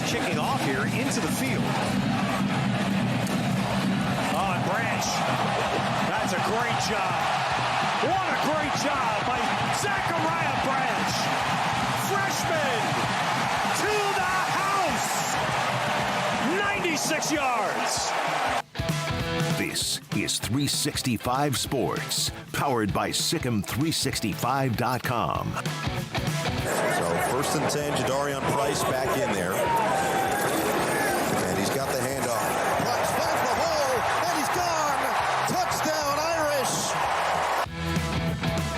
is kicking off here into the field. Oh, and Branch. That's a great job. What a great job by Zachariah Branch. Freshman to the house. 96 yards. This is 365 Sports, powered by Sikkim365.com. So 1st and 10, Jadarian Price back in there. And he's got the handoff. Price finds the hole, and he's gone. Touchdown, Irish.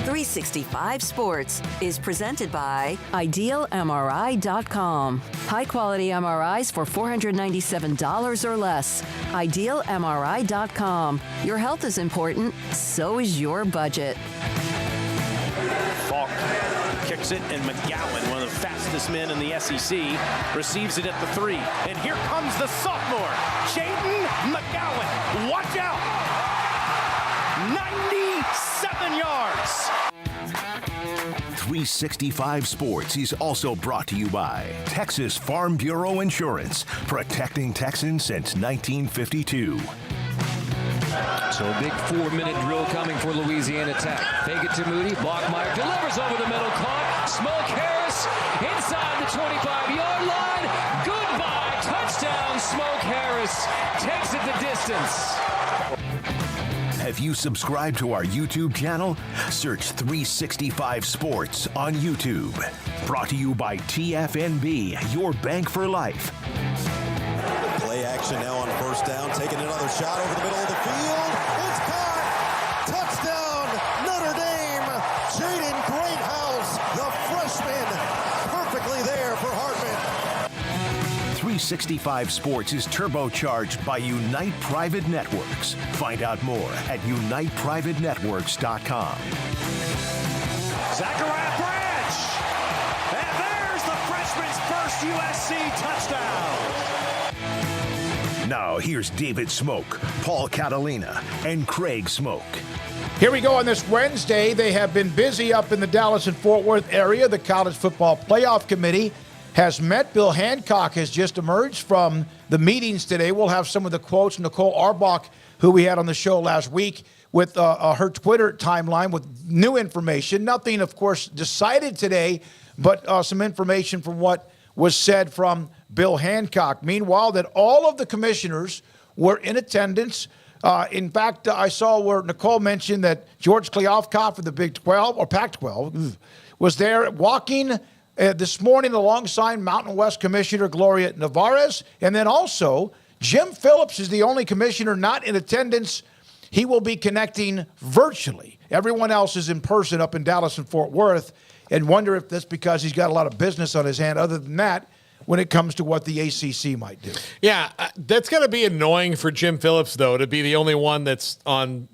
365 Sports is presented by IdealMRI.com. High-quality MRIs for $497 or less. IdealMRI.com. Your health is important, so is your budget. Falk kicks it, and McGowan, one of the fastest men in the SEC, receives it at the 3. And here comes the sophomore, Jaden McGowan. Watch out! 97 yards. 365 Sports is also brought to you by Texas Farm Bureau Insurance, protecting Texans since 1952. So a big 4-minute drill coming for Louisiana Tech. Fake it to Moody. Blockmeyer delivers over the middle. Caught. Smoak Harris inside the 25-yard line. Goodbye. Touchdown. Smoak Harris takes it the distance. Have you subscribed to our YouTube channel? Search 365 Sports on YouTube. Brought to you by TFNB, your bank for life. Play action now on 1st down. Taking another shot over the middle of the field. It's caught. Touchdown, Notre Dame. Jaden Greathouse, the freshman. Perfectly there for Hartman. 365 Sports is turbocharged by Unite Private Networks. Find out more at uniteprivatenetworks.com. Zachariah Branch. And there's the freshman's first USC touchdown. Now here's David Smoak, Paul Catalina, and Craig Smoak. Here we go on this Wednesday. They have been busy up in the Dallas and Fort Worth area. The College Football Playoff Committee has met. Bill Hancock has just emerged from the meetings today. We'll have some of the quotes. Nicole Arbach, who we had on the show last week, with her Twitter timeline with new information. Nothing, of course, decided today, but some information from what was said from Bill Hancock. Meanwhile, that all of the commissioners were in attendance. In fact, I saw where Nicole mentioned that George Kliavkoff of the Big 12, or Pac-12, was there walking this morning alongside Mountain West Commissioner Gloria Navarez. And then also, Jim Phillips is the only commissioner not in attendance. He will be connecting virtually. Everyone else is in person up in Dallas and Fort Worth, and wonder if that's because he's got a lot of business on his hand. Other than that, when it comes to what the ACC might do. Yeah, that's going to be annoying for Jim Phillips, though, to be the only one that's on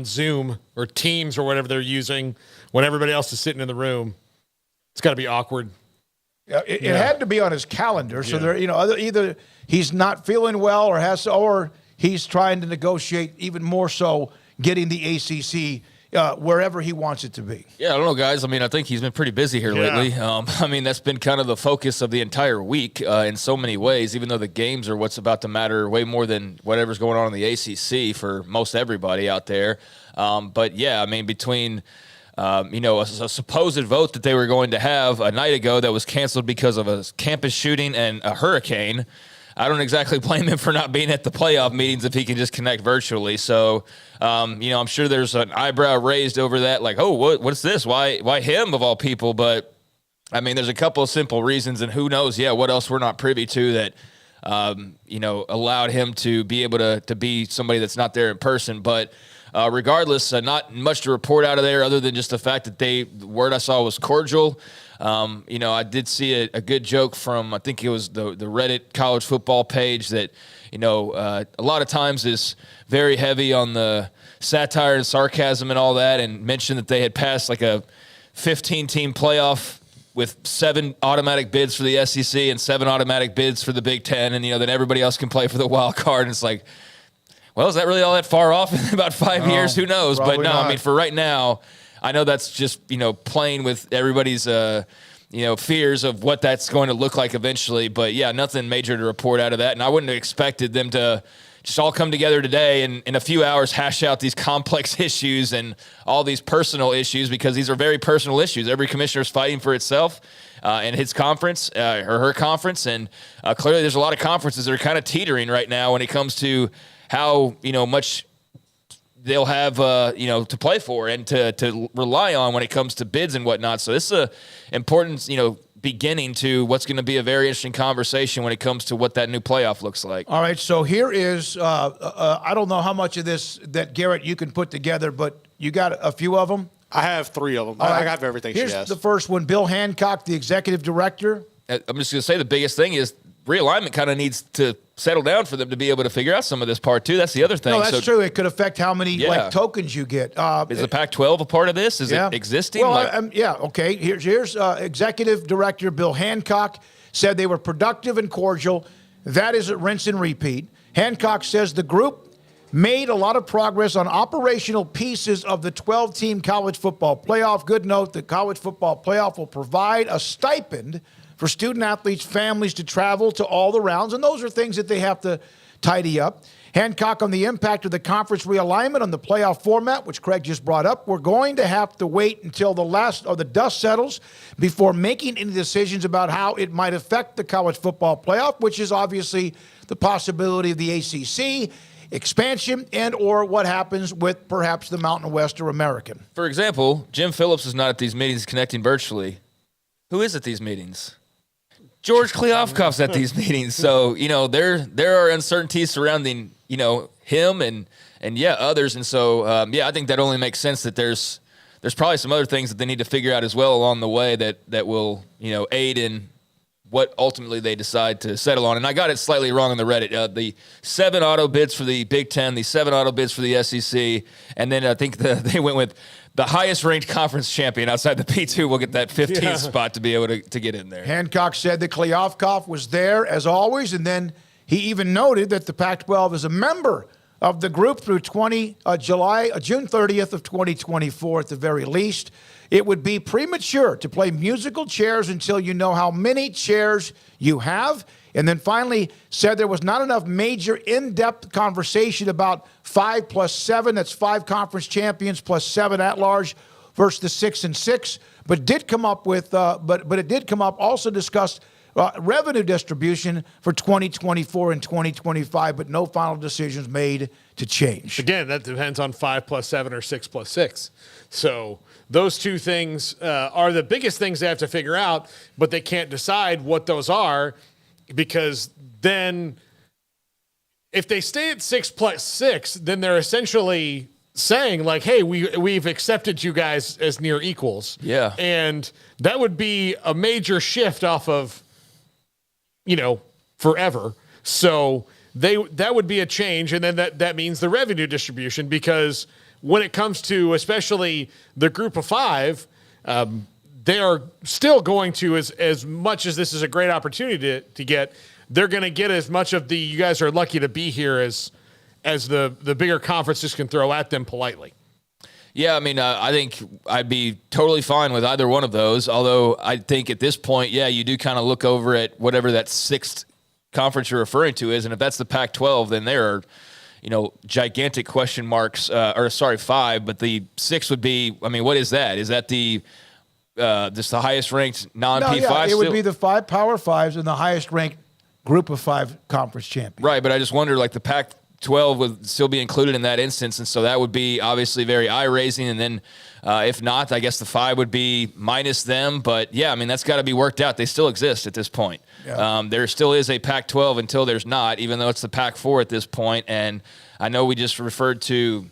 Zoom or Teams or whatever they're using when everybody else is sitting in the room. It's got to be awkward. It had to be on his calendar, so there, either he's not feeling well or he's trying to negotiate even more so getting the ACC wherever he wants it to be. Yeah, I don't know, guys. I mean, I think he's been pretty busy here lately. I mean, that's been kind of the focus of the entire week in so many ways, even though the games are what's about to matter way more than whatever's going on in the ACC for most everybody out there. But, yeah, I mean, between a supposed vote that they were going to have a night ago that was canceled because of a campus shooting and a hurricane, I don't exactly blame him for not being at the playoff meetings if he can just connect virtually. So, I'm sure there's an eyebrow raised over that, like, oh, what's this? Why him of all people? But, I mean, there's a couple of simple reasons, and who knows, what else we're not privy to that, allowed him to be able to be somebody that's not there in person. But regardless, not much to report out of there other than just the fact that the word I saw was cordial. I did see a good joke from, I think it was the Reddit college football page that, a lot of times is very heavy on the satire and sarcasm and all that, and mentioned that they had passed like a 15-team playoff with 7 automatic bids for the SEC and 7 automatic bids for the Big Ten, and, then everybody else can play for the wild card. And it's like, well, is that really all that far off in about 5 years? Who knows? But no, not. I mean, for right now, I know that's just, playing with everybody's, fears of what that's going to look like eventually. But yeah, nothing major to report out of that. And I wouldn't have expected them to just all come together today and in a few hours hash out these complex issues and all these personal issues, because these are very personal issues. Every commissioner is fighting for itself in his conference or her conference. And clearly there's a lot of conferences that are kind of teetering right now when it comes to how, much they'll have, to play for and to rely on when it comes to bids and whatnot. So this is an important, beginning to what's going to be a very interesting conversation when it comes to what that new playoff looks like. All right, so here is, I don't know how much of this that, Garrett, you can put together, but you got a few of them? I have 3 of them. All right. I have everything Here's she has. the first one. Bill Hancock, the executive director. I'm just going to say the biggest thing is realignment kind of needs to settle down for them to be able to figure out some of this part too. That's the other thing. No, that's true. It could affect how many tokens you get. Is the Pac-12 a part of this? Is it existing? Well, okay. Here's executive director Bill Hancock said they were productive and cordial. That is a rinse and repeat. Hancock says the group made a lot of progress on operational pieces of the 12-team college football playoff. Good note, the college football playoff will provide a stipend for student-athletes' families to travel to all the rounds, and those are things that they have to tidy up. Hancock on the impact of the conference realignment on the playoff format, which Craig just brought up. We're going to have to wait until the dust settles before making any decisions about how it might affect the college football playoff, which is obviously the possibility of the ACC expansion and or what happens with perhaps the Mountain West or American. For example, Jim Phillips is not at these meetings connecting virtually. Who is at these meetings? George Kliavkoff's at these meetings. So, there are uncertainties surrounding, him and others. And so, I think that only makes sense that there's probably some other things that they need to figure out as well along the way that will, aid in what ultimately they decide to settle on. And I got it slightly wrong on the Reddit. The 7 auto bids for the Big Ten, the 7 auto bids for the SEC, and then I think they went with the highest-ranked conference champion outside the P2 will get that 15th spot to be able to get in there. Hancock said that Kliavkoff was there, as always, and then he even noted that the Pac-12 is a member of the group through June 30th of 2024 at the very least. It would be premature to play musical chairs until you know how many chairs you have. And then finally said there was not enough major in-depth conversation about 5 plus 7. That's 5 conference champions plus 7 at-large versus the 6 and 6. But it did come up also discussed revenue distribution for 2024 and 2025, but no final decisions made to change. Again, that depends on 5 plus 7 or 6 plus 6. So those two things are the biggest things they have to figure out, but they can't decide what those are, because then if they stay at 6 plus 6, then they're essentially saying like, hey, we've accepted you guys as near equals. Yeah. And that would be a major shift off of, forever. So that would be a change. And then that means the revenue distribution, because when it comes to especially the group of 5, they are still going to, as much as this is a great opportunity to get, they're going to get as much of the, you guys are lucky to be here as the bigger conferences can throw at them politely. Yeah, I mean, I think I'd be totally fine with either one of those, although I think at this point, you do kind of look over at whatever that 6th conference you're referring to is, and if that's the Pac-12, then there are, gigantic question marks, 5, but the 6 would be, I mean, what is that? Is that just the highest ranked non-P5? It would be the 5 Power 5s and the highest ranked group of 5 conference champions. Right, but I just wonder, like, the Pac-12 would still be included in that instance, and so that would be obviously very eye-raising, and then if not, I guess the 5 would be minus them, but I mean, that's got to be worked out. They still exist at this point. Yeah. There still is a Pac-12 until there's not, even though it's the Pac-4 at this point, and I know we just referred to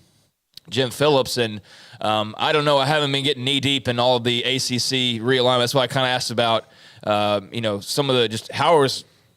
Jim Phillips, and I don't know, I haven't been getting knee-deep in all of the ACC realignment. That's why I kind of asked about, some of the just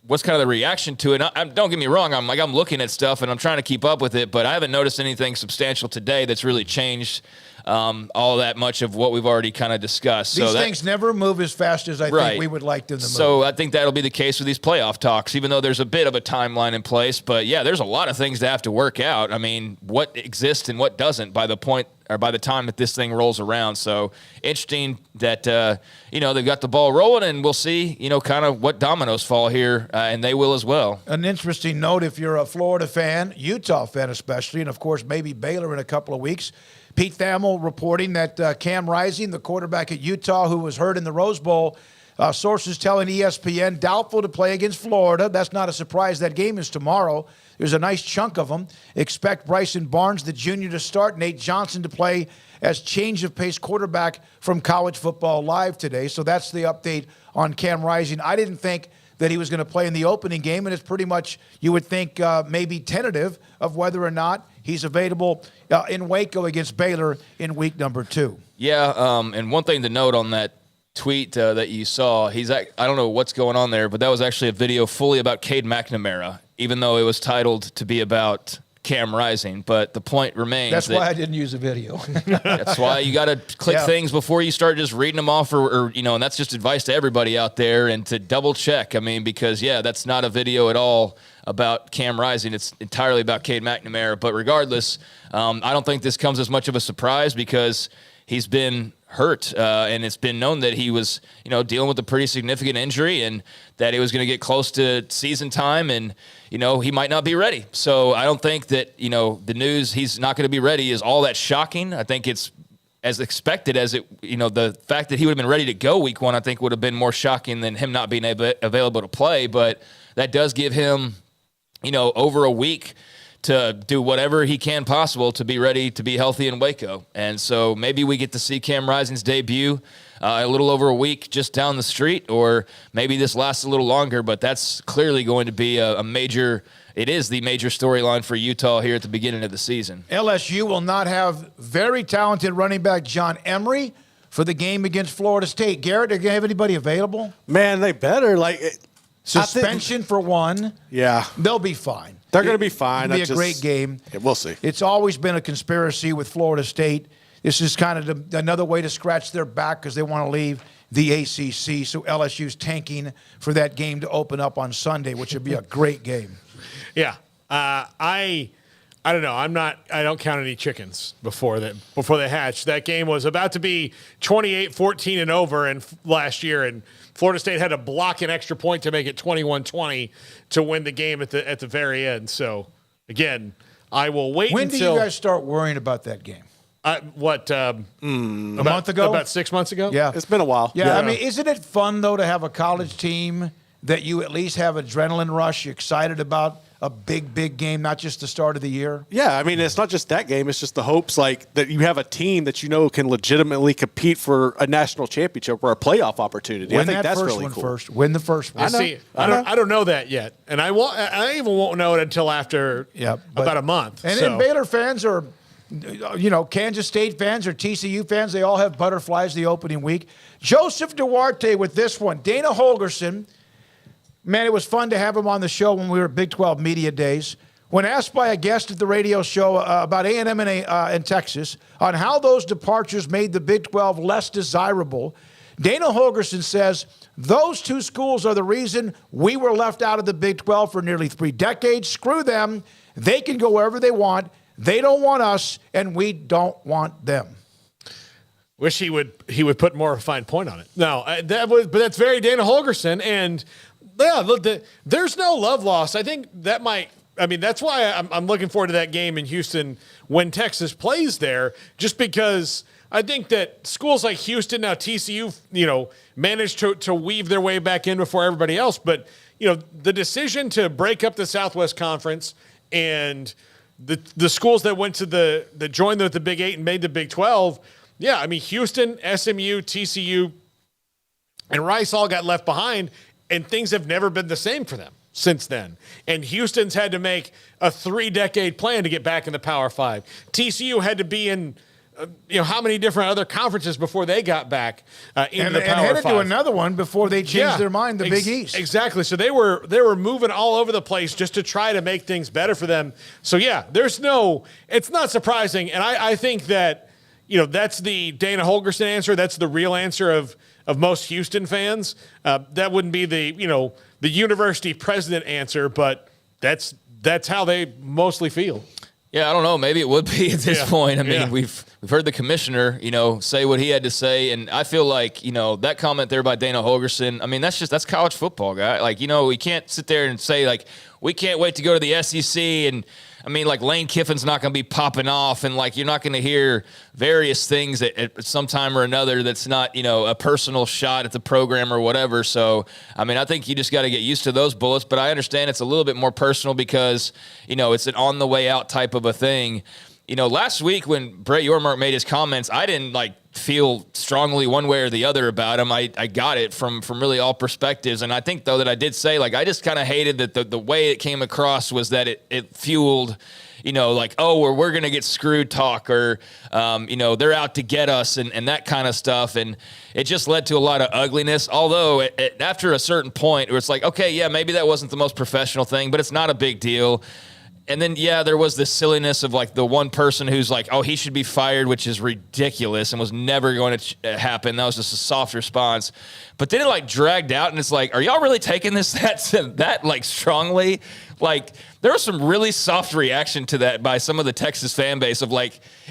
what's kind of the reaction to it. Don't get me wrong, I'm looking at stuff and I'm trying to keep up with it, but I haven't noticed anything substantial today that's really changed all that much of what we've already kind of discussed. These things never move as fast as I think we would like them to move. So I think that'll be the case with these playoff talks, even though there's a bit of a timeline in place. But there's a lot of things to have to work out. I mean, what exists and what doesn't by the point or by the time that this thing rolls around. So interesting that, they've got the ball rolling, and we'll see, kind of what dominoes fall here, and they will as well. An interesting note, if you're a Florida fan, Utah fan especially, and of course maybe Baylor in a couple of weeks, Pete Thamel reporting that Cam Rising, the quarterback at Utah who was hurt in the Rose Bowl, sources telling ESPN, doubtful to play against Florida. That's not a surprise. That game is tomorrow. There's a nice chunk of them. Expect Bryson Barnes, the junior, to start. Nate Johnson to play as change-of-pace quarterback from College Football Live today. So that's the update on Cam Rising. I didn't think that he was going to play in the opening game, and it's pretty much, you would think, maybe tentative of whether or not he's available in Waco against Baylor in week number 2. Yeah, and one thing to note on that tweet that you saw, I don't know what's going on there, but that was actually a video fully about Cade McNamara, even though it was titled to be about Cam Rising. But the point remains. That's why I didn't use a video. That's why you got to click things before you start just reading them off, or and that's just advice to everybody out there, and to double check. I mean, because that's not a video at all about Cam Rising. It's entirely about Cade McNamara. But regardless, I don't think this comes as much of a surprise, because he's been hurt, and it's been known that he was, dealing with a pretty significant injury, and that it was going to get close to season time, and he might not be ready. So I don't think that the news he's not going to be ready is all that shocking. I think it's as expected as it. The fact that he would have been ready to go week 1, I think, would have been more shocking than him not being available to play. But that does give him, over a week to do whatever he can possible to be ready to be healthy in Waco. And so maybe we get to see Cam Rising's debut a little over a week just down the street, or maybe this lasts a little longer, but that's clearly going to be it is the major storyline for Utah here at the beginning of the season. LSU will not have very talented running back John Emery for the game against Florida State. Garrett, do you have anybody available? Man, they better. Suspension for one. Yeah. They'll be fine. They're going to be fine. It'll be a great game. Yeah, we'll see. It's always been a conspiracy with Florida State. This is kind of another way to scratch their back, because they want to leave the ACC. So LSU's tanking for that game to open up on Sunday, which would be a great game. Yeah. I don't know. I don't count any chickens before they hatch. That game was about to be 28-14 and over last year, and Florida State had to block an extra point to make it 21-20 to win the game at the very end. So, again, I will wait when until... When do you guys start worrying about that game? A month ago? About 6 months ago? Yeah. It's been a while. Yeah, I mean, isn't it fun, though, to have a college team that you at least have adrenaline rush, you're excited about a big game, not just the start of the year? Yeah, I mean, it's not just that game. It's just the hopes that you have a team that can legitimately compete for a national championship or a playoff opportunity. I think that's really cool. Win the first one. I don't know that yet, and I even won't know it until after about a month. And Baylor fans are, Kansas State fans or TCU fans, they all have butterflies the opening week. Joseph Duarte with this one. Dana Holgerson. Man, it was fun to have him on the show when we were at Big 12 Media Days. When asked by a guest at the radio show about A&M and Texas on how those departures made the Big 12 less desirable, Dana Holgerson says, those two schools are the reason we were left out of the Big 12 for nearly 3 decades. Screw them. They can go wherever they want. They don't want us, and we don't want them. Wish he would put more of a fine point on it. No, but that's very Dana Holgerson, and there's no love lost. I think that's why I'm looking forward to that game in Houston when Texas plays there, just because I think that schools like Houston, now TCU, managed to weave their way back in before everybody else. But, the decision to break up the Southwest Conference and the schools that went to joined the Big 8 and made the Big 12, yeah, I mean, Houston, SMU, TCU, and Rice all got left behind, and things have never been the same for them since then. And Houston's had to make a 3-decade plan to get back in the Power 5. TCU had to be in, how many different other conferences before they got back into the Power 5. And headed to another one before they changed their mind, the Big East. Exactly. So they were moving all over the place just to try to make things better for them. So, yeah, it's not surprising. And I think that, that's the Dana Holgerson answer. That's the real answer of most Houston fans. That wouldn't be the university president answer, but that's how they mostly feel. Yeah, I don't know. Maybe it would be at this point. I mean, we've we've heard the commissioner, say what he had to say. And I feel like, that comment there by Dana Holgerson, I mean, that's college football, guy. Like, we can't sit there and say, like, we can't wait to go to the SEC. And, I mean, like, Lane Kiffin's not going to be popping off. And, like, you're not going to hear various things at some time or another that's not, a personal shot at the program or whatever. So, I mean, I think you just got to get used to those bullets. But I understand it's a little bit more personal because, it's an on-the-way-out type of a thing. Last week when Brett Yormark made his comments, I didn't feel strongly one way or the other about him. I got it from really all perspectives. And I think, though, that I did say, I just kind of hated that the way it came across was that it fueled, we're going to get screwed talk or, they're out to get us and that kind of stuff. And it just led to a lot of ugliness. Although after a certain point where it's like, okay, yeah, maybe that wasn't the most professional thing, but it's not a big deal. And then, there was this silliness of the one person who's like, oh, he should be fired, which is ridiculous and was never going to happen. That was just a soft response. But then it dragged out and it's like, are y'all really taking this that strongly? There was some really soft reaction to that by some of the Texas fan base of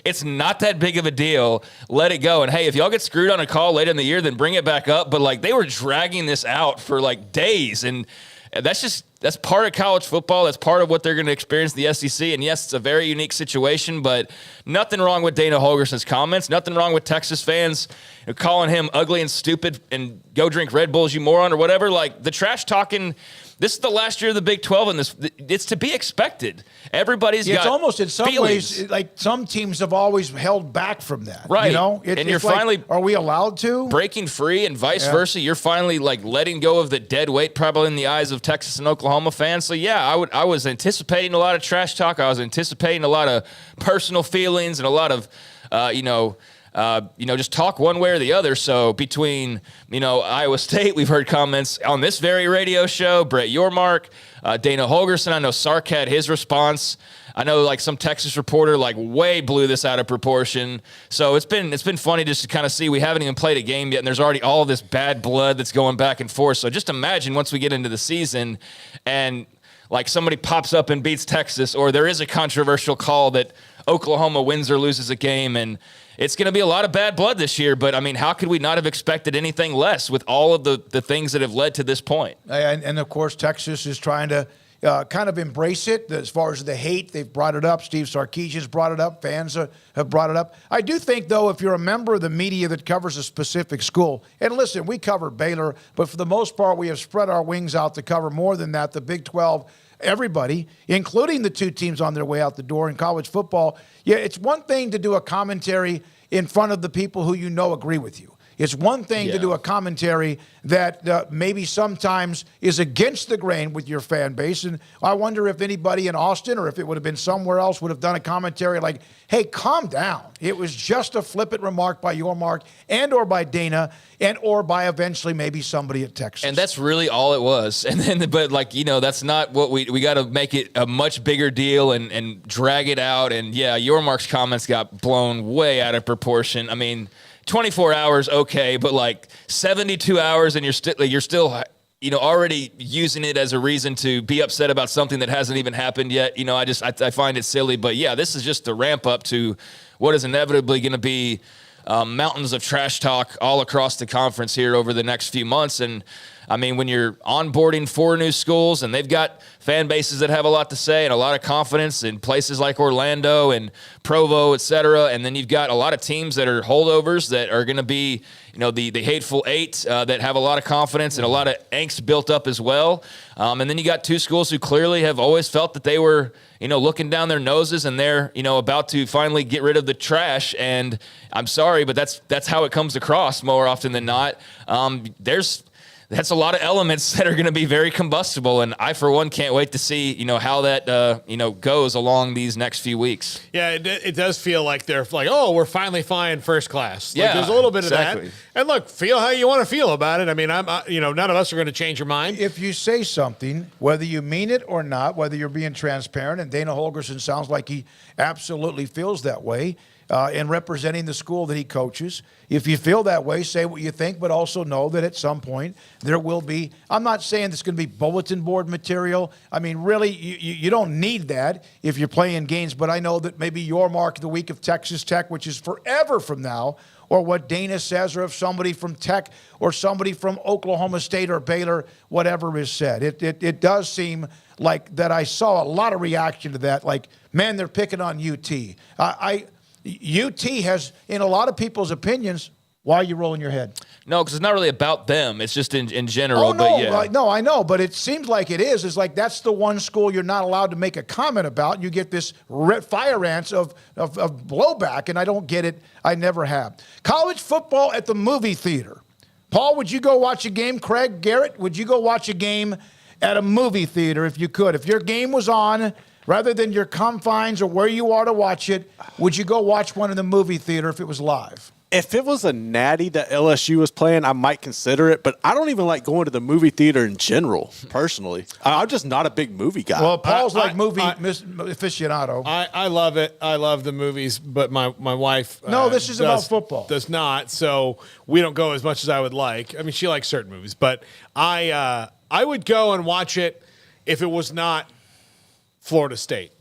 it's not that big of a deal. Let it go. And hey, if y'all get screwed on a call later in the year, then bring it back up. But they were dragging this out for days. And that's part of college football. That's part of what they're going to experience in the SEC. And yes, it's a very unique situation, but nothing wrong with Dana Holgerson's comments. Nothing wrong with Texas fans calling him ugly and stupid and go drink Red Bulls, you moron, or whatever. The trash talking. This is the last year of the Big 12, and it's to be expected. Everybody's got it's almost in some feelings. ways some teams have always held back from that. Right. And you're finally are we allowed to? Breaking free and vice versa. You're finally letting go of the dead weight probably in the eyes of Texas and Oklahoma fans. So I was anticipating a lot of trash talk. I was anticipating a lot of personal feelings and a lot of just talk one way or the other. So between, Iowa State, we've heard comments on this very radio show, Brett Yormark, Dana Holgerson. I know Sark had his response. I know some Texas reporter way blew this out of proportion. So it's been funny just to kind of see. We haven't even played a game yet, and there's already all this bad blood that's going back and forth. So just imagine once we get into the season and somebody pops up and beats Texas, or there is a controversial call that Oklahoma wins or loses a game, and it's going to be a lot of bad blood this year. But, I mean, how could we not have expected anything less with all of the things that have led to this point? And of course, Texas is trying to kind of embrace it. As far as the hate, they've brought it up. Steve Sarkisian's brought it up. Fans have brought it up. I do think, though, if you're a member of the media that covers a specific school, and listen, we cover Baylor, but for the most part, we have spread our wings out to cover more than that. The Big 12, everybody, including the two teams on their way out the door in college football. Yeah, it's one thing to do a commentary in front of the people who agree with you. It's one thing to do a commentary that maybe sometimes is against the grain with your fan base. And I wonder if anybody in Austin or if it would have been somewhere else would have done a commentary like, hey, calm down. It was just a flippant remark by Yormark and or by Dana and or by eventually maybe somebody at Texas. And that's really all it was. And then, but that's not what we got to make it a much bigger deal and drag it out. And Yormark's comments got blown way out of proportion. I mean, 24 hours, okay, but 72 hours and you're still already using it as a reason to be upset about something that hasn't even happened yet. I find it silly, but this is just the ramp up to what is inevitably going to be mountains of trash talk all across the conference here over the next few months. And I mean, when you're onboarding 4 new schools and they've got fan bases that have a lot to say and a lot of confidence in places like Orlando and Provo, et cetera, and then you've got a lot of teams that are holdovers that are going to be, the hateful eight that have a lot of confidence and a lot of angst built up as well. And then you got 2 schools who clearly have always felt that they were, looking down their noses and they're, about to finally get rid of the trash. And I'm sorry, but that's how it comes across more often than not. That's a lot of elements that are going to be very combustible, and I, for one, can't wait to see, how that, goes along these next few weeks. Yeah, it does feel like they're we're finally flying first class. Yeah, there's a little bit exactly. of And look, feel how you want to feel about it. I mean, none of us are going to change your mind. If you say something, whether you mean it or not, whether you're being transparent, and Dana Holgerson sounds like he absolutely feels that way in representing the school that he coaches. If you feel that way, say what you think, but also know that at some point there will be, I'm not saying it's going to be bulletin board material. I mean, really, you don't need that if you're playing games, but I know that maybe your mark of the week of Texas Tech, which is forever from now, or what Dana says, or if somebody from Tech or somebody from Oklahoma State or Baylor, whatever is said. It does seem like that I saw a lot of reaction to that, like, man, they're picking on UT. UT has, in a lot of people's opinions, why are you rolling your head? No, because it's not really about them. It's just in general. Oh, no, but yeah. No, I know, but it seems like it is. It's like that's the one school you're not allowed to make a comment about. You get this fire ants of blowback, and I don't get it. I never have. College football at the movie theater. Paul, would you go watch a game? Craig, Garrett, would you go watch a game at a movie theater if you could? If your game was on, rather than your confines or where you are to watch it, would you go watch one in the movie theater if it was live? If it was a natty that LSU was playing, I might consider it, but I don't even like going to the movie theater in general, personally. I'm just not a big movie guy. Well, Paul's movie aficionado. I love it. I love the movies, but my wife No, this is about football. Does not, so we don't go as much as I would like. I mean, she likes certain movies, but I would go and watch it if it was not Florida State.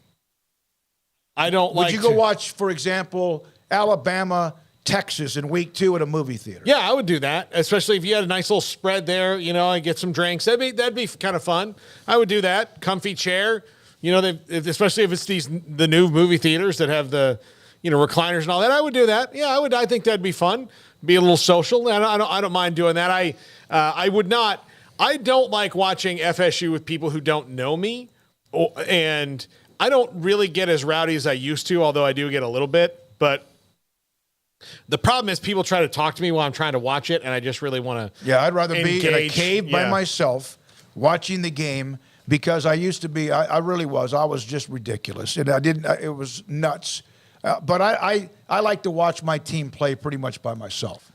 I don't like. Would you go watch, for example, Alabama, Texas in week 2 at a movie theater? Yeah, I would do that, especially if you had a nice little spread there. I get some drinks. That'd be kind of fun. I would do that. Comfy chair. Especially if it's the new movie theaters that have the recliners and all that. I would do that. Yeah, I would. I think that'd be fun. Be a little social. I don't mind doing that. I would not. I don't like watching FSU with people who don't know me, and I don't really get as rowdy as I used to. Although I do get a little bit, but. The problem is people try to talk to me while I'm trying to watch it, and I just really want to. Yeah, I'd rather be in a cave by myself watching the game because I used to be. I really was. I was just ridiculous, and I didn't. It was nuts. But I like to watch my team play pretty much by myself.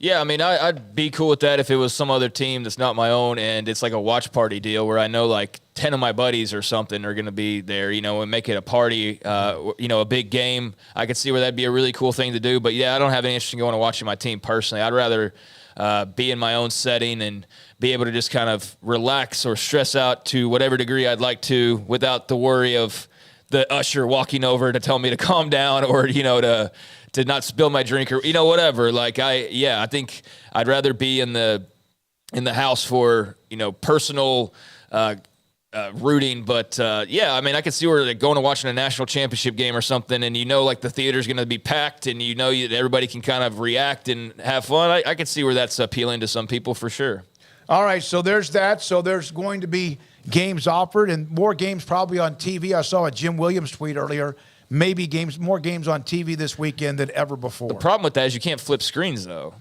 Yeah, I mean, I'd be cool with that if it was some other team that's not my own, and it's like a watch party deal where I know like 10 of my buddies or something are going to be there, and make it a party, a big game. I could see where that'd be a really cool thing to do. But, yeah, I don't have any interest in going and watching my team personally. I'd rather be in my own setting and be able to just kind of relax or stress out to whatever degree I'd like to without the worry of the usher walking over to tell me to calm down or, to not spill my drink or, whatever. Like, I think I'd rather be in the house for, personal rooting. But, I mean, I can see where like, going to watching a national championship game or something and, like the theater's going to be packed and, everybody can kind of react and have fun. I can see where that's appealing to some people for sure. All right, so there's that. So there's going to be games offered and more games probably on TV. I saw a Jim Williams tweet earlier. Maybe more games on TV this weekend than ever before. The problem with that is you can't flip screens, though.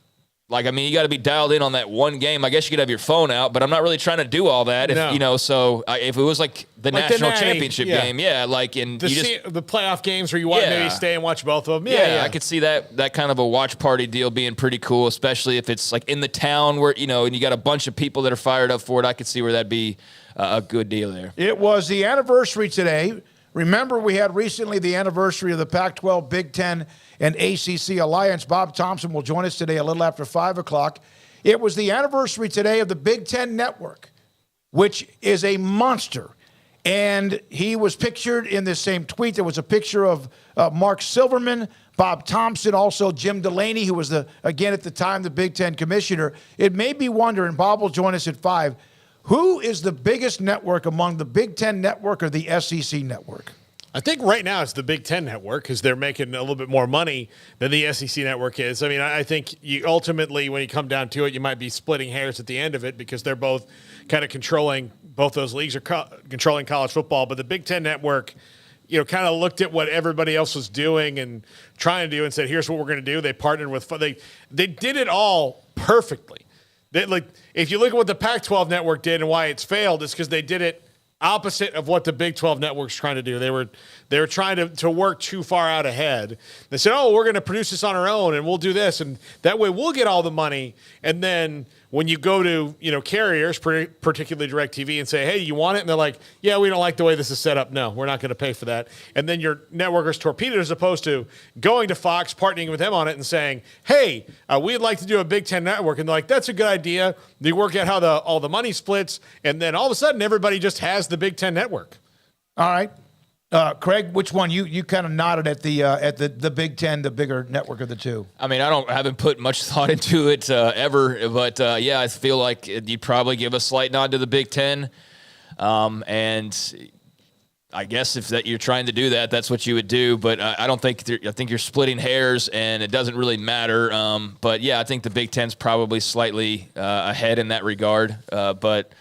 Like, I mean, you got to be dialed in on that one game. I guess you could have your phone out, but I'm not really trying to do all that. If, so if it was like the national championship game, and the playoff games where you want to maybe stay and watch both of them. Yeah, I could see that kind of a watch party deal being pretty cool, especially if it's like in the town where, and you got a bunch of people that are fired up for it. I could see where that'd be a good deal there. It was the anniversary today. Remember, we had recently the anniversary of the Pac-12, Big Ten, and ACC Alliance. Bob Thompson will join us today a little after 5 o'clock. It was the anniversary today of the Big Ten Network, which is a monster. And he was pictured in this same tweet. There was a picture of Mark Silverman, Bob Thompson, also Jim Delaney, who was, again at the time, the Big Ten commissioner. It made me wonder, and Bob will join us at 5, who is the biggest network among the Big Ten Network or the SEC Network? I think right now it's the Big Ten Network because they're making a little bit more money than the SEC Network is. I mean, I think you ultimately, when you come down to it, you might be splitting hairs at the end of it because they're both kind of controlling, both those leagues are controlling college football. But the Big Ten Network, kind of looked at what everybody else was doing and trying to do and said, here's what we're going to do. They partnered with – they did it all perfectly. If you look at what the Pac-12 network did and why it's failed, it's because they did it opposite of what the Big 12 network's trying to do. They were trying to work too far out ahead. They said, we're going to produce this on our own and we'll do this. And that way we'll get all the money. And then when you go to, carriers, particularly DirecTV, and say, hey, you want it? And they're like, yeah, we don't like the way this is set up. No, we're not going to pay for that. And then your network is torpedoed as opposed to going to Fox, partnering with them on it and saying, hey, we'd like to do a Big Ten network. And they're like, that's a good idea. They work out how all the money splits. And then all of a sudden everybody just has the Big Ten network. All right. Craig, which one? You kind of nodded at the Big Ten, the bigger network of the two. I mean, I haven't put much thought into it ever, but yeah, I feel like you'd probably give a slight nod to the Big Ten, and I guess if you're trying to do that, that's what you would do. But I don't think I think you're splitting hairs, and it doesn't really matter. But yeah, I think the Big Ten's probably slightly ahead in that regard. But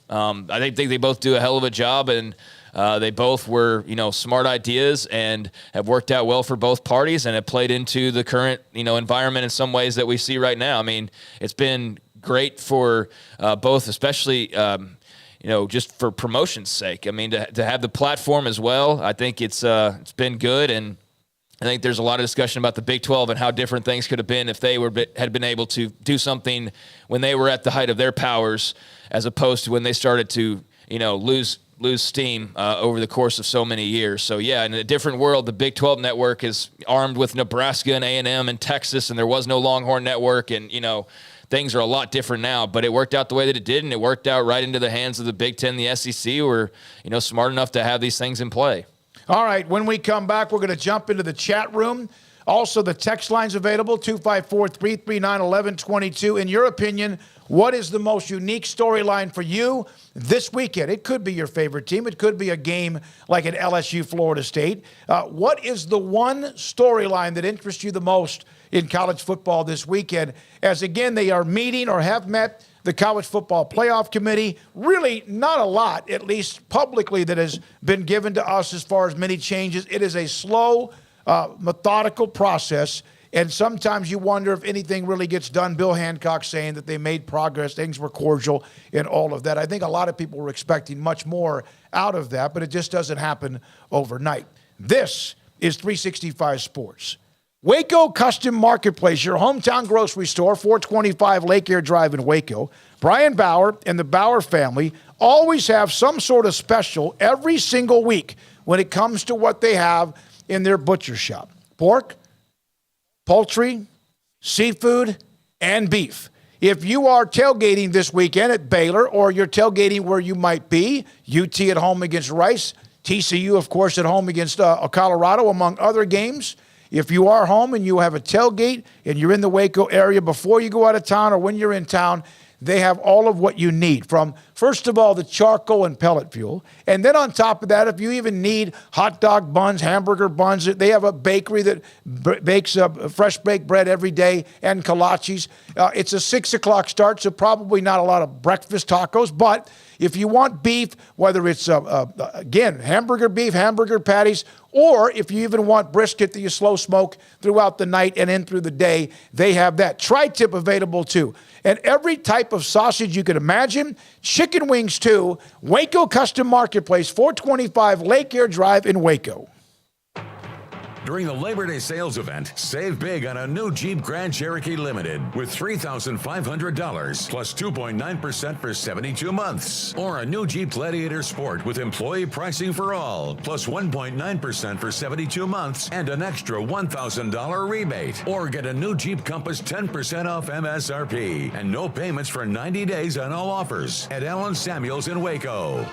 I think they both do a hell of a job, and they both were, smart ideas and have worked out well for both parties and have played into the current, environment in some ways that we see right now. I mean, it's been great for both, especially, just for promotion's sake. I mean, to have the platform as well, I think it's been good. And I think there's a lot of discussion about the Big 12 and how different things could have been if they had been able to do something when they were at the height of their powers, as opposed to when they started to, lose steam over the course of so many years. So, yeah, in a different world, the Big 12 network is armed with Nebraska and A&M and Texas, and there was no Longhorn network, and, things are a lot different now. But it worked out the way that it did, and it worked out right into the hands of the Big 10, the SEC, who were, smart enough to have these things in play. All right, when we come back, we're going to jump into the chat room. Also, the text line's available, 254-339-1122. In your opinion, what is the most unique storyline for you this weekend? It could be your favorite team. It could be a game like at LSU, Florida State. What is the one storyline that interests you the most in college football this weekend? As, again, they are meeting or have met the College Football Playoff Committee. Really not a lot, at least publicly, that has been given to us as far as many changes. It is a slow, methodical process. And sometimes you wonder if anything really gets done. Bill Hancock saying that they made progress, things were cordial, and all of that. I think a lot of people were expecting much more out of that, but it just doesn't happen overnight. This is 365 Sports. Waco Custom Marketplace, your hometown grocery store, 425 Lake Air Drive in Waco. Brian Bauer and the Bauer family always have some sort of special every single week when it comes to what they have in their butcher shop. Pork, poultry, seafood, and beef. If you are tailgating this weekend at Baylor, or you're tailgating where you might be, UT at home against Rice, TCU, of course, at home against Colorado, among other games. If you are home and you have a tailgate and you're in the Waco area before you go out of town or when you're in town, they have all of what you need, from, first of all, the charcoal and pellet fuel. And then on top of that, if you even need hot dog buns, hamburger buns, they have a bakery that bakes fresh baked bread every day and kolaches. It's a 6 o'clock start, so probably not a lot of breakfast tacos. But if you want beef, whether it's, again, hamburger beef, hamburger patties, or if you even want brisket that you slow smoke throughout the night and in through the day, they have that. Tri-tip available too. And every type of sausage you can imagine. Chicken wings too. Waco Custom Marketplace, 425 Lake Air Drive in Waco. During the Labor Day sales event, save big on a new Jeep Grand Cherokee Limited with $3,500 plus 2.9% for 72 months. Or a new Jeep Gladiator Sport with employee pricing for all plus 1.9% for 72 months and an extra $1,000 rebate. Or get a new Jeep Compass 10% off MSRP and no payments for 90 days on all offers at Allen Samuels in Waco.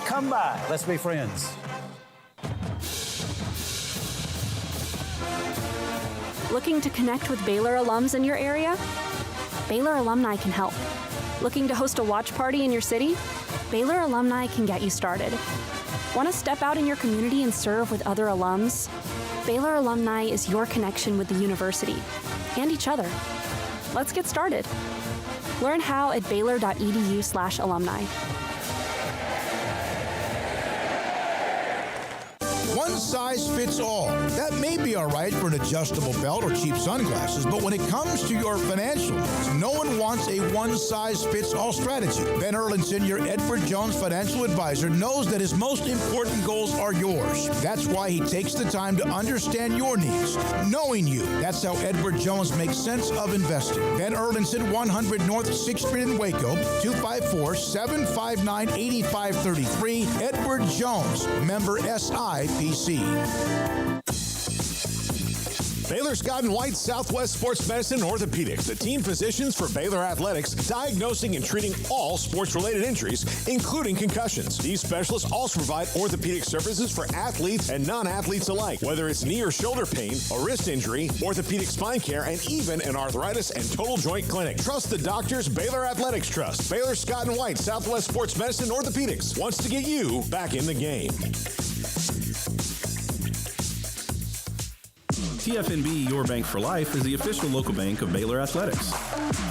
Come by. Let's be friends. Looking to connect with Baylor alums in your area? Baylor Alumni can help. Looking to host a watch party in your city? Baylor Alumni can get you started. Want to step out in your community and serve with other alums? Baylor Alumni is your connection with the university and each other. Let's get started. Learn how at baylor.edu/alumni. One size fits all. That may be all right for an adjustable belt or cheap sunglasses, but when it comes to your financial needs, no one wants a one-size-fits-all strategy. Ben Erlinson, your Edward Jones financial advisor, knows that his most important goals are yours. That's why he takes the time to understand your needs, knowing you. That's how Edward Jones makes sense of investing. Ben Erlinson, 100 North 6th Street in Waco, 254-759-8533. Edward Jones, member SIPC. Baylor Scott & White Southwest Sports Medicine and Orthopedics, the team physicians for Baylor Athletics, diagnosing and treating all sports-related injuries, including concussions. These specialists also provide orthopedic services for athletes and non-athletes alike, whether it's knee or shoulder pain, a wrist injury, orthopedic spine care, and even an arthritis and total joint clinic. Trust the doctors Baylor Athletics trust. Baylor Scott & White Southwest Sports Medicine and Orthopedics wants to get you back in the game. TFNB Your Bank for Life is the official local bank of Baylor Athletics.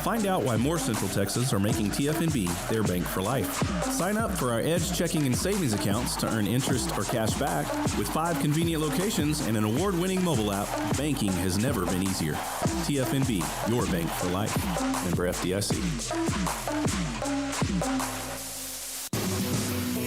Find out why more Central Texans are making TFNB their bank for life. Sign up for our Edge checking and savings accounts to earn interest or cash back. With 5 convenient locations and an award-winning mobile app, banking has never been easier. TFNB Your Bank for Life. Member FDIC.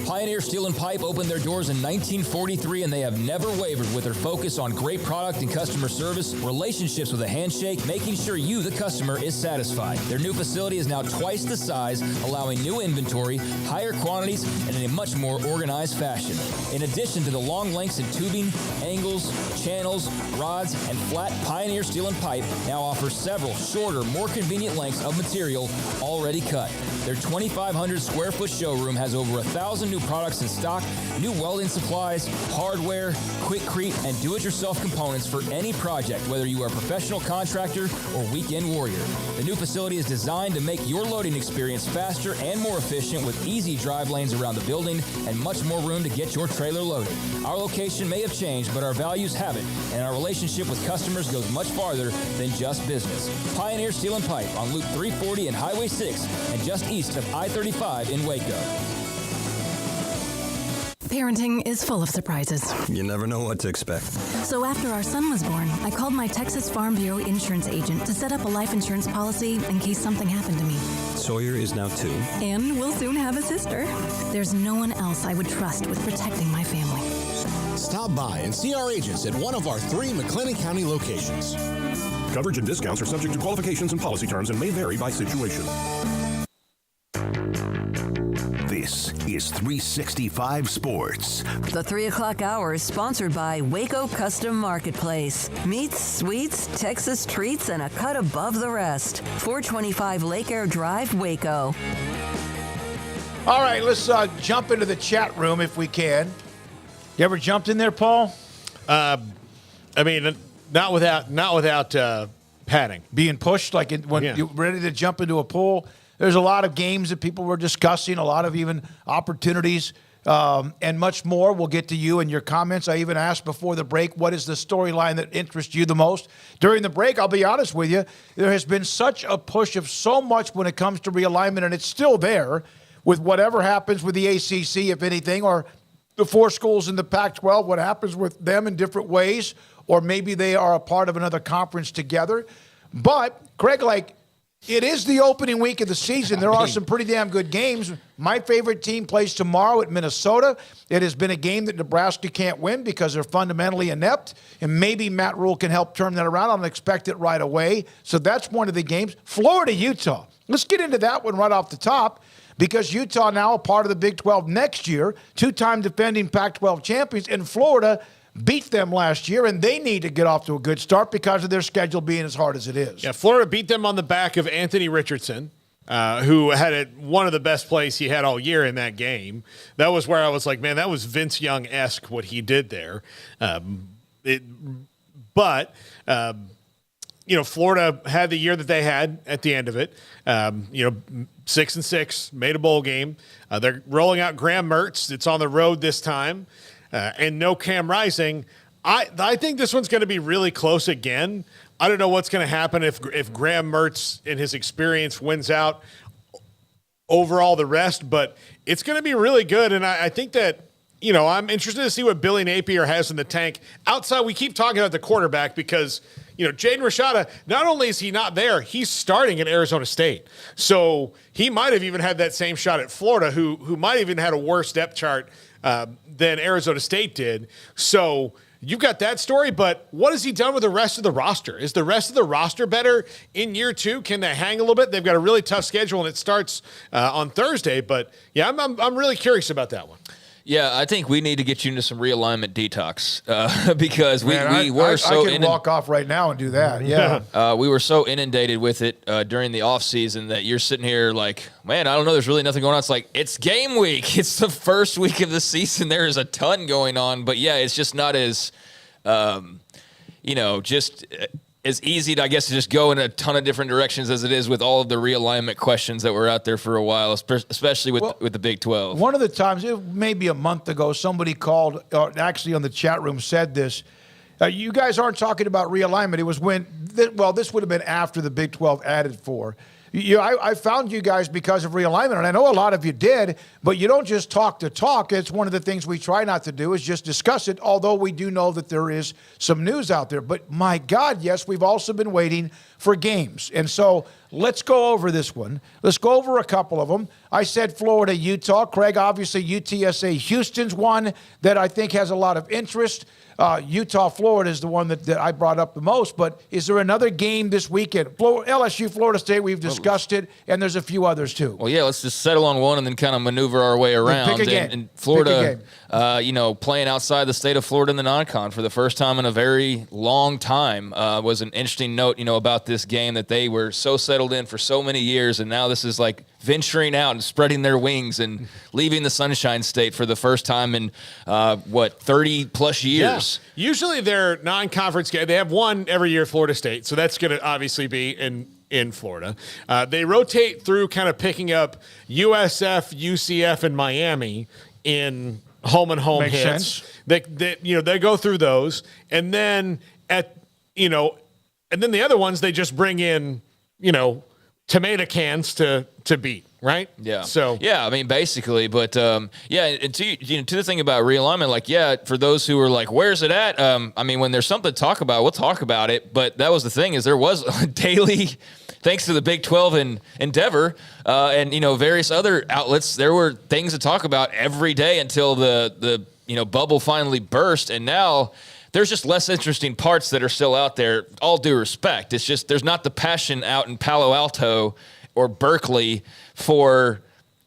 Pioneer Steel and Pipe opened their doors in 1943, and they have never wavered with their focus on great product and customer service, relationships with a handshake, making sure you, the customer, is satisfied. Their new facility is now twice the size, allowing new inventory, higher quantities, and in a much more organized fashion. In addition to the long lengths in tubing, angles, channels, rods, and flat, Pioneer Steel and Pipe now offers several shorter, more convenient lengths of material already cut. Their 2,500 square foot showroom has over 1,000 new products in stock, new welding supplies, hardware, quickcrete, and do-it-yourself components for any project, whether you are a professional contractor or weekend warrior. The new facility is designed to make your loading experience faster and more efficient with easy drive lanes around the building and much more room to get your trailer loaded. Our location may have changed, but our values haven't, and our relationship with customers goes much farther than just business. Pioneer Steel and Pipe on Loop 340 and Highway 6 and just east of I-35 in Waco. Parenting is full of surprises. You never know what to expect. So after our son was born, I called my Texas Farm Bureau insurance agent to set up a life insurance policy in case something happened to me. Sawyer is now 2. And we'll soon have a sister. There's no one else I would trust with protecting my family. Stop by and see our agents at one of our 3 McLennan County locations. Coverage and discounts are subject to qualifications and policy terms and may vary by situation. This is 365 Sports. The 3 o'clock hour is sponsored by Waco Custom Marketplace. Meats, sweets, Texas treats, and a cut above the rest. 425 Lake Air Drive, Waco. All right, let's jump into the chat room if we can. You ever jumped in there, Paul? I mean, not without padding. Being pushed, like when you're ready to jump into a pool. There's a lot of games that people were discussing, a lot of even opportunities, and much more. We'll get to you and your comments. I even asked before the break, what is the storyline that interests you the most? During the break, I'll be honest with you, there has been such a push of so much when it comes to realignment, and it's still there with whatever happens with the ACC, if anything, or the 4 schools in the Pac-12, what happens with them in different ways, or maybe they are a part of another conference together. But, Craig, it is the opening week of the season. There are some pretty damn good games. My favorite team plays tomorrow at Minnesota. It has been a game that Nebraska can't win because they're fundamentally inept, and maybe Matt Rule can help turn that around. I don't expect it right away. So that's one of the games. Florida, Utah. Let's get into that one right off the top because Utah now a part of the Big 12 next year, 2-time defending Pac-12 champions, and Florida beat them last year, and they need to get off to a good start because of their schedule being as hard as it is. Yeah, Florida beat them on the back of Anthony Richardson, who had one of the best plays he had all year in that game. That was where I was like, man, that was Vince Young-esque what he did there. Florida had the year that they had at the end of it. 6-6, made a bowl game. They're rolling out Graham Mertz. It's on the road this time. And no Cam Rising. I think this one's going to be really close again. I don't know what's going to happen if Graham Mertz in his experience wins out over all the rest, but it's going to be really good. And I think that I'm interested to see what Billy Napier has in the tank. Outside, we keep talking about the quarterback because, Jaden Rashada, not only is he not there, he's starting at Arizona State. So he might have even had that same shot at Florida, who might have even had a worse depth chart than Arizona State did. So you've got that story, but what has he done with the rest of the roster? Is the rest of the roster better in year two? Can they hang a little bit? They've got a really tough schedule, and it starts on Thursday. But, yeah, I'm really curious about that one. Yeah, I think we need to get you into some realignment detox because I can walk off right now and do that. Yeah, we were so inundated with it during the off season that you're sitting here like, man, I don't know. There's really nothing going on. It's like it's game week. It's the first week of the season. There is a ton going on, but yeah, it's just not as, just as easy to, I guess, to just go in a ton of different directions as it is with all of the realignment questions that were out there for a while, especially with the Big 12. One of the times, maybe a month ago, somebody called, actually on the chat room said this, you guys aren't talking about realignment. It was this would have been after the Big 12 added 4. I found you guys because of realignment, and I know a lot of you did, but you don't just talk to talk. It's one of the things we try not to do is just discuss it, although we do know that there is some news out there. But my God, yes, we've also been waiting for games. And so let's go over this one. Let's go over a couple of them. I said Florida, Utah. Craig, obviously UTSA Houston's one that I think has a lot of interest. Utah, Florida is the one that I brought up the most. But is there another game this weekend? LSU, Florida State, we've discussed it, and there's a few others too. Well, yeah, let's just settle on one and then kind of maneuver our way around. Pick a game. And Florida, playing outside the state of Florida in the non-con for the first time in a very long time was an interesting note, about this game that they were so settled in for so many years, and now this is like venturing out and spreading their wings and leaving the Sunshine State for the first time in 30-plus years. Yeah. Usually their non-conference game, they have one every year at Florida State, so that's going to obviously be in Florida. They rotate through kind of picking up USF, UCF, and Miami in home and home Makes hits. sense. They go through those, and then and then the other ones they just bring in, tomato cans to beat, right? Yeah. So yeah, I mean basically, but and to the thing about realignment, for those who are like, where's it at? When there's something to talk about, we'll talk about it. But that was the thing is there was a daily, thanks to the Big 12 and Endeavor and various other outlets, there were things to talk about every day until the bubble finally burst, and now there's just less interesting parts that are still out there, all due respect. It's just there's not the passion out in Palo Alto or Berkeley for,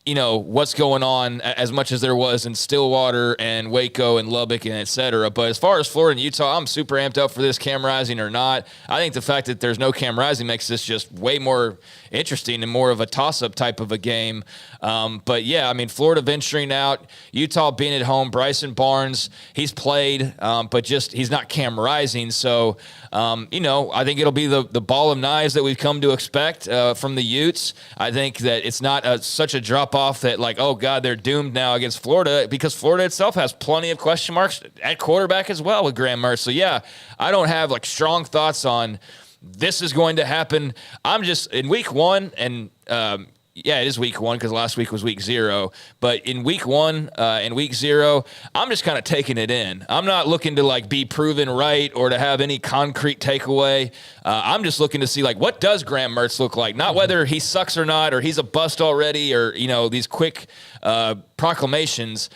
what's going on as much as there was in Stillwater and Waco and Lubbock and et cetera. But as far as Florida and Utah, I'm super amped up for this Cam Rising or not. I think the fact that there's no Cam Rising makes this just way more interesting and more of a toss-up type of a game. But yeah, Florida venturing out, Utah being at home, Bryson Barnes, he's played, but just he's not Cam Rising. So, I think it'll be the ball of knives that we've come to expect from the Utes. I think that it's not such a drop-off that like, oh God, they're doomed now against Florida, because Florida itself has plenty of question marks at quarterback as well with Graham Mertz. So yeah, I don't have like strong thoughts on this is going to happen. I'm just in week one, and it is week one because last week was week 0. But in week 1 and week 0, I'm just kind of taking it in. I'm not looking to like be proven right or to have any concrete takeaway. I'm just looking to see like what does Graham Mertz look like, not whether he sucks or not, or he's a bust already, or these quick proclamations.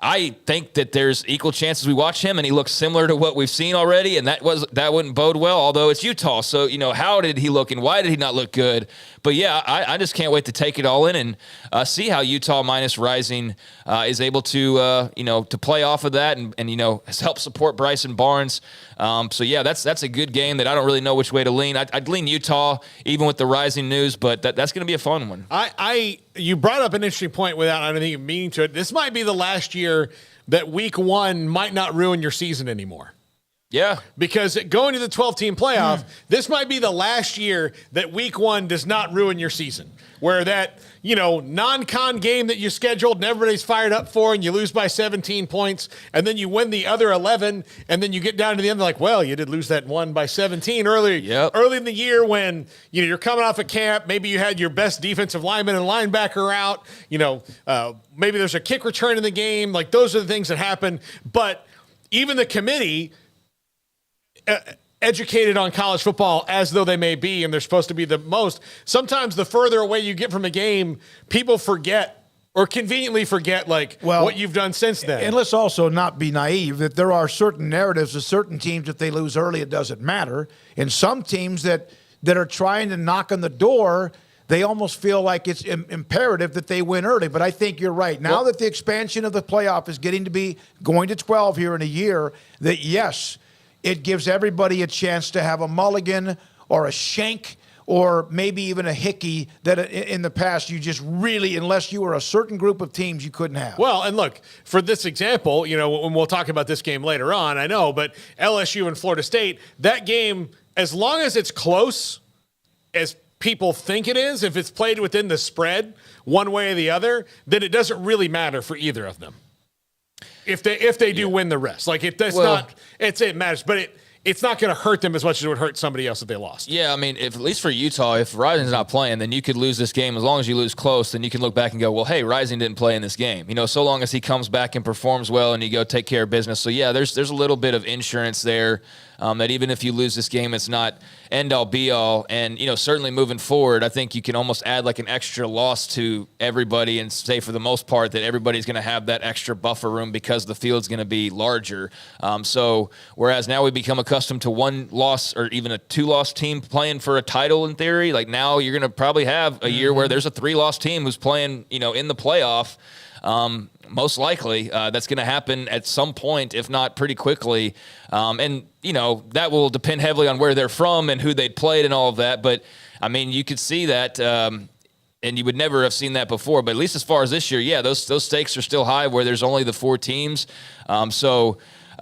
I think that there's equal chances we watch him and he looks similar to what we've seen already, and that wouldn't bode well, although it's Utah. So, how did he look and why did he not look good? But yeah, I just can't wait to take it all in and see how Utah minus Rising is able to, to play off of that and help support Bryson Barnes. So yeah, that's a good game that I don't really know which way to lean. I'd lean Utah even with the Rising news, but that's going to be a fun one. You brought up an interesting point without, I don't think, meaning to it. This might be the last year that week 1 might not ruin your season anymore. Yeah. Because going to the 12-team playoff, this might be the last year that week 1 does not ruin your season. Where that, non-con game that you scheduled and everybody's fired up for and you lose by 17 points and then you win the other 11 and then you get down to the end like, well, you did lose that one by 17 early in the year when, you're coming off a camp. Maybe you had your best defensive lineman and linebacker out. Maybe there's a kick return in the game. Like, those are the things that happen. But even the committee educated on college football as though they may be, and they're supposed to be the most. Sometimes the further away you get from a game, people forget or conveniently forget what you've done since then. And let's also not be naive that there are certain narratives of certain teams that they lose early, it doesn't matter. And some teams that are trying to knock on the door, they almost feel like it's imperative that they win early. But I think you're right. Now that the expansion of the playoff is getting to be going to 12 here in a year, that yes, it gives everybody a chance to have a mulligan or a shank or maybe even a hickey that in the past you just really, unless you were a certain group of teams, you couldn't have. Well, and look, for this example, when we'll talk about this game later on, I know, but LSU and Florida State, that game, as long as it's close, as people think it is, if it's played within the spread one way or the other, then it doesn't really matter for either of them. If they do win the rest, it matters, but it's not going to hurt them as much as it would hurt somebody else if they lost. Yeah, I mean, at least for Utah, if Rising's not playing, then you could lose this game. As long as you lose close, then you can look back and go, well, hey, Rising didn't play in this game. So long as he comes back and performs well and you go take care of business. So, yeah, there's a little bit of insurance there that even if you lose this game, it's not end-all, be-all. And, certainly moving forward, I think you can almost add like an extra loss to everybody and say for the most part that everybody's going to have that extra buffer room because the field's going to be larger. So whereas now we become accustomed to one loss or even a 2-loss team playing for a title in theory, like now you're going to probably have a year where there's a 3-loss team who's playing, in the playoff. Most likely that's going to happen at some point, if not pretty quickly. And, that will depend heavily on where they're from and who they played and all of that. But, I mean, you could see that, and you would never have seen that before. But at least as far as this year, yeah, those stakes are still high where there's only the 4 teams.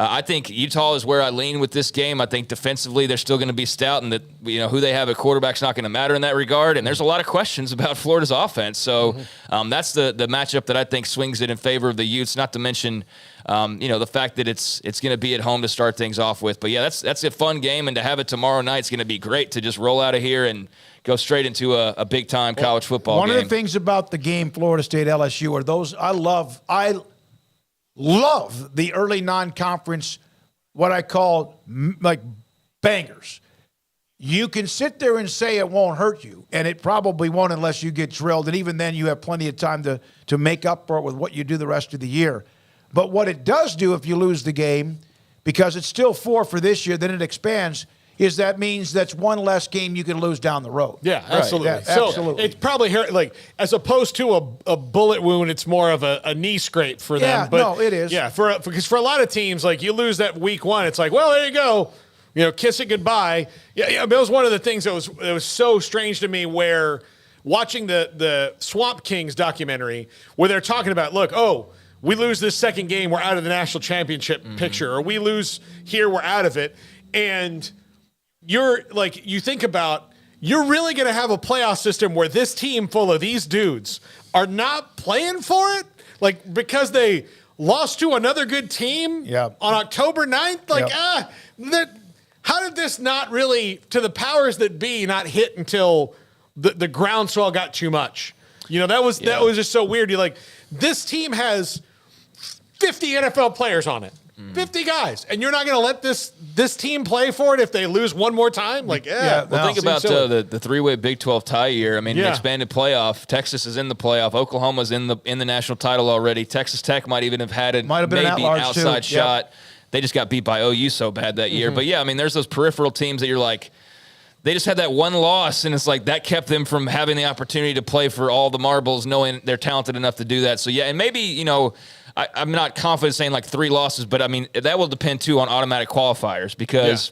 I think Utah is where I lean with this game. I think defensively they're still going to be stout, and that who they have at quarterback's not going to matter in that regard. And there's a lot of questions about Florida's offense. So that's the matchup that I think swings it in favor of the Utes. Not to mention, the fact that it's going to be at home to start things off with. But yeah, that's a fun game, and to have it tomorrow night is going to be great to just roll out of here and go straight into a big time college football game. One of the things about the game, Florida State LSU, are those I love the early non-conference, what I call like bangers. You can sit there and say it won't hurt you, and it probably won't unless you get drilled, and even then you have plenty of time to make up for it with what you do the rest of the year. But what it does do if you lose the game, because it's still 4 for this year, then it expands, is that means that's one less game you can lose down the road. Yeah, absolutely. Right. Yeah, absolutely. So it's probably as opposed to a bullet wound, it's more of a knee scrape for them. Yeah, but no, it is. Yeah, because for a lot of teams, you lose that week 1, it's like, well, there you go. Kiss it goodbye. Yeah, it was one of the things that was so strange to me where watching the Swamp Kings documentary where they're talking about, we lose this second game, we're out of the national championship picture, or we lose here, we're out of it. And you think about, you're really going to have a playoff system where this team full of these dudes are not playing for it? Because they lost to another good team on October 9th? How did this not really, to the powers that be, not hit until the groundswell got too much? That was just so weird. You're like, this team has 50 NFL players on it. 50 guys, and you're not going to let this team play for it if they lose one more time? Think about the 3-way Big 12 tie year. I mean, expanded playoff. Texas is in the playoff. Oklahoma's in the national title already. Texas Tech might even have had maybe an outside shot. Yep. They just got beat by OU so bad that year. But yeah, I mean, there's those peripheral teams that you're like, they just had that one loss, and it's like that kept them from having the opportunity to play for all the marbles, knowing they're talented enough to do that. So yeah, and maybe, I'm not confident saying 3 losses, but I mean, that will depend too on automatic qualifiers, because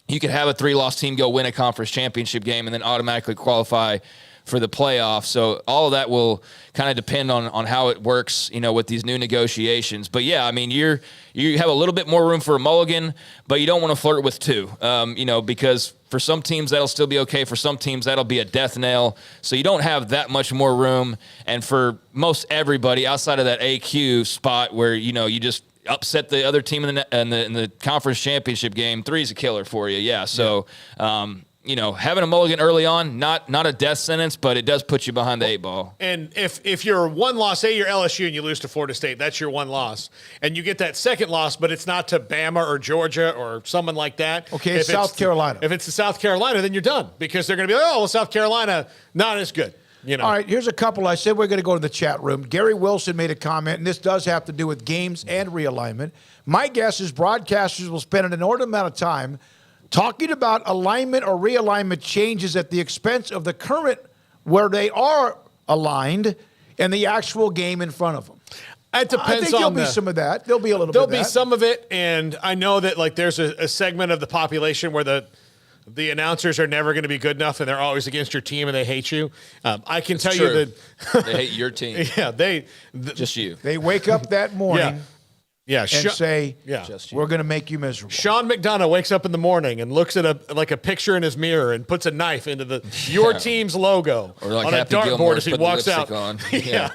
you could have a 3-loss team go win a conference championship game and then automatically qualify for the playoffs. So all of that will kind of depend on how it works, with these new negotiations. But yeah, I mean, you have a little bit more room for a mulligan, but you don't want to flirt with 2, because for some teams that'll still be okay. For some teams that'll be a death nail. So you don't have that much more room. And for most everybody outside of that AQ spot where, you just upset the other team in the conference championship game, 3's a killer for you. Yeah. So, having a mulligan early on, not a death sentence, but it does put you behind the 8 ball. And if you're one loss, say you're LSU and you lose to Florida State, that's your one loss. And you get that second loss, but it's not to Bama or Georgia or someone like that. Okay, it's South Carolina. If it's to South Carolina, then you're done because they're going to be like, oh, well, South Carolina, not as good. All right, here's a couple. I said we're going to go to the chat room. Gary Wilson made a comment, and this does have to do with games and realignment. My guess is broadcasters will spend an inordinate amount of time talking about alignment or realignment changes at the expense of the current where they are aligned and the actual game in front of them. It depends. I think there'll be some of that. There'll be a little bit of that. There'll be some of it, and I know that there's a segment of the population where the announcers are never going to be good enough, and they're always against your team, and they hate you. I can tell you that they hate your team. Yeah, just you. They wake up that morning. Yeah, and say, we're going to make you miserable. Sean McDonough wakes up in the morning and looks at a picture in his mirror and puts a knife into your team's logo or like on Happy a dartboard Gilmore's as he walks out. On.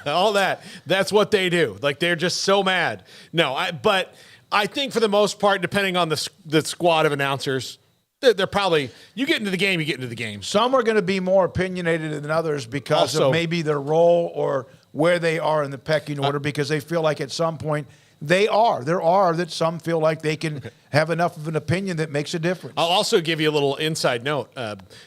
All that. That's what they do. They're just so mad. But I think for the most part, depending on the squad of announcers, they're probably, you get into the game. Some are going to be more opinionated than others because of maybe their role or where they are in the pecking order because they feel like at some point there are that some feel like they can have enough of an opinion that makes a difference. I'll also give you a little inside note.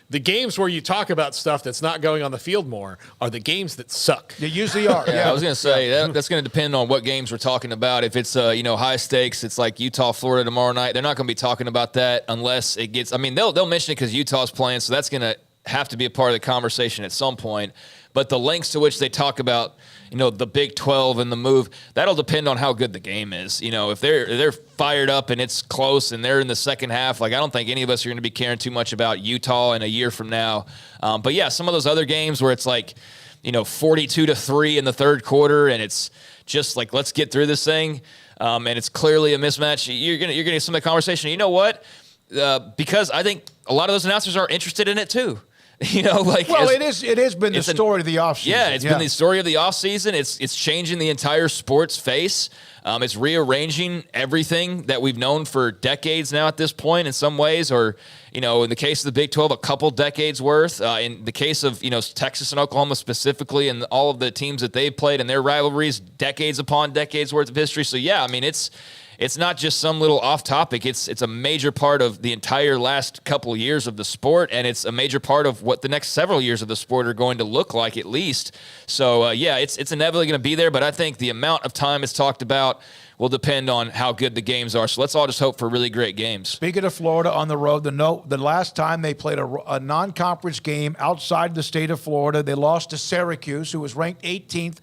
The games where you talk about stuff that's not going on the field more are the games that suck. They usually are. I was going to say that's going to depend on what games we're talking about. If it's high stakes, it's like Utah, Florida tomorrow night. They're not going to be talking about that unless it gets. I mean, they'll mention it because Utah's playing, so that's going to have to be a part of the conversation at some point. But the lengths to which they talk about, the Big 12 and the move, that'll depend on how good the game is. If they're fired up and it's close and they're in the second half, I don't think any of us are going to be caring too much about Utah in a year from now. But yeah, some of those other games where it's 42-3 in the third quarter and it's just let's get through this thing, and it's clearly a mismatch. You're gonna get some of the conversation. You know what? Because I think a lot of those announcers are interested in it too. It has been the story of the offseason. Yeah, it's been the story of the offseason. It's changing the entire sport's face. It's rearranging everything that we've known for decades now at this point in some ways, or, in the case of the Big 12, a couple decades worth. In the case of, Texas and Oklahoma specifically and all of the teams that they've played and their rivalries, decades upon decades worth of history. So, yeah, I mean, it's not just some little off topic. It's a major part of the entire last couple years of the sport, and it's a major part of what the next several years of the sport are going to look like at least. So, it's inevitably going to be there, but I think the amount of time it's talked about will depend on how good the games are. So let's all just hope for really great games. Speaking of Florida on the road, the last time they played a non-conference game outside the state of Florida, they lost to Syracuse, who was ranked 18th,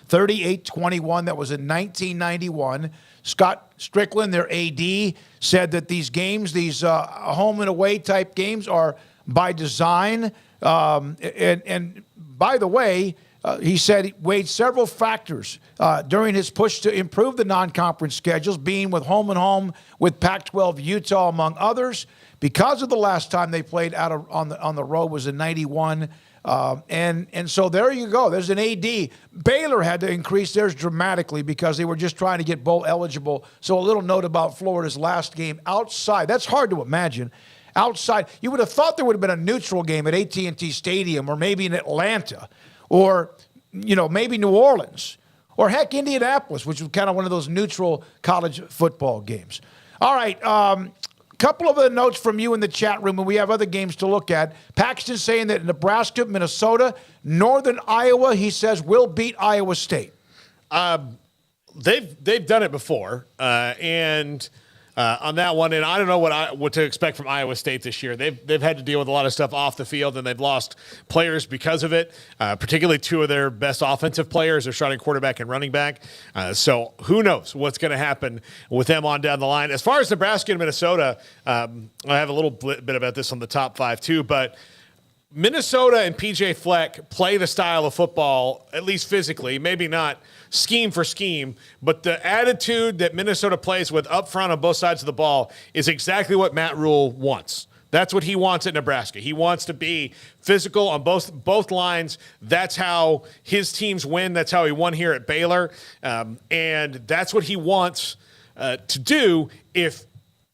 38-21. That was in 1991. Scott Strickland, their AD, said that these games, these home and away type games, are by design. And by the way, he said he weighed several factors during his push to improve the non-conference schedules, being with home and home with Pac-12 Utah, among others. Because of the last time they played on the road was in 91. And so there you go. There's an AD. Baylor had to increase theirs dramatically because they were just trying to get bowl eligible. So a little note about Florida's last game outside. That's hard to imagine. Outside, you would have thought there would have been a neutral game at AT&T Stadium or maybe in Atlanta or, maybe New Orleans or heck, Indianapolis, which was kind of one of those neutral college football games. All right. Couple of the notes from you in the chat room, and we have other games to look at. Paxton saying that Nebraska, Minnesota, Northern Iowa, he says, will beat Iowa State. They've done it before, and on that one, and I don't know what to expect from Iowa State this year. They've had to deal with a lot of stuff off the field, and they've lost players because of it. Particularly two of their best offensive players, their starting quarterback and running back. So who knows what's going to happen with them on down the line. As far as Nebraska and Minnesota, I have a little bit about this on the top five too, but Minnesota and PJ Fleck play the style of football, at least physically, maybe not scheme for scheme, but the attitude that Minnesota plays with up front on both sides of the ball is exactly what Matt Rule wants. That's what he wants at Nebraska. He wants to be physical on both lines. That's how his teams win. That's how he won here at Baylor. And that's what he wants to do. If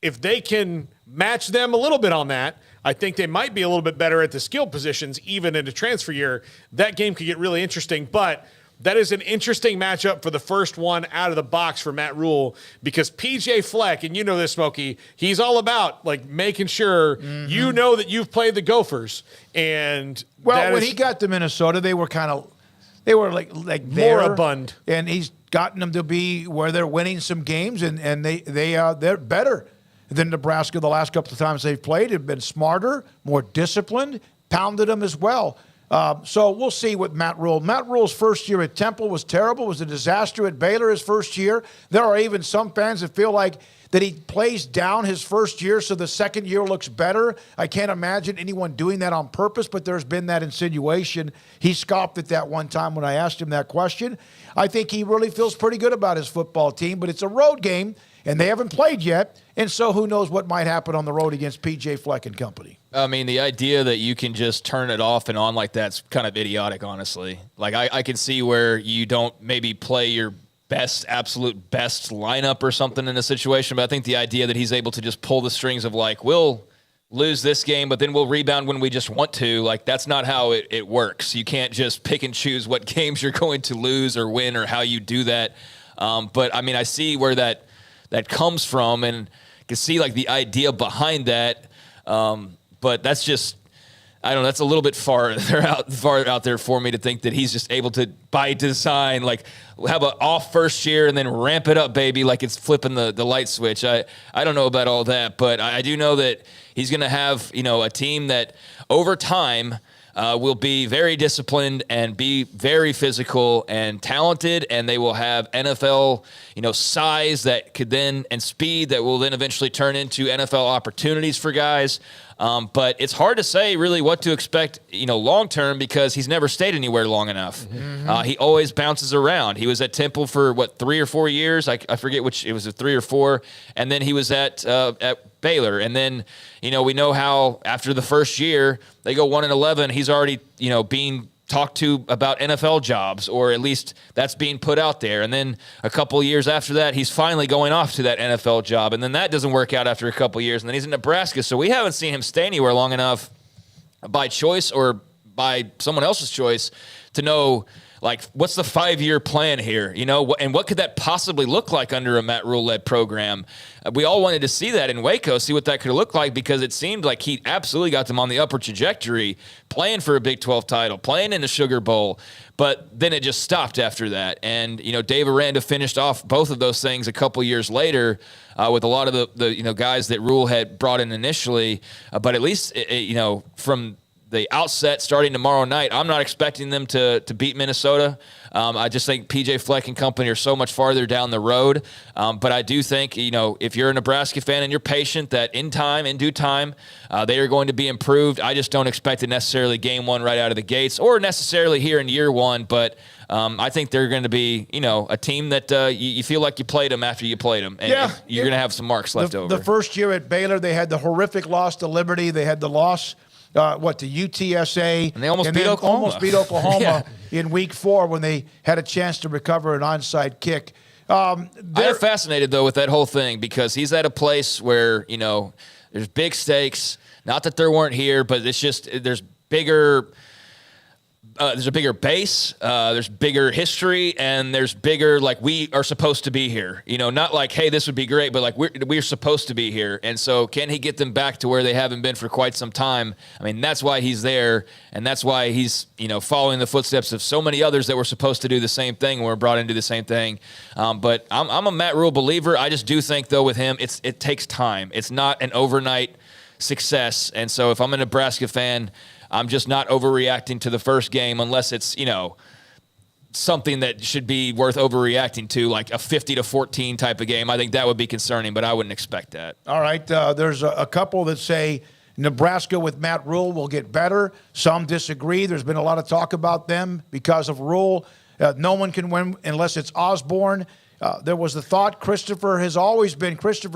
they can match them a little bit on that, I think they might be a little bit better at the skill positions, even in a transfer year. That game could get really interesting. But that is an interesting matchup for the first one out of the box for Matt Rule, because PJ Fleck, and you know this, Smokey, he's all about like making sure you know that you've played the Gophers. And when he got to Minnesota, they were like moribund, and he's gotten them to be where they're winning some games, and they're better than Nebraska the last couple of times they've played. Have been smarter, more disciplined, pounded them as well. So we'll see what Matt Rule. Matt Rule's first year at Temple was terrible, was a disaster at Baylor his first year. There are even some fans that feel like that he plays down his first year so the second year looks better. I can't imagine anyone doing that on purpose, but there's been that insinuation. He scoffed at that one time when I asked him that question. I think he really feels pretty good about his football team, but it's a road game, and they haven't played yet, and so who knows what might happen on the road against P.J. Fleck and company. I mean, the idea that you can just turn it off and on like that's kind of idiotic, honestly. Like, I can see where you don't maybe play your absolute best lineup or something in a situation, but I think the idea that he's able to just pull the strings of like, we'll lose this game, but then we'll rebound when we just want to, like, that's not how it works. You can't just pick and choose what games you're going to lose or win or how you do that. But, I mean, I see where that comes from, and can see like the idea behind that. But that's just, I don't know, that's a little bit far out there for me to think that he's just able to, by design, like have an off first year and then ramp it up, baby, like it's flipping the light switch. I don't know about all that, but I do know that he's going to have, a team that over time will be very disciplined and be very physical and talented, and they will have NFL, size that could then, and speed that will then eventually turn into NFL opportunities for guys. But it's hard to say really what to expect, long term, because he's never stayed anywhere long enough. He always bounces around. He was at Temple for 3 or 4 years. I forget which, it was 3 or 4, and then he was at Baylor, and then we know how after the first year they go 1-11. He's already being talked to about NFL jobs, or at least that's being put out there. And then a couple of years after that, he's finally going off to that NFL job. And then that doesn't work out after a couple of years. And then he's in Nebraska. So we haven't seen him stay anywhere long enough by choice or by someone else's choice to know, like, what's the 5-year plan here, and what could that possibly look like under a Matt Rule-led program? We all wanted to see that in Waco, see what that could look like, because it seemed like he absolutely got them on the upward trajectory, playing for a Big 12 title, playing in the Sugar Bowl, but then it just stopped after that. And, Dave Aranda finished off both of those things a couple years later with a lot of the guys that Rule had brought in initially, but at least, from the outset starting tomorrow night, I'm not expecting them to beat Minnesota. I just think PJ Fleck and company are so much farther down the road. But I do think, if you're a Nebraska fan and you're patient, that in due time, they are going to be improved. I just don't expect it necessarily game one right out of the gates, or necessarily here in year one. But I think they're going to be, a team that you feel like you played them after you played them. And you're going to have some marks left over. The first year at Baylor, they had the horrific loss to Liberty. They had the loss to UTSA. And they almost beat Oklahoma. In week 4 when they had a chance to recover an onside kick. I'm fascinated, though, with that whole thing, because he's at a place where, there's big stakes. Not that there weren't here, but it's just there's bigger – there's a bigger base, there's bigger history, and there's bigger, like, we are supposed to be here. Not like, hey, this would be great, but like we're supposed to be here. And so can he get them back to where they haven't been for quite some time? I mean, that's why he's there, and that's why he's, following the footsteps of so many others that were supposed to do the same thing, were brought into the same thing. But I'm a Matt Rule believer. I just do think, though, with him, it takes time. It's not an overnight success. And so if I'm a Nebraska fan, I'm just not overreacting to the first game unless it's, something that should be worth overreacting to, like a 50-14 type of game. I think that would be concerning, but I wouldn't expect that. All right. There's a couple that say Nebraska with Matt Rule will get better. Some disagree. There's been a lot of talk about them because of Rule. No one can win unless it's Osborne. There was the thought, Christopher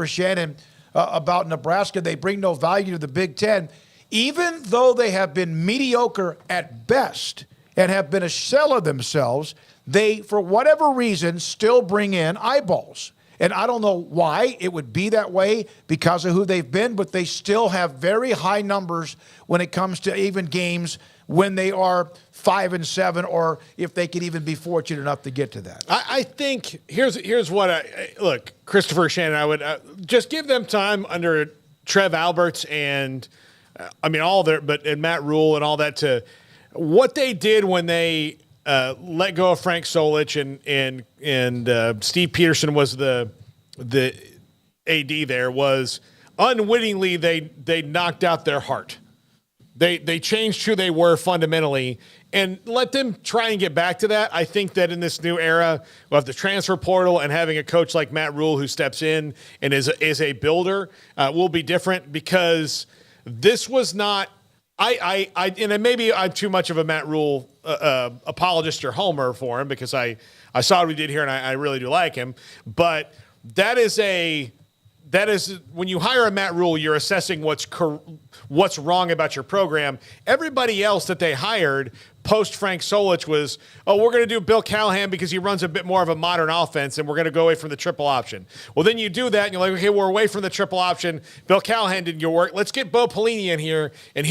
Shannon, about Nebraska. They bring no value to the Big Ten. Even though they have been mediocre at best and have been a shell of themselves, they, for whatever reason, still bring in eyeballs. And I don't know why it would be that way because of who they've been, but they still have very high numbers when it comes to even games when they are 5-7, or if they could even be fortunate enough to get to that. I think here's what look, Christopher Shannon, I would just give them time under Trev Alberts and and Matt Rule and all that, to what they did when they let go of Frank Solich and Steve Peterson was the AD there, was unwittingly they knocked out their heart. They changed who they were fundamentally, and let them try and get back to that. I think that in this new era of the transfer portal and having a coach like Matt Rule who steps in and is a builder will be different, because this was not and maybe I'm too much of a Matt Rule apologist or homer for him, because I saw what he did here and I really do like him. But that is when you hire a Matt Rule, you're assessing what's wrong about your program. Everybody else that they hired post Frank Solich was, we're going to do Bill Callahan because he runs a bit more of a modern offense, and we're going to go away from the triple option. Well, then you do that, and you're like, okay, we're away from the triple option. Bill Callahan didn't work. Let's get Bo Pelini in here, and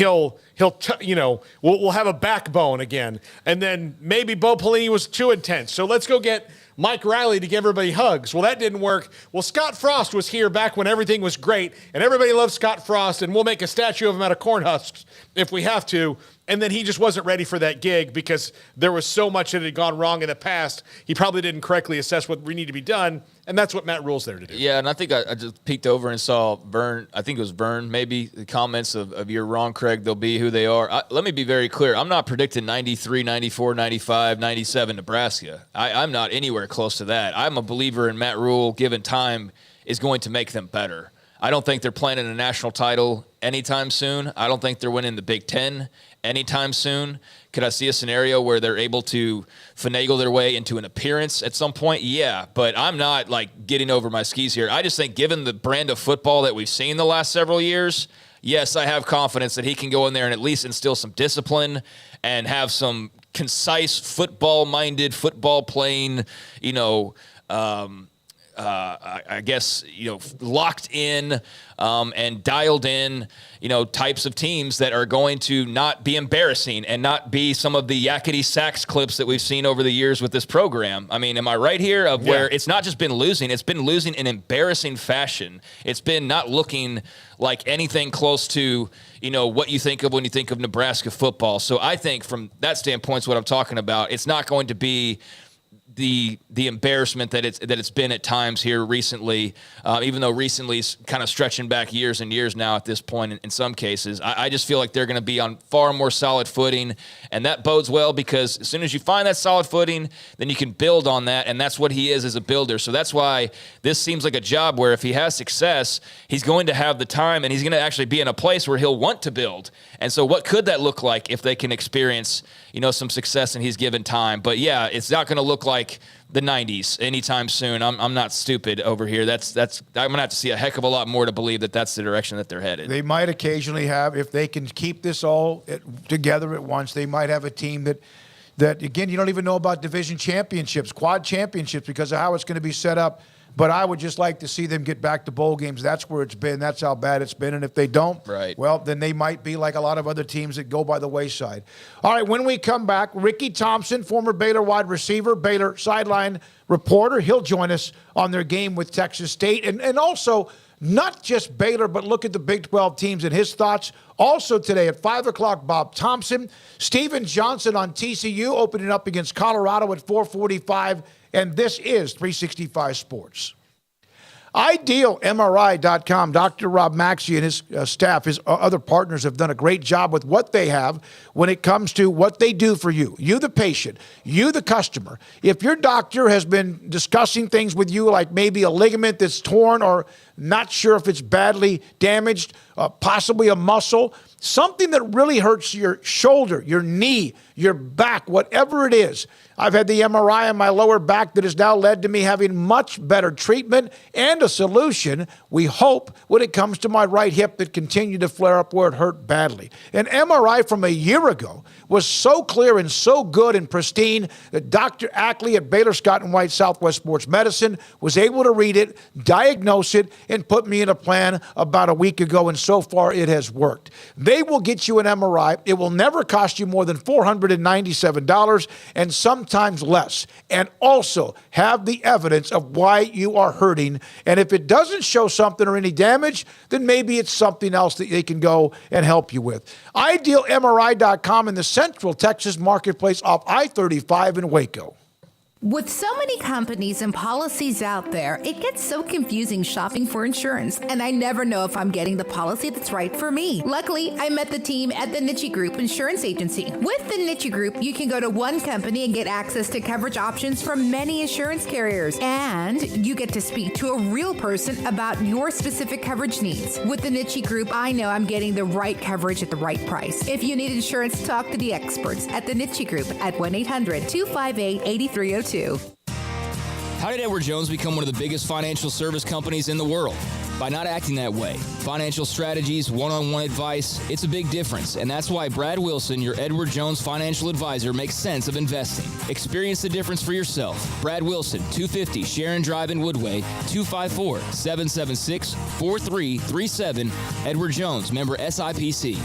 we'll have a backbone again. And then maybe Bo Pelini was too intense, so let's go get Mike Riley to give everybody hugs. Well, that didn't work. Well, Scott Frost was here back when everything was great, and everybody loves Scott Frost, and we'll make a statue of him out of corn husks if we have to. And then he just wasn't ready for that gig because there was so much that had gone wrong in the past. He probably didn't correctly assess what we need to be done, and that's what Matt Rule's there to do. Yeah, and I think I just peeked over and saw Vern. I think it was Vern, maybe, the comments of you're wrong, Craig, they'll be who they are. Let me be very clear. I'm not predicting 93, 94, 95, 97 Nebraska. I'm not anywhere close to that. I'm a believer in Matt Rule, given time, is going to make them better. I don't think they're playing in a national title anytime soon. I don't think they're winning the Big Ten anytime soon. Could I see a scenario where they're able to finagle their way into an appearance at some point? Yeah, but I'm not getting over my skis here. I just think, given the brand of football that we've seen the last several years, yes, I have confidence that he can go in there and at least instill some discipline and have some concise football-minded, football-playing, I guess, locked in and dialed in, types of teams that are going to not be embarrassing and not be some of the yakety sax clips that we've seen over the years with this program. I mean, am I right here where it's not just been losing, it's been losing in embarrassing fashion. It's been not looking like anything close to, what you think of when you think of Nebraska football. So I think from that standpoint is what I'm talking about. It's not going to be the embarrassment that it's been at times here recently, even though recently is kind of stretching back years and years now at this point in some cases. I just feel like they're going to be on far more solid footing, and that bodes well, because as soon as you find that solid footing, then you can build on that, and that's what he is as a builder. So that's why this seems like a job where if he has success, he's going to have the time, and he's going to actually be in a place where he'll want to build. And so what could that look like if they can experience, some success and he's given time? But yeah, it's not going to look like the 90s anytime soon. I'm not stupid over here. That's I'm going to have to see a heck of a lot more to believe that that's the direction that they're headed. They might occasionally have, if they can keep this all together at once, they might have a team that again, you don't even know about division championships, quad championships, because of how it's going to be set up. But I would just like to see them get back to bowl games. That's where it's been. That's how bad it's been. And if they don't, well, then they might be like a lot of other teams that go by the wayside. All right, when we come back, Ricky Thompson, former Baylor wide receiver, Baylor sideline reporter, he'll join us on their game with Texas State. And also, not just Baylor, but look at the Big 12 teams and his thoughts. Also today at 5 o'clock, Bob Thompson, Steven Johnson on TCU, opening up against Colorado at 4:45. And this is 365 Sports. IdealMRI.com. Dr. Rob Maxey and his staff, his other partners, have done a great job with what they have when it comes to what they do for you. You, the patient, you, the customer. If your doctor has been discussing things with you, like maybe a ligament that's torn or not sure if it's badly damaged, possibly a muscle, something that really hurts your shoulder, your knee, your back, whatever it is. I've had the MRI on my lower back that has now led to me having much better treatment and a solution, we hope, when it comes to my right hip that continued to flare up where it hurt badly. An MRI from a year ago was so clear and so good and pristine that Dr. Ackley at Baylor Scott & White Southwest Sports Medicine was able to read it, diagnose it, and put me in a plan about a week ago, and so far it has worked. They will get you an MRI. It will never cost you more than $497 and sometimes less, and also have the evidence of why you are hurting. And if it doesn't show something or any damage, then maybe it's something else that they can go and help you with. IdealMRI.com in the Central Texas Marketplace off I-35 in Waco. With so many companies and policies out there, it gets so confusing shopping for insurance, and I never know if I'm getting the policy that's right for me. Luckily, I met the team at the Netre Group Insurance Agency. With the Netre Group, you can go to one company and get access to coverage options from many insurance carriers, and you get to speak to a real person about your specific coverage needs. With the Netre Group, I know I'm getting the right coverage at the right price. If you need insurance, talk to the experts at the Netre Group at 1-800-258-8302. How did Edward Jones become one of the biggest financial service companies in the world? By not acting that way. Financial strategies, one-on-one advice, it's a big difference. And that's why Brad Wilson, your Edward Jones financial advisor, makes sense of investing. Experience the difference for yourself. Brad Wilson, 250 Sharon Drive in Woodway, 254-776-4337. Edward Jones, member SIPC.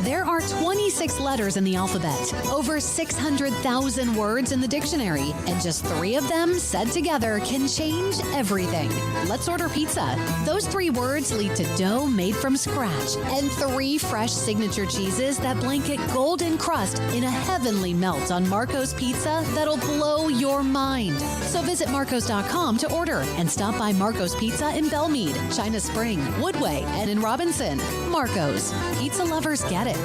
There are 26 letters in the alphabet, over 600,000 words in the dictionary, and just 3 of them said together can change everything. Let's order pizza. Those 3 words lead to dough made from scratch and 3 fresh signature cheeses that blanket golden crust in a heavenly melt on Marco's Pizza that'll blow your mind. So visit Marcos.com to order and stop by Marco's Pizza in Belmead, China Spring, Woodway, and in Robinson. Marco's. Pizza lovers get it.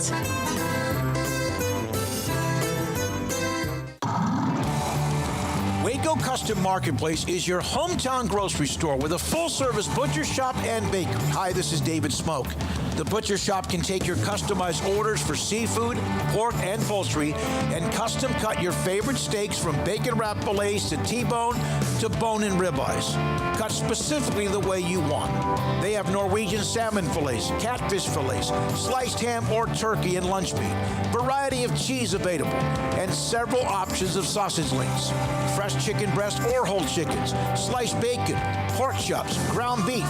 Waco Custom Marketplace is your hometown grocery store with a full-service butcher shop and bakery. Hi, this is David Smoak. The butcher shop can take your customized orders for seafood, pork, and poultry, and custom cut your favorite steaks from bacon-wrapped fillets to T-bone to bone-in ribeyes, cut specifically the way you want. They have Norwegian salmon fillets, catfish fillets, sliced ham or turkey and lunch meat, variety of cheese available, and several options of sausage links, fresh chicken breast or whole chickens, sliced bacon, pork chops, ground beef,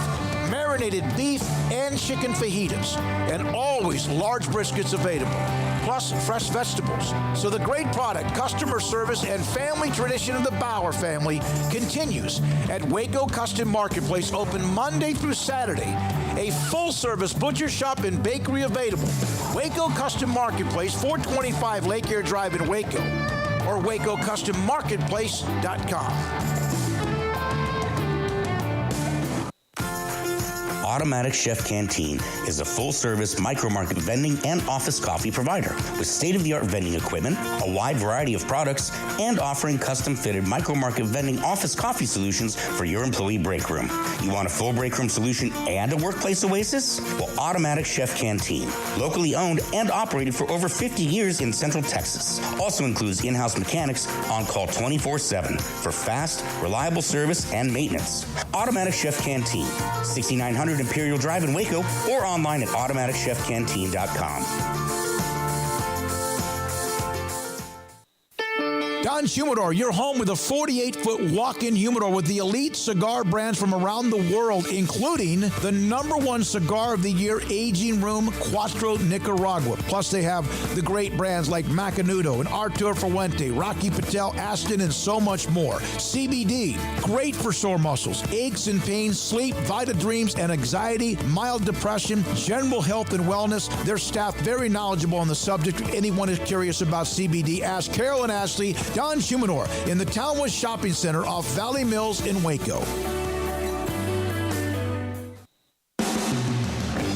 marinated beef, and chicken fajitas, and always large briskets available, plus fresh vegetables. So the great product, customer service, and family tradition of the Bauer family continues at Waco Custom Marketplace, open Monday through Saturday. A full-service butcher shop and bakery available. Waco Custom Marketplace, 425 Lake Air Drive in Waco, or WacoCustomMarketplace.com. Automatic Chef Canteen is a full-service micro-market vending and office coffee provider with state-of-the-art vending equipment, a wide variety of products, and offering custom-fitted micro-market vending office coffee solutions for your employee break room. You want a full break room solution and a workplace oasis? Well, Automatic Chef Canteen, locally owned and operated for over 50 years in Central Texas, also includes in-house mechanics on call 24/7 for fast, reliable service and maintenance. Automatic Chef Canteen, 6900 Imperial Drive in Waco, or online at automaticchefcanteen.com. Don's Humidor, your home with a 48-foot walk-in humidor with the elite cigar brands from around the world, including the #1 cigar of the year, Aging Room Cuatro Nicaragua. Plus, they have the great brands like Macanudo and Artur Fuente, Rocky Patel, Aston, and so much more. CBD, great for sore muscles, aches and pains, sleep, Vita Dreams, and anxiety, mild depression, general health and wellness. Their staff very knowledgeable on the subject. If anyone is curious about CBD, ask Carol and Ashley. Don Shumanor in the Townwood Shopping Center off Valley Mills in Waco.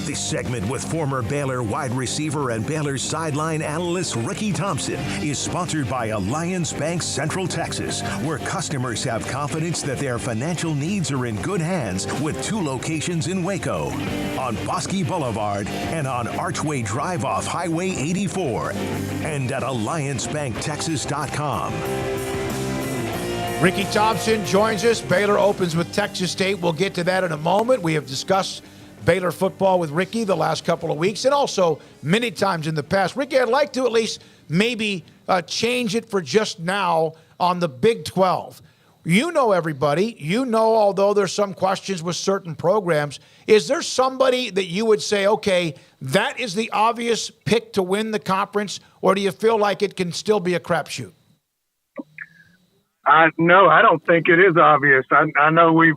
This segment with former Baylor wide receiver and Baylor sideline analyst Ricky Thompson is sponsored by Alliance Bank Central Texas, where customers have confidence that their financial needs are in good hands with 2 locations in Waco, on Bosque Boulevard and on Archway Drive off Highway 84, and at AllianceBankTexas.com. Ricky Thompson joins us. Baylor opens with Texas State. We'll get to that in a moment. We have discussed Baylor football with Ricky the last couple of weeks and also many times in the past. Ricky, I'd like to at least maybe change it for just now on the Big 12. You know everybody. You know, although there's some questions with certain programs, is there somebody that you would say, okay, that is the obvious pick to win the conference, or do you feel like it can still be a crapshoot? No, I don't think it is obvious. I know we've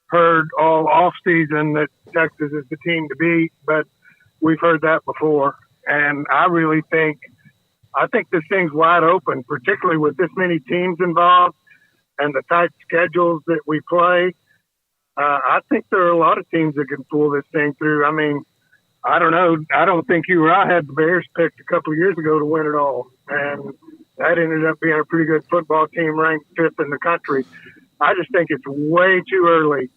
heard all offseason that Texas is the team to beat, but we've heard that before. And I really think this thing's wide open, particularly with this many teams involved and the tight schedules that we play. I think there are a lot of teams that can pull this thing through. I mean, I don't know. I don't think you or I had the Bears picked a couple of years ago to win it all. And that ended up being a pretty good football team ranked 5th in the country. I just think it's way too early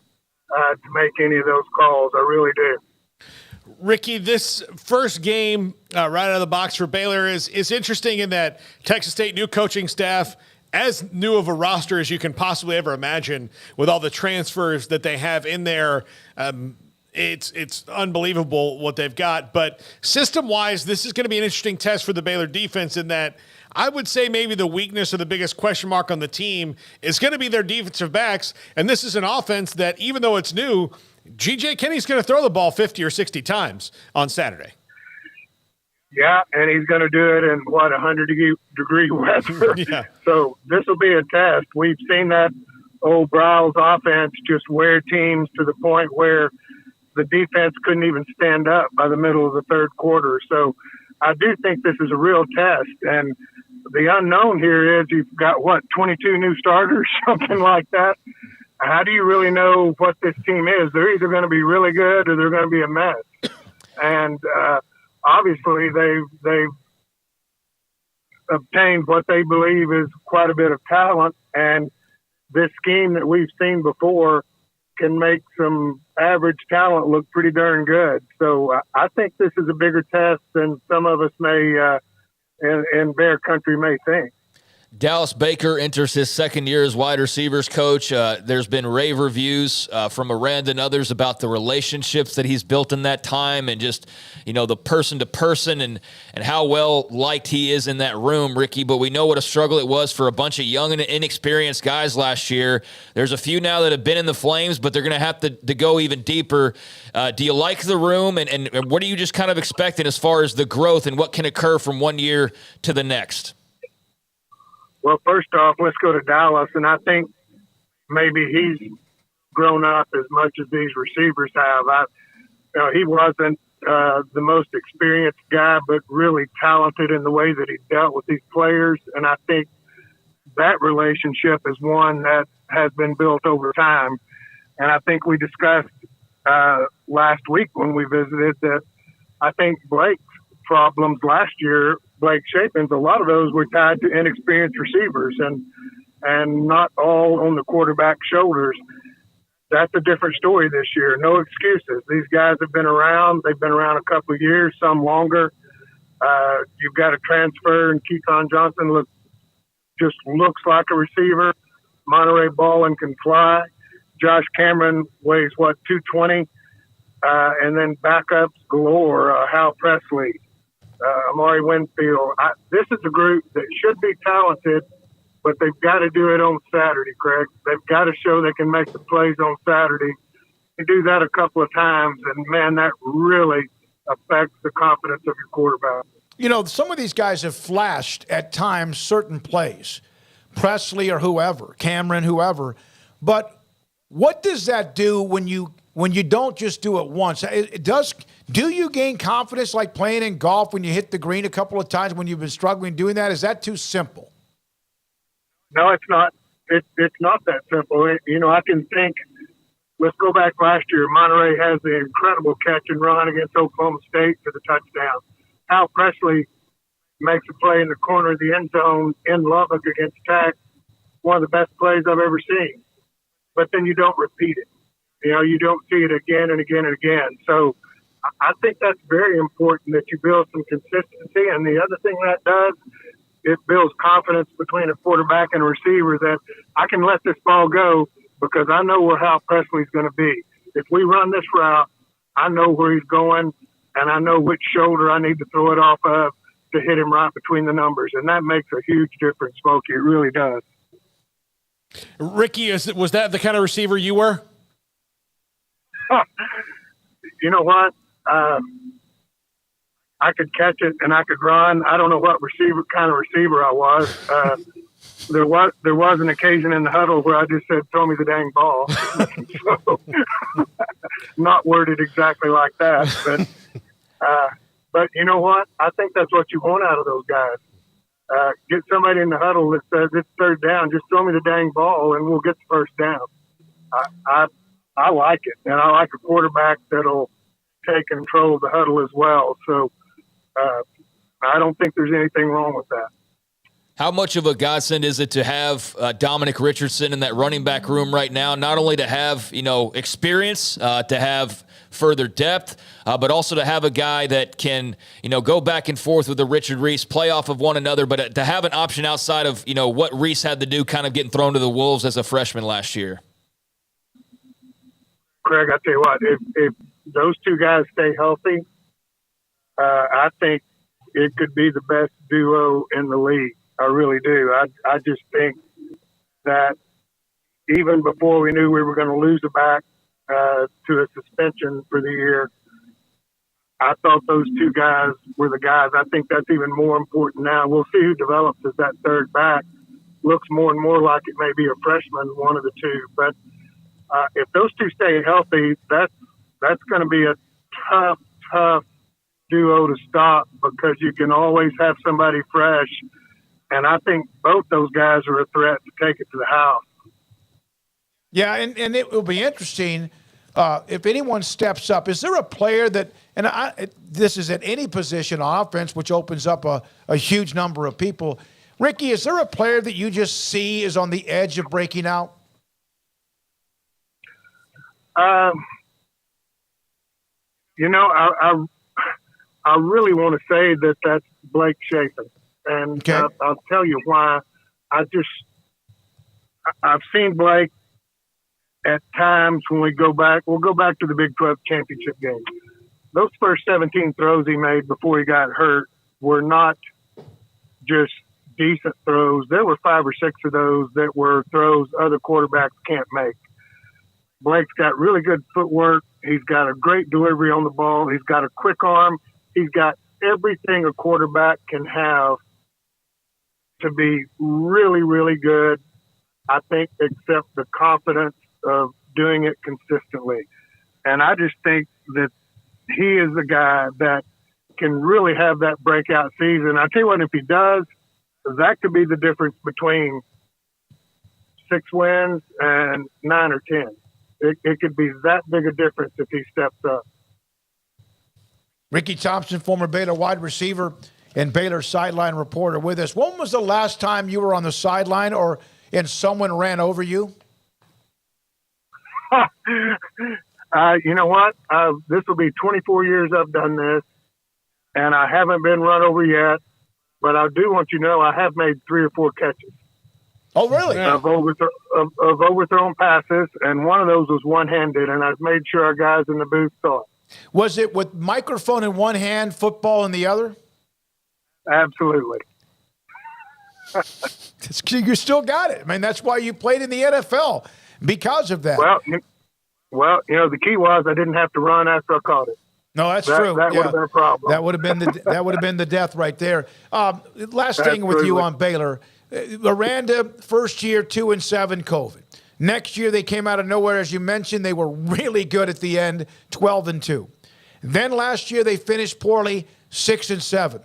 to make any of those calls. I really do. Ricky, this first game right out of the box for Baylor is interesting in that Texas State new coaching staff, as new of a roster as you can possibly ever imagine, with all the transfers that they have in there. It's unbelievable what they've got. But system-wise, this is going to be an interesting test for the Baylor defense in that I would say maybe the weakness or the biggest question mark on the team is going to be their defensive backs. And this is an offense that, even though it's new, G.J. Kinney's going to throw the ball 50 or 60 times on Saturday. Yeah, and he's going to do it in, 100-degree weather. Yeah. So this will be a test. We've seen that old Bryles offense just wear teams to the point where the defense couldn't even stand up by the middle of the third quarter. So I do think this is a real test. And the unknown here is you've got, 22 new starters, something like that. How do you really know what this team is? They're either going to be really good or they're going to be a mess. And obviously they've obtained what they believe is quite a bit of talent. And this scheme that we've seen before can make some average talent look pretty darn good. So I think this is a bigger test than some of us may in Bear Country may think. Dallas Baker enters his second year as wide receivers coach. There's been rave reviews from Aranda and others about the relationships that he's built in that time and just, the person to person and how well liked he is in that room, Ricky. But we know what a struggle it was for a bunch of young and inexperienced guys last year. There's a few now that have been in the flames, but they're going to have to go even deeper. Do you like the room and what are you just kind of expecting as far as the growth and what can occur from one year to the next? Well, first off, let's go to Dallas, and I think maybe he's grown up as much as these receivers have. He wasn't the most experienced guy, but really talented in the way that he dealt with these players, and I think that relationship is one that has been built over time. And I think we discussed last week when we visited that I think Blake's problems last year, Blake Shapen's, a lot of those were tied to inexperienced receivers and not all on the quarterback's shoulders. That's a different story this year. No excuses. These guys have been around. They've been around a couple of years, some longer. You've got a transfer, and Keaton Johnson looks like a receiver. Monterey Ballin can fly. Josh Cameron weighs, 220? And then backups galore, Hal Presley, Amari Winfield. This is a group that should be talented, but they've got to do it on Saturday, Craig. They've got to show they can make the plays on Saturday. You do that a couple of times, and, man, that really affects the confidence of your quarterback. Some of these guys have flashed at times certain plays, Presley or whoever, Cameron, whoever. But what does that do when you don't just do it once? Do you gain confidence like playing in golf when you hit the green a couple of times when you've been struggling doing that? Is that too simple? No, it's not. It's not that simple. I can think. Let's go back last year. Monterey has the incredible catch and run against Oklahoma State for the touchdown. Hal Presley makes a play in the corner of the end zone in Lubbock against Tech. One of the best plays I've ever seen. But then you don't repeat it. You don't see it again and again and again. So I think that's very important that you build some consistency. And the other thing that does, it builds confidence between a quarterback and a receiver that I can let this ball go because I know where Hal Presley's going to be. If we run this route, I know where he's going, and I know which shoulder I need to throw it off of to hit him right between the numbers. And that makes a huge difference, Smokey. It really does. Ricky, was that the kind of receiver you were? You know what? I could catch it and I could run. I don't know what kind of receiver I was. There was an occasion in the huddle where I just said, "Throw me the dang ball." So, not worded exactly like that, but you know what? I think that's what you want out of those guys. Get somebody in the huddle that says it's third down. Just throw me the dang ball and we'll get the first down. I like it, and I like a quarterback that'll take control of the huddle as well. So I don't think there's anything wrong with that. How much of a godsend is it to have Dominic Richardson in that running back room right now? Not only to have experience, to have further depth, but also to have a guy that can go back and forth with the Richard Reese, play off of one another, but to have an option outside of what Reese had to do, kind of getting thrown to the wolves as a freshman last year. Craig, I tell you what, if those two guys stay healthy, I think it could be the best duo in the league. I really do. I just think that even before we knew we were going to lose a back to a suspension for the year, I thought those two guys were the guys. I think that's even more important now. We'll see who develops as that third back. Looks more and more like it may be a freshman, one of the two. But if those two stay healthy, that's going to be a tough duo to stop because you can always have somebody fresh. And I think both those guys are a threat to take it to the house. Yeah, and it will be interesting if anyone steps up. Is there a player that, and this is at any position on offense, which opens up a huge number of people. Ricky, is there a player that you just see is on the edge of breaking out? I really want to say that's Blake Chafin. And okay. I'll tell you why. I've seen Blake at times when we'll go back to the Big 12 championship game. Those first 17 throws he made before he got hurt were not just decent throws. There were 5 or 6 of those that were throws other quarterbacks can't make. Blake's got really good footwork. He's got a great delivery on the ball. He's got a quick arm. He's got everything a quarterback can have to be really, really good, I think, except the confidence of doing it consistently. And I just think that he is the guy that can really have that breakout season. I tell you what, if he does, that could be the difference between 6 wins and 9 or 10. It could be that big a difference if he steps up. Ricky Thompson, former Baylor wide receiver and Baylor sideline reporter with us. When was the last time you were on the sideline and someone ran over you? You know what? This will be 24 years I've done this, and I haven't been run over yet, but I do want you to know I have made 3 or 4 catches. Oh, really? Of overthrown passes, and one of those was one-handed, and I've made sure our guys in the booth saw it. Was it with microphone in one hand, football in the other? Absolutely. You still got it. I mean, that's why you played in the NFL, because of that. Well, the key was I didn't have to run after I caught it. No, that's true. That would have been a problem. That would have been the death right there. Last thing with you on Baylor. Aranda, first year, 2-7 COVID. Next year, they came out of nowhere. As you mentioned, they were really good at the end, 12-2. Then last year, they finished poorly, 6-7.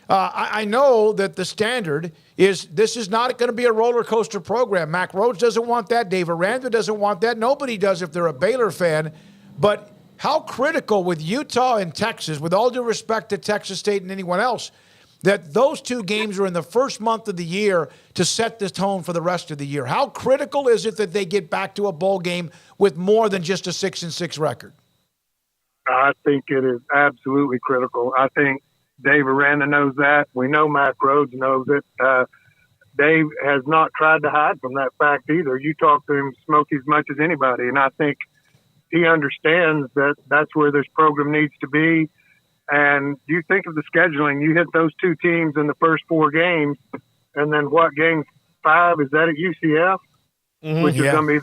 I know that the standard is this is not going to be a roller coaster program. Mack Rhodes doesn't want that. Dave Aranda doesn't want that. Nobody does if they're a Baylor fan. But how critical with Utah and Texas, with all due respect to Texas State and anyone else, that those two games are in the first month of the year to set the tone for the rest of the year. How critical is it that they get back to a bowl game with more than just a 6-6 record? I think it is absolutely critical. I think Dave Aranda knows that. We know Mack Rhodes knows it. Dave has not tried to hide from that fact either. You talk to him, Smoak, as much as anybody, and I think he understands that that's where this program needs to be. And you think of the scheduling, you hit those two teams in the first 4 games, and then what, game 5, is that at UCF? Which is going to be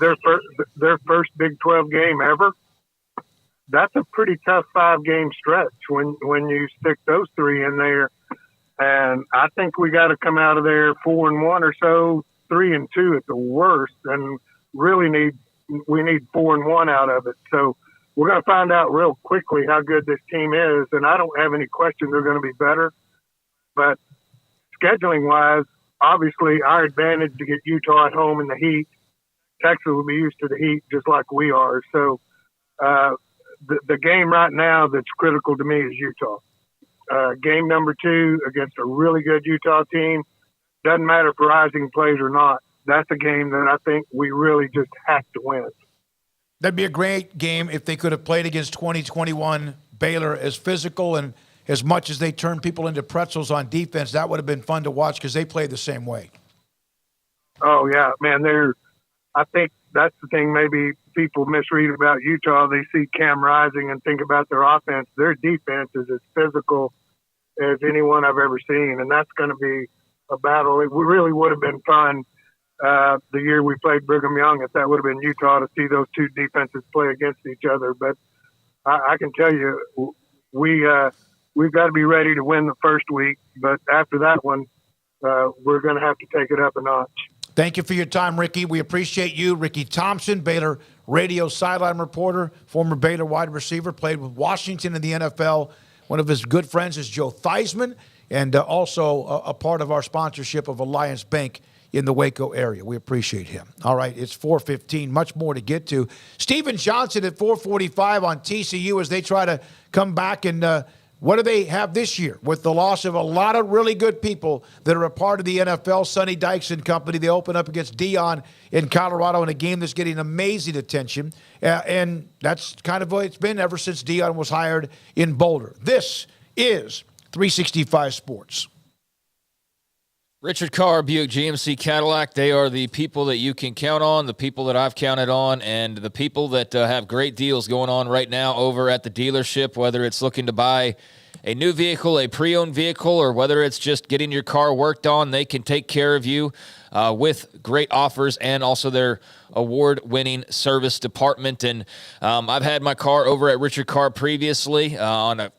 their first Big 12 game ever. That's a pretty tough 5-game stretch when you stick those 3 in there. And I think we got to come out of there 4-1 or so, 3-2 at the worst, and really we need 4-1 out of it. So we're going to find out real quickly how good this team is, and I don't have any question they're going to be better. But scheduling-wise, obviously our advantage to get Utah at home in the heat. Texas will be used to the heat just like we are. So the game right now that's critical to me is Utah. Game number 2 against a really good Utah team. Doesn't matter if Rising plays or not. That's a game that I think we really just have to win. That'd be a great game if they could have played against 2021 Baylor, as physical and as much as they turn people into pretzels on defense. That would have been fun to watch because they play the same way. Oh, yeah, man. I think that's the thing maybe people misread about Utah. They see Cam Rising and think about their offense. Their defense is as physical as anyone I've ever seen, and that's going to be a battle. It really would have been fun the year we played Brigham Young if that would have been Utah to see those two defenses play against each other. But I can tell you we've got to be ready to win the first week, but after that one, we're going to have to take it up a notch. Thank you for your time, Ricky. We appreciate you. Ricky Thompson, Baylor radio sideline reporter, former Baylor wide receiver, played with Washington in the NFL. One of his good friends is Joe Theismann, and also a part of our sponsorship of Alliance Bank in the Waco area. We appreciate him. All right, it's 4:15. Much more to get to. Stephen Johnson at 4:45 on TCU as they try to come back and what do they have this year with the loss of a lot of really good people that are a part of the NFL? Sonny Dykes and company, they open up against Dion in Colorado in a game that's getting amazing attention. And that's kind of what it's been ever since Dion was hired in Boulder. This is 365 Sports. Richard Carr, Buick GMC Cadillac, they are the people that you can count on, the people that I've counted on, and the people that have great deals going on right now over at the dealership, whether it's looking to buy a new vehicle, a pre-owned vehicle, or whether it's just getting your car worked on. They can take care of you with great offers and also their award-winning service department. And I've had my car over at Richard Carr previously on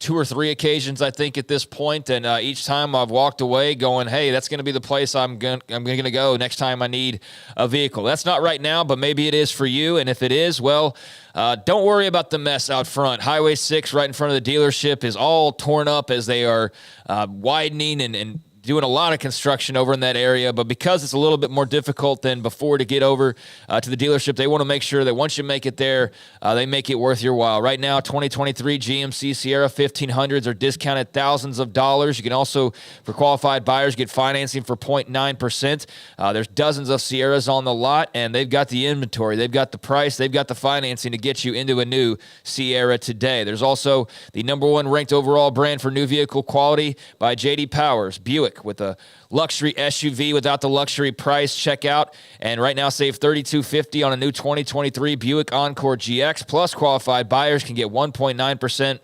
2 or 3 occasions, I think, at this point, and each time I've walked away going, hey, that's going to be the place I'm going to go next time I need a vehicle. That's not right now, but maybe it is for you, and if it is, well, don't worry about the mess out front. Highway 6 right in front of the dealership is all torn up as they are widening and doing a lot of construction over in that area, but because it's a little bit more difficult than before to get over to the dealership, they want to make sure that once you make it there, they make it worth your while. Right now, 2023 GMC Sierra 1500s are discounted thousands of dollars. You can also, for qualified buyers, get financing for 0.9%. There's dozens of Sierras on the lot, and they've got the inventory, they've got the price, they've got the financing to get you into a new Sierra today. There's also the #1 ranked overall brand for new vehicle quality by J.D. Powers, Buick, with a luxury SUV without the luxury price. Check out and right now save $3,250 on a new 2023 Buick Encore GX. Plus, qualified buyers can get 1.9%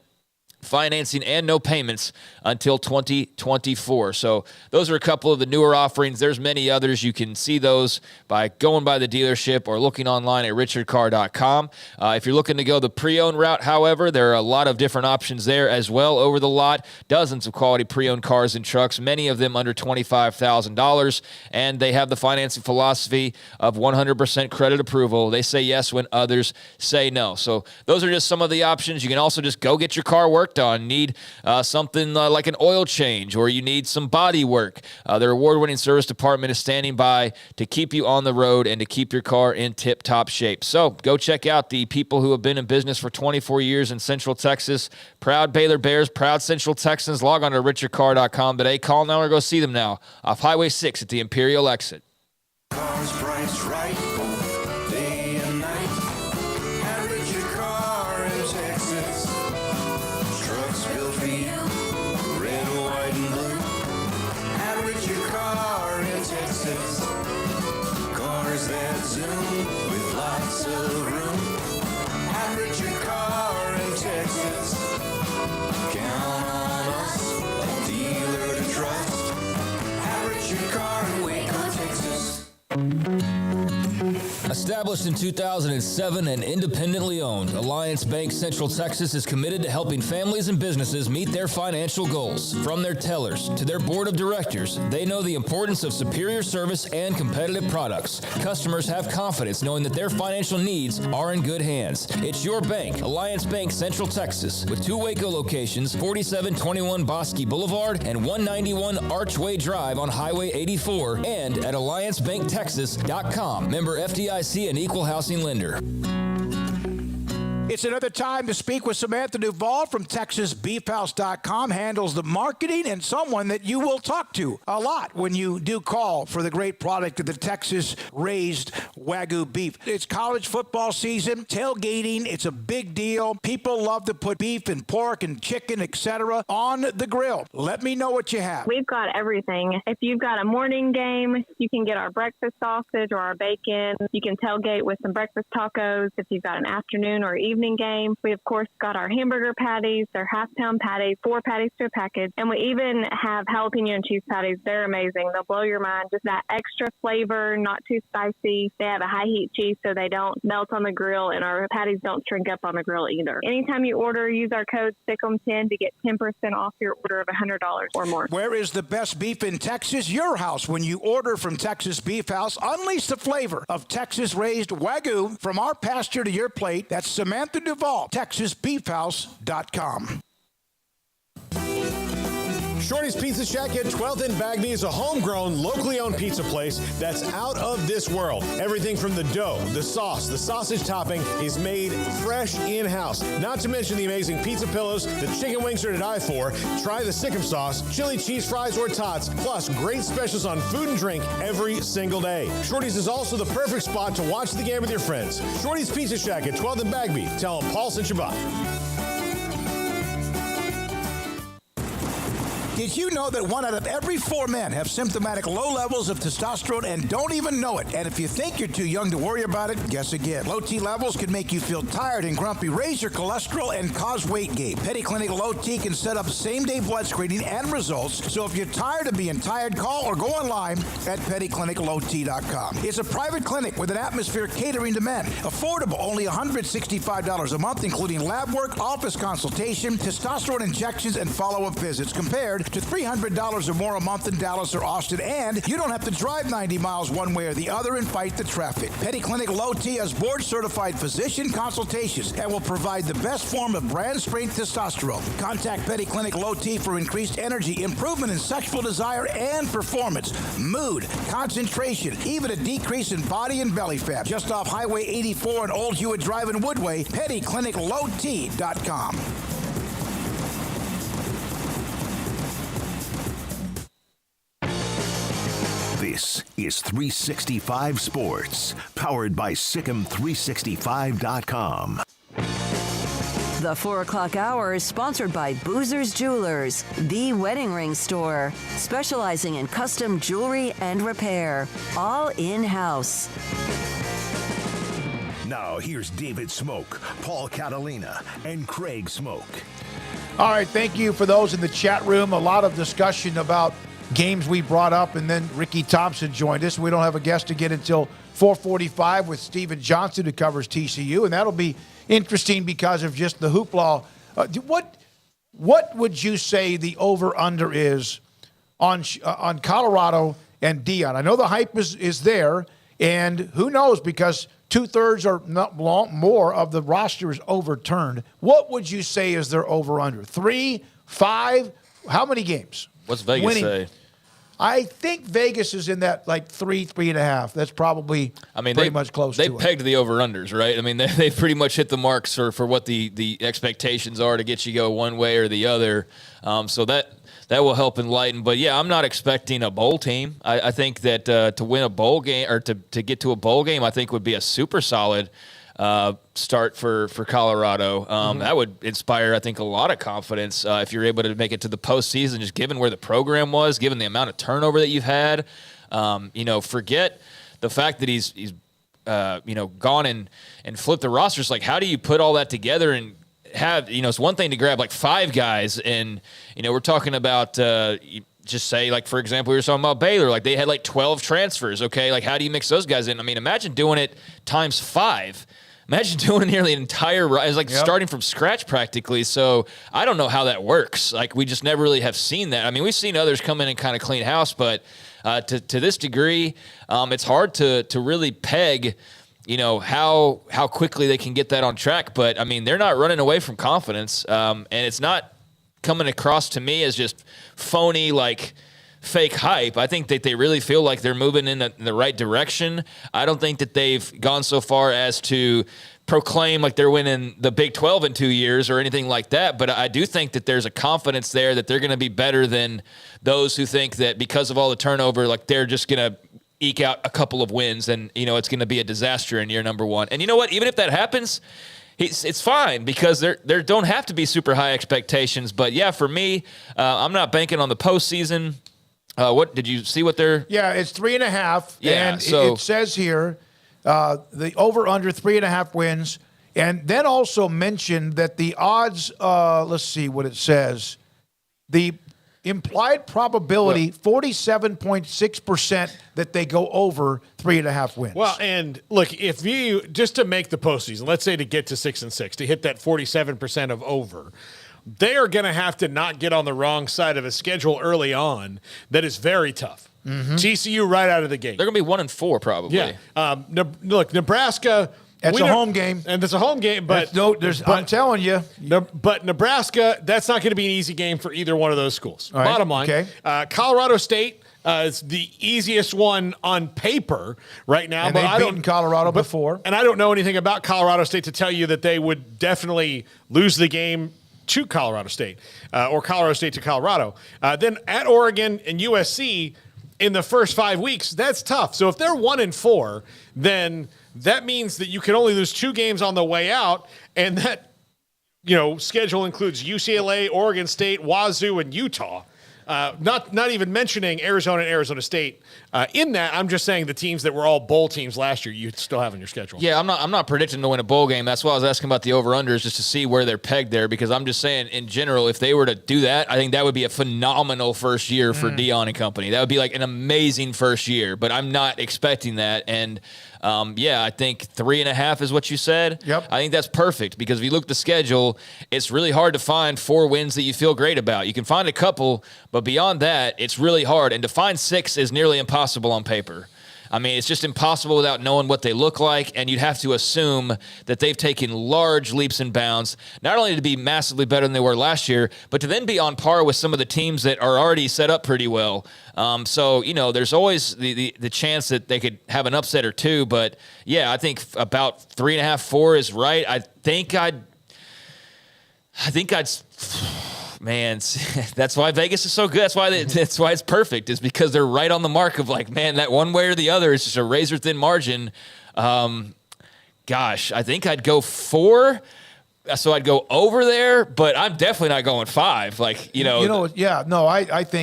financing and no payments until 2024. So those are a couple of the newer offerings. There's many others. You can see those by going by the dealership or looking online at richardcar.com. If you're looking to go the pre-owned route, however, there are a lot of different options there as well over the lot. Dozens of quality pre-owned cars and trucks, many of them under $25,000, and they have the financing philosophy of 100% credit approval. They say yes when others say no. So those are just some of the options. You can also just go get your car worked worked on, need something like an oil change, or you need some body work, their award-winning service department is standing by to keep you on the road and to keep your car in tip-top shape. So go check out the people who have been in business for 24 years in Central Texas. Proud Baylor Bears, proud Central Texans. Log on to richardcar.com today. Call now or go see them now off Highway 6 at the Imperial exit. Cars priced right, day and night. At Richard Car in Texas. Trucks built for you, red, white, and blue. At Richard Car in Texas. Cars that zoom with lots of room. At Richard Car in Texas. Count on us, a dealer to trust. At Richard Car in Waco, Texas. Established in 2007 and independently owned, Alliance Bank Central Texas is committed to helping families and businesses meet their financial goals. From their tellers to their board of directors, they know the importance of superior service and competitive products. Customers have confidence knowing that their financial needs are in good hands. It's your bank, Alliance Bank Central Texas, with 2 Waco locations, 4721 Bosque Boulevard and 191 Archway Drive on Highway 84, and at AllianceBankTexas.com. Member FDIC and equal housing lender. It's another time to speak with Samantha Duvall from TexasBeefHouse.com, handles the marketing, and someone that you will talk to a lot when you do call for the great product of the Texas-raised Wagyu beef. It's college football season, tailgating, it's a big deal. People love to put beef and pork and chicken, etc. on the grill. Let me know what you have. We've got everything. If you've got a morning game, you can get our breakfast sausage or our bacon. You can tailgate with some breakfast tacos. If you've got an afternoon or evening game, we of course got our hamburger patties. They're half-pound patties, 4 patties to a package, and we even have jalapeno and cheese patties. They're amazing. They'll blow your mind. Just that extra flavor, not too spicy. They have a high heat cheese so they don't melt on the grill, and our patties don't shrink up on the grill either. Anytime you order, use our code STICK'EM10 to get 10% off your order of $100 or more. Where is the best beef in Texas? Your house. When you order from Texas Beef House, unleash the flavor of Texas-raised Wagyu from our pasture to your plate. That's Samantha Duvall, TexasBeefHouse.com. Shorty's Pizza Shack at 12th and Bagby is a homegrown, locally owned pizza place that's out of this world. Everything from the dough, the sauce, the sausage topping is made fresh in-house. Not to mention the amazing pizza pillows, the chicken wings are to die for. Try the Sikkim sauce, chili cheese fries or tots, plus great specials on food and drink every single day. Shorty's is also the perfect spot to watch the game with your friends. Shorty's Pizza Shack at 12th and Bagby. Tell them Paul sent you by. Did you know that 1 out of every 4 men have symptomatic low levels of testosterone and don't even know it? And if you think you're too young to worry about it, guess again. Low T levels can make you feel tired and grumpy, raise your cholesterol, and cause weight gain. Petty Clinic Low T can set up same-day blood screening and results. So if you're tired of being tired, call or go online at pettycliniclowt.com. It's a private clinic with an atmosphere catering to men. Affordable, only $165 a month, including lab work, office consultation, testosterone injections, and follow-up visits, compared to $300 or more a month in Dallas or Austin, and you don't have to drive 90 miles one way or the other and fight the traffic. Petty Clinic Low T has board-certified physician consultations and will provide the best form of brand-strength testosterone. Contact Petty Clinic Low T for increased energy, improvement in sexual desire and performance, mood, concentration, even a decrease in body and belly fat. Just off Highway 84 and Old Hewitt Drive in Woodway, pettycliniclowt.com. This is 365 Sports, powered by Sikkim365.com. The 4 o'clock hour is sponsored by Boozer's Jewelers, the wedding ring store, specializing in custom jewelry and repair, all in-house. Now here's David Smoak, Paul Catalina, and Craig Smoak. All right, thank you for those in the chat room. A lot of discussion about games we brought up, and then Ricky Thompson joined us. We don't have a guest again until 4:45 with Steven Johnson, who covers TCU, and that'll be interesting because of just the hoopla. What would you say the over/under is on Colorado and Deion? I know the hype is there, and who knows, because 2/3 or not more of the roster is overturned. What would you say is their over/under? 3, 5? How many games? What's Vegas say? I think Vegas is in that like 3.5. That's probably pretty much close to it. They pegged the over-unders, right? I mean, they pretty much hit the marks for what the expectations are to get you go one way or the other. So that will help enlighten. But, yeah, I'm not expecting a bowl team. I think that to win a bowl game or to get to a bowl game, I think would be a super solid start for Colorado. That would inspire, I think, a lot of confidence if you're able to make it to the postseason, just given where the program was, given the amount of turnover that you've had. Forget the fact that he's gone and flipped the rosters. Like, how do you put all that together and have, it's one thing to grab like 5 guys and, we're talking about just say, like, for example, we were talking about Baylor. Like, they had like 12 transfers, okay? Like, how do you mix those guys in? I mean, imagine doing it times 5. Imagine doing nearly an entire – it's like starting from scratch practically. So I don't know how that works. Like, we just never really have seen that. I mean, we've seen others come in and kind of clean house, but to this degree, it's hard to really peg – how quickly they can get that on track. But, I mean, they're not running away from confidence, and it's not coming across to me as just phony, like, fake hype. I think that they really feel like they're moving in the right direction. I don't think that they've gone so far as to proclaim like they're winning the Big 12 in 2 years or anything like that, but I do think that there's a confidence there that they're going to be better than those who think that because of all the turnover, like they're just going to eke out a couple of wins and, it's going to be a disaster in year number 1. And you know what? Even if that happens, it's fine because there don't have to be super high expectations. But, yeah, for me, I'm not banking on the postseason. What did you see what they're? Yeah, it's 3.5. Yeah, and so it says here the over/under 3.5 wins, and then also mentioned that the odds. Let's see what it says. The implied probability 47.6% that they go over 3.5 wins. Well, and look, if you just to make the postseason, let's say to get to 6-6, to hit that 47% of over. They are going to have to not get on the wrong side of a schedule early on that is very tough. TCU right out of the gate. They're going to be 1-4 probably. Yeah. Look, Nebraska. It's a home game. And it's a home game, but I'm telling you. But Nebraska, that's not going to be an easy game for either one of those schools. Right. Bottom line. Okay. Colorado State is the easiest one on paper right now. And but they've beaten Colorado before. And I don't know anything about Colorado State to tell you that they would definitely lose the game to Colorado State or Colorado State to Colorado. Then at Oregon and USC in the first 5 weeks, that's tough. So if they're 1-4, then that means that you can only lose 2 games on the way out, and that schedule includes UCLA, Oregon State, Wazoo, and Utah. Not even mentioning Arizona and Arizona State. In that, I'm just saying the teams that were all bowl teams last year, you still have on your schedule. Yeah, I'm not predicting to win a bowl game. That's why I was asking about the over-unders, just to see where they're pegged there, because I'm just saying, in general, if they were to do that, I think that would be a phenomenal first year for Dion and company. That would be like an amazing first year, but I'm not expecting that. And I think 3.5 is what you said. Yep. I think that's perfect because if you look at the schedule, it's really hard to find 4 wins that you feel great about. You can find a couple, but beyond that, it's really hard. And to find 6 is nearly impossible on paper. I mean, it's just impossible without knowing what they look like, and you'd have to assume that they've taken large leaps and bounds, not only to be massively better than they were last year, but to then be on par with some of the teams that are already set up pretty well. There's always the chance that they could have an upset or two, but yeah, I think about 3.5, 4 is right. I think I'd man, that's why Vegas is so good. That's why it's perfect, is because they're right on the mark of like, man, that one way or the other is just a razor thin margin. I think I'd go 4. So I'd go over there, but I'm definitely not going 5. I think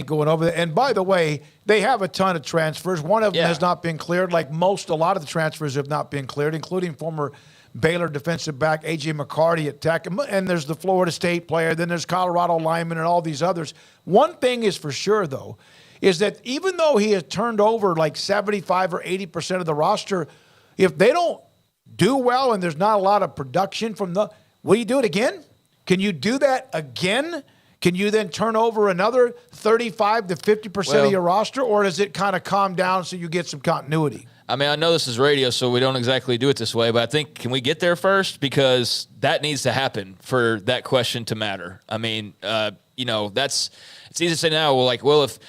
going over there. And by the way, they have a ton of transfers. One of them has not been cleared. A lot of the transfers have not been cleared, including former Baylor defensive back A.J. McCarty at Tech, and there's the Florida State player, then there's Colorado lineman and all these others. One thing is for sure, though, is that even though he has turned over like 75 or 80% of the roster, if they don't do well and there's not a lot of production will you do it again? Can you do that again? can you then turn over another 35 to 50% of your roster, or does it kind of calm down so you get some continuity? I mean, I know this is radio, so we don't exactly do it this way, but I think, can we get there first? Because that needs to happen for that question to matter. I mean, it's easy to say now, if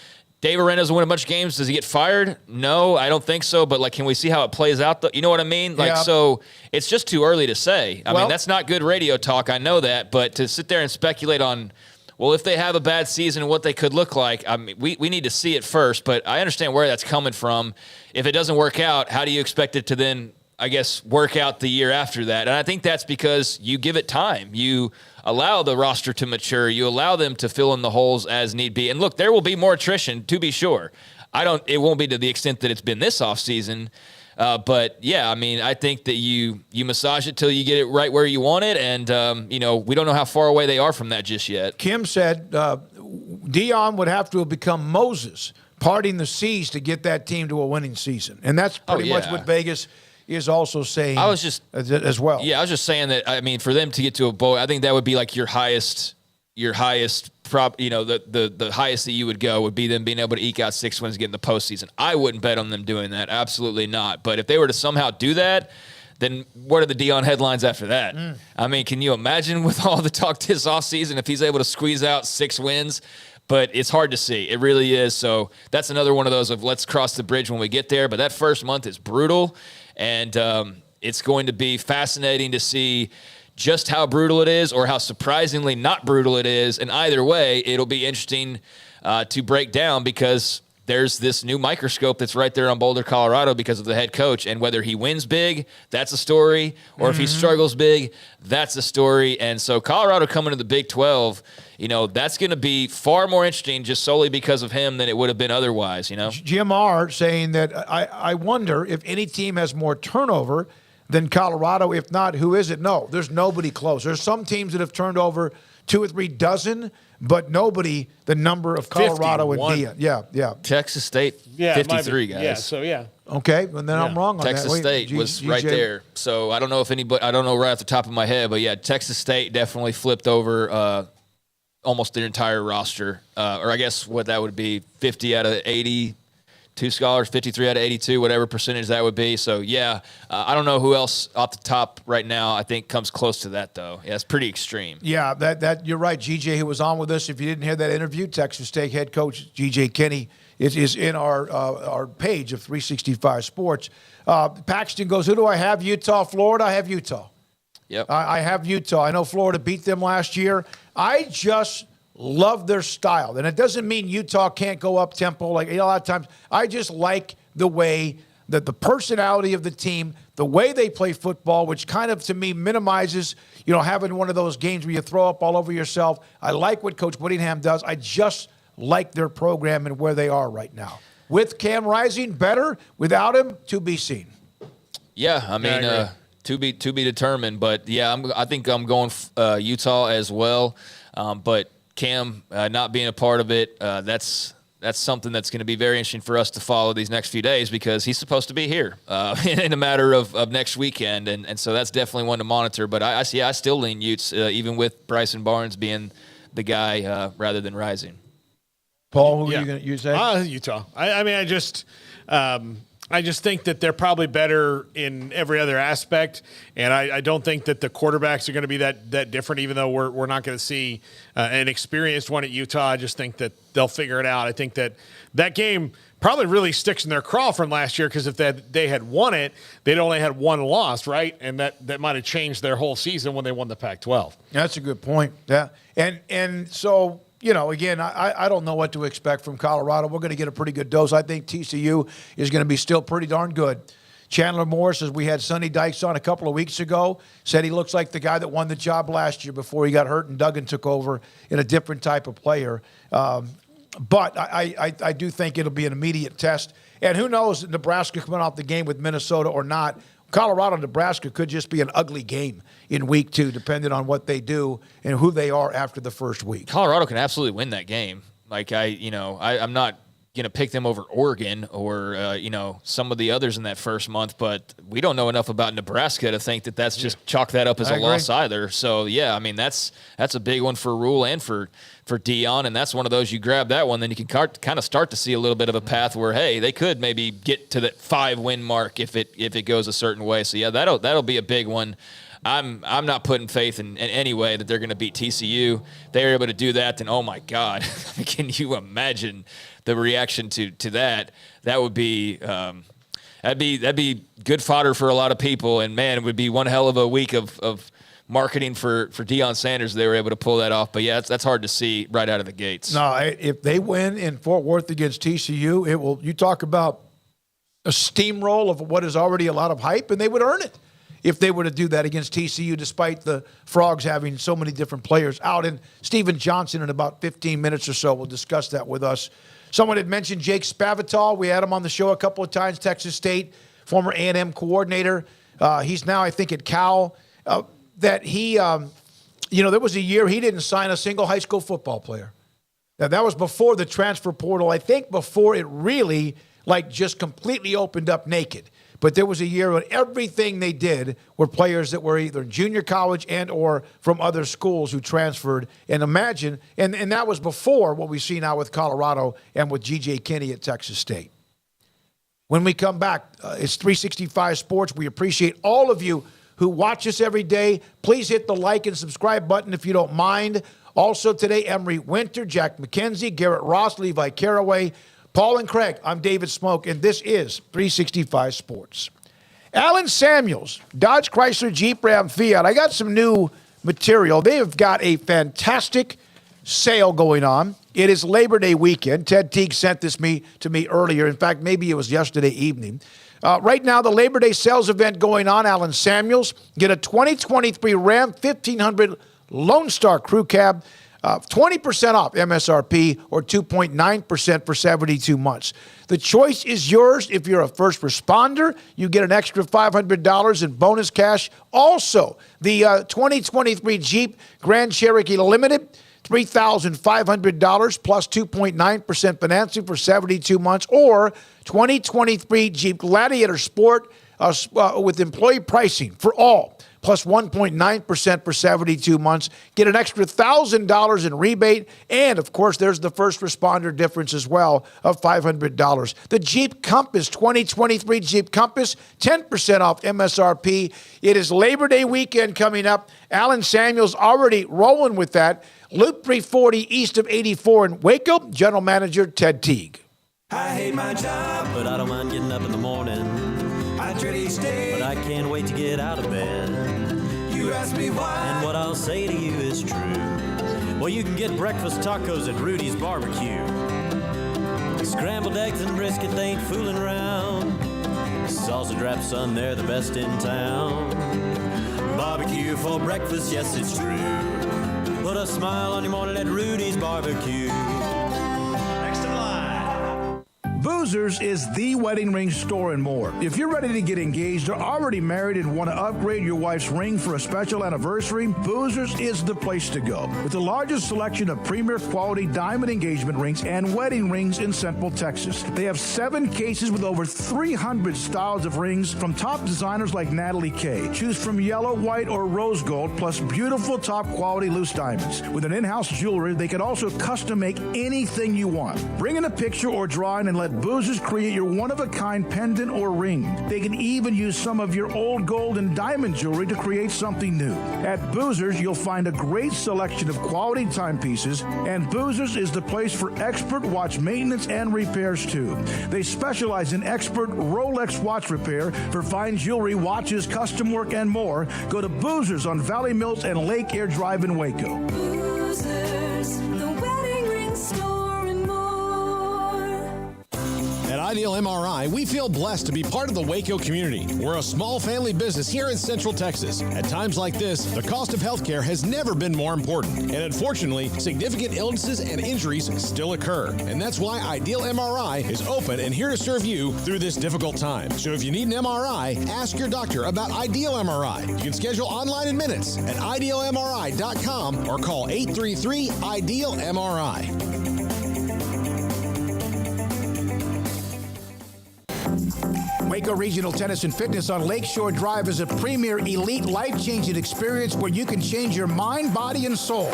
Dave Aranda doesn't win a bunch of games, does he get fired? No, I don't think so, but, can we see how it plays out? You know what I mean? So it's just too early to say. I mean, that's not good radio talk, I know that, but to sit there and speculate on, well, if they have a bad season and what they could look like, I mean, we need to see it first, but I understand where that's coming from. If it doesn't work out, how do you expect it to then, I guess, work out the year after that? And I think that's because you give it time. You allow the roster to mature. You allow them to fill in the holes as need be. And look, there will be more attrition, to be sure. It won't be to the extent that it's been this offseason. But yeah, I mean, I think that you massage it till you get it right where you want it. And, we don't know how far away they are from that just yet. Kim said Deion would have to have become Moses, parting the seas to get that team to a winning season. And that's pretty much what Vegas is also saying as well. Yeah, I was just saying that, I mean, for them to get to a bowl, I think that would be like your highest prop, the highest that you would go would be them being able to eke out 6 wins, get in the postseason. I wouldn't bet on them doing that. Absolutely not. But if they were to somehow do that, then what are the Deion headlines after that? I mean, can you imagine with all the talk this offseason if he's able to squeeze out 6 wins? But it's hard to see. It really is. So that's another one of those of let's cross the bridge when we get there. But that first month is brutal, and it's going to be fascinating to see just how brutal it is or how surprisingly not brutal it is. And either way, it'll be interesting to break down because there's this new microscope that's right there on Boulder, Colorado because of the head coach. And whether he wins big, that's a story. Or if he struggles big, that's a story. And so Colorado coming to the Big 12, that's going to be far more interesting just solely because of him than it would have been otherwise, Jim R. saying that I wonder if any team has more turnover than Colorado. If not, who is it? No, there's nobody close. There's some teams that have turned over 2 or 3 dozen, but nobody the number of Colorado 51. And Deion. Yeah. Texas State, 53 guys. Yeah, so yeah. Okay, and then I'm wrong on Texas that. State was right there. So I don't know if anybody, I don't know right off the top of my head, but yeah, Texas State definitely flipped over almost their entire roster. Or I guess what that would be, 50 out of 80. 2 scholars, 53 out of 82, whatever percentage that would be. So, yeah, I don't know who else off the top right now I think comes close to that, though. Yeah, it's pretty extreme. Yeah, that you're right. GJ, who was on with us, if you didn't hear that interview, Texas State head coach GJ Kinney is in our page of 365 Sports. Paxton goes, who do I have? Utah, Florida? I have Utah. Yep. I have Utah. I know Florida beat them last year. I just love their style. And it doesn't mean Utah can't go up tempo. Like a lot of times, I just like the way that the personality of the team, the way they play football, which kind of, to me, minimizes, having one of those games where you throw up all over yourself. I like what Coach Whittingham does. I just like their program and where they are right now. With Cam Rising, better. Without him, to be seen. Yeah, I mean, to be determined. But, yeah, I think I'm going Utah as well. But Cam not being a part of it, that's something that's going to be very interesting for us to follow these next few days because he's supposed to be here in a matter of next weekend. And so that's definitely one to monitor. But I still lean Utes, even with Bryson Barnes being the guy rather than Rising. Paul, who are you going to use that? Utah. I just think that they're probably better in every other aspect, and I don't think that the quarterbacks are going to be that different, even though we're not going to see an experienced one at Utah. I just think that they'll figure it out. I think that game probably really sticks in their craw from last year because if they had won it, they'd only had 1 loss, right? And that might have changed their whole season when they won the Pac-12. That's a good point, yeah. And so – again, I don't know what to expect from Colorado. We're going to get a pretty good dose. I think TCU is going to be still pretty darn good. Chandler Morris, as we had Sonny Dykes on a couple of weeks ago, said he looks like the guy that won the job last year before he got hurt and Duggan took over in a different type of player. But I do think it'll be an immediate test. And who knows, Nebraska coming off the game with Minnesota or not. Colorado, Nebraska could just be an ugly game in week 2, depending on what they do and who they are after the first week. Colorado can absolutely win that game. Like I'm not going to pick them over Oregon or, some of the others in that first month. But we don't know enough about Nebraska to think that that's just chalk that up as a loss either. So, yeah, I mean, that's a big one for Rule and for Dion. And that's one of those, you grab that one, then you can kind of start to see a little bit of a path where, hey, they could maybe get to that 5-win mark if it goes a certain way. So, yeah, that'll be a big one. I'm not putting faith in any way that they're going to beat TCU. If they're able to do that, then, oh, my God, can you imagine the reaction to that? That would be that'd be good fodder for a lot of people. And, man, it would be one hell of a week of marketing for Deion Sanders if they were able to pull that off. But, yeah, that's hard to see right out of the gates. No, if they win in Fort Worth against TCU, it will. You talk about a steamroll of what is already a lot of hype, and they would earn it if they were to do that against TCU, despite the Frogs having so many different players out. And Steven Johnson, in about 15 minutes or so, will discuss that with us. Someone had mentioned Jake Spavital. We had him on the show a couple of times, Texas State, former A&M coordinator. He's now, I think, at Cal. That he, there was a year he didn't sign a single high school football player. Now, that was before the transfer portal. I think before it really, just completely opened up naked. But there was a year when everything they did were players that were either junior college and or from other schools who transferred. And imagine, and that was before what we see now with Colorado and with G.J. Kinney at Texas State. When we come back, it's 365 Sports. We appreciate all of you who watch us every day. Please hit the like and subscribe button if you don't mind. Also today, Emery Winter, Jack McKenzie, Garrett Ross, Levi Caraway, Paul and Craig. I'm David Smoak, and this is 365 Sports. Alan Samuels, Dodge Chrysler Jeep Ram Fiat. I got some new material. They have got a fantastic sale going on. It is Labor Day weekend. Ted Teague sent this to me earlier. In fact, maybe it was yesterday evening. Right now, the Labor Day sales event going on, Alan Samuels. Get a 2023 Ram 1500 Lone Star Crew Cab. 20% off MSRP or 2.9% for 72 months. The choice is yours. If you're a first responder, you get an extra $500 in bonus cash. Also, the 2023 Jeep Grand Cherokee Limited, $3,500 plus 2.9% financing for 72 months, or 2023 Jeep Gladiator Sport with employee pricing for all, plus 1.9% for 72 months. Get an extra $1,000 in rebate. And, of course, there's the first responder difference as well of $500. The Jeep Compass, 2023 Jeep Compass, 10% off MSRP. It is Labor Day weekend coming up. Alan Samuels already rolling with that. Loop 340 east of 84 in Waco. General Manager Ted Teague. I hate my job, but I don't mind getting up in the morning. I dread each day, but I can't wait to get out of bed. You ask me why, and what I'll say to you is true. Well, you can get breakfast tacos at Rudy's Barbecue. Scrambled eggs and brisket, they ain't fooling around. Sausage wrap, son, they're the best in town. Barbecue for breakfast, yes, it's true. Put a smile on your morning at Rudy's Barbecue. Next in line. Boozers is the wedding ring store and more. If you're ready to get engaged or already married and want to upgrade your wife's ring for a special anniversary, Boozers is the place to go. With the largest selection of premier quality diamond engagement rings and wedding rings in Central Texas. They have 7 cases with over 300 styles of rings from top designers like Natalie Kay. Choose from yellow, white, or rose gold, plus beautiful top quality loose diamonds. With an in-house jewelry, they can also custom make anything you want. Bring in a picture or drawing and let Boozers create your one-of-a-kind pendant or ring. They can even use some of your old gold and diamond jewelry to create something new. At Boozers, you'll find a great selection of quality timepieces, and Boozers is the place for expert watch maintenance and repairs, too. They specialize in expert Rolex watch repair for fine jewelry, watches, custom work, and more. Go to Boozers on Valley Mills and Lake Air Drive in Waco. Boozers, the wedding ring store and more. At Ideal MRI, we feel blessed to be part of the Waco community. We're a small family business here in Central Texas. At times like this, the cost of healthcare has never been more important. And unfortunately, significant illnesses and injuries still occur. And that's why Ideal MRI is open and here to serve you through this difficult time. So if you need an MRI, ask your doctor about Ideal MRI. You can schedule online in minutes at idealmri.com or call 833-IDEAL-MRI. Waco Regional Tennis and Fitness on Lakeshore Drive is a premier elite life-changing experience where you can change your mind, body, and soul.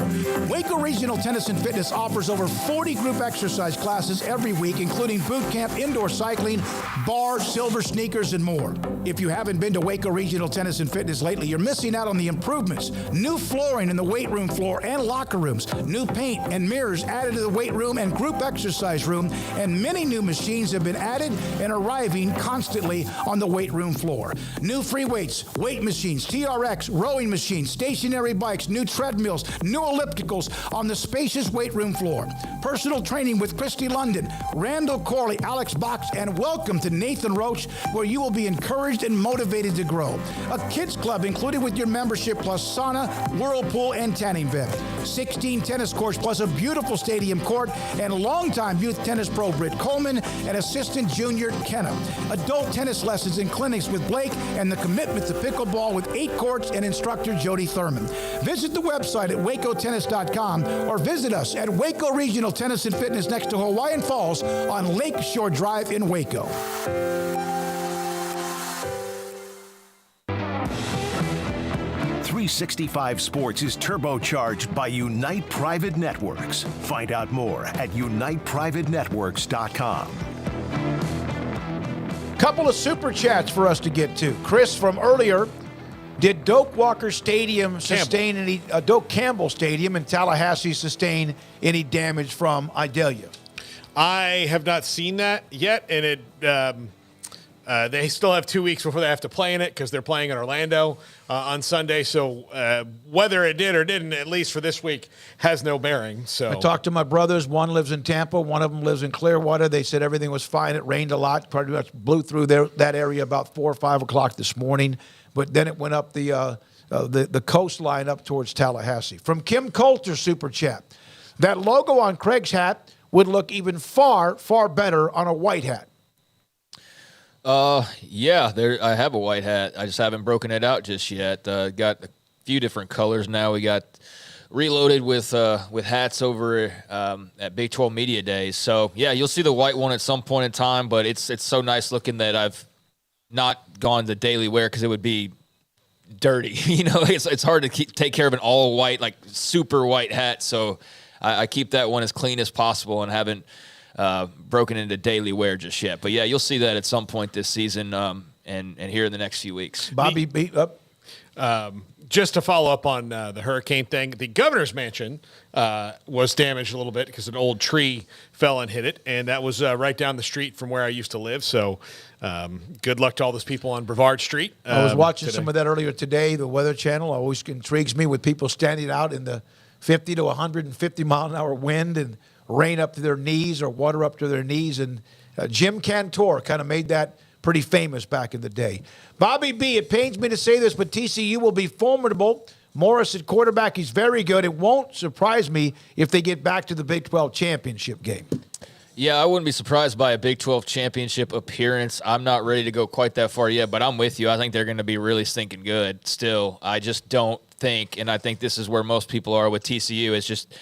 Waco Regional Tennis and Fitness offers over 40 group exercise classes every week, including boot camp, indoor cycling, bars, silver sneakers, and more. If you haven't been to Waco Regional Tennis and Fitness lately, you're missing out on the improvements. New flooring in the weight room floor and locker rooms, new paint and mirrors added to the weight room and group exercise room, and many new machines have been added and arriving constantly on the weight room floor. New free weights, weight machines, TRX, rowing machines, stationary bikes, new treadmills, new ellipticals on the spacious weight room floor. Personal training with Christy London, Randall Corley, Alex Box, and welcome to Nathan Roach, where you will be encouraged and motivated to grow. A kids club included with your membership, plus sauna, whirlpool, and tanning bed. 16 tennis courts plus a beautiful stadium court, and longtime youth tennis pro Britt Coleman and assistant junior Kenna. Adult tennis lessons and clinics with Blake, and the commitment to pickleball with 8 courts and instructor Jody Thurman. Visit the website at wacotennis.com or visit us at Waco Regional Tennis and Fitness next to Hawaiian Falls on Lakeshore Drive in Waco. .365 is turbocharged by Unite Private Networks. Find out more at uniteprivatenetworks.com. Couple of super chats for us to get to. Chris from earlier, did Doak Walker Stadium sustain any, Doak Campbell Stadium in Tallahassee sustain any damage from Idalia? I have not seen that yet, and it they still have 2 weeks before they have to play in it because they're playing in Orlando on Sunday. So whether it did or didn't, at least for this week, has no bearing. So I talked to my brothers. One lives in Tampa. One of them lives in Clearwater. They said everything was fine. It rained a lot. Pretty much blew through that area about 4 or 5 o'clock this morning. But then it went up the coastline up towards Tallahassee. From Kim Coulter, Super Chat. That logo on Craig's hat would look even far, far better on a white hat. Yeah, I have a white hat. I just haven't broken it out just yet. Got a few different colors now. We got reloaded with hats over at Big 12 Media Days. So yeah, you'll see the white one at some point in time. But it's so nice looking that I've not gone to daily wear because it would be dirty. You know, it's hard to take care of an all white, like super white hat. So I keep that one as clean as possible and haven't broken into daily wear just yet. But yeah, you'll see that at some point this season and here in the next few weeks. Bobby, beat up. Just to follow up on the hurricane thing, the governor's mansion was damaged a little bit because an old tree fell and hit it, and that was right down the street from where I used to live. So good luck to all those people on Brevard Street. I was watching some of that earlier today. The Weather Channel always intrigues me with people standing out in the 50 to 150 mile an hour wind and rain up to their knees or water up to their knees. And Jim Cantor kind of made that pretty famous back in the day. Bobby B., it pains me to say this, but TCU will be formidable. Morris at quarterback, he's very good. It won't surprise me if they get back to the Big 12 championship game. Yeah, I wouldn't be surprised by a Big 12 championship appearance. I'm not ready to go quite that far yet, but I'm with you. I think they're going to be really stinking good still. I just don't think, and I think this is where most people are with TCU, is just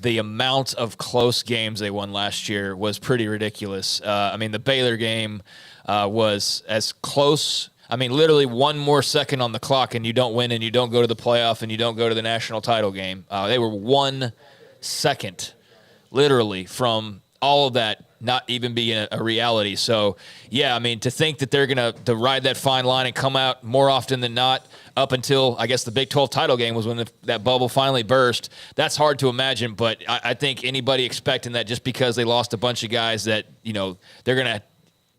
the amount of close games they won last year was pretty ridiculous. I mean, the Baylor game was as close. I mean, literally one more second on the clock and you don't win and you don't go to the playoff and you don't go to the national title game. They were 1 second, literally, from all of that not even being a reality. So, yeah, I mean, to think that they're going to ride that fine line and come out more often than not up until, I guess, the Big 12 title game was when that bubble finally burst, that's hard to imagine. But I think anybody expecting that just because they lost a bunch of guys that, you know, they're going to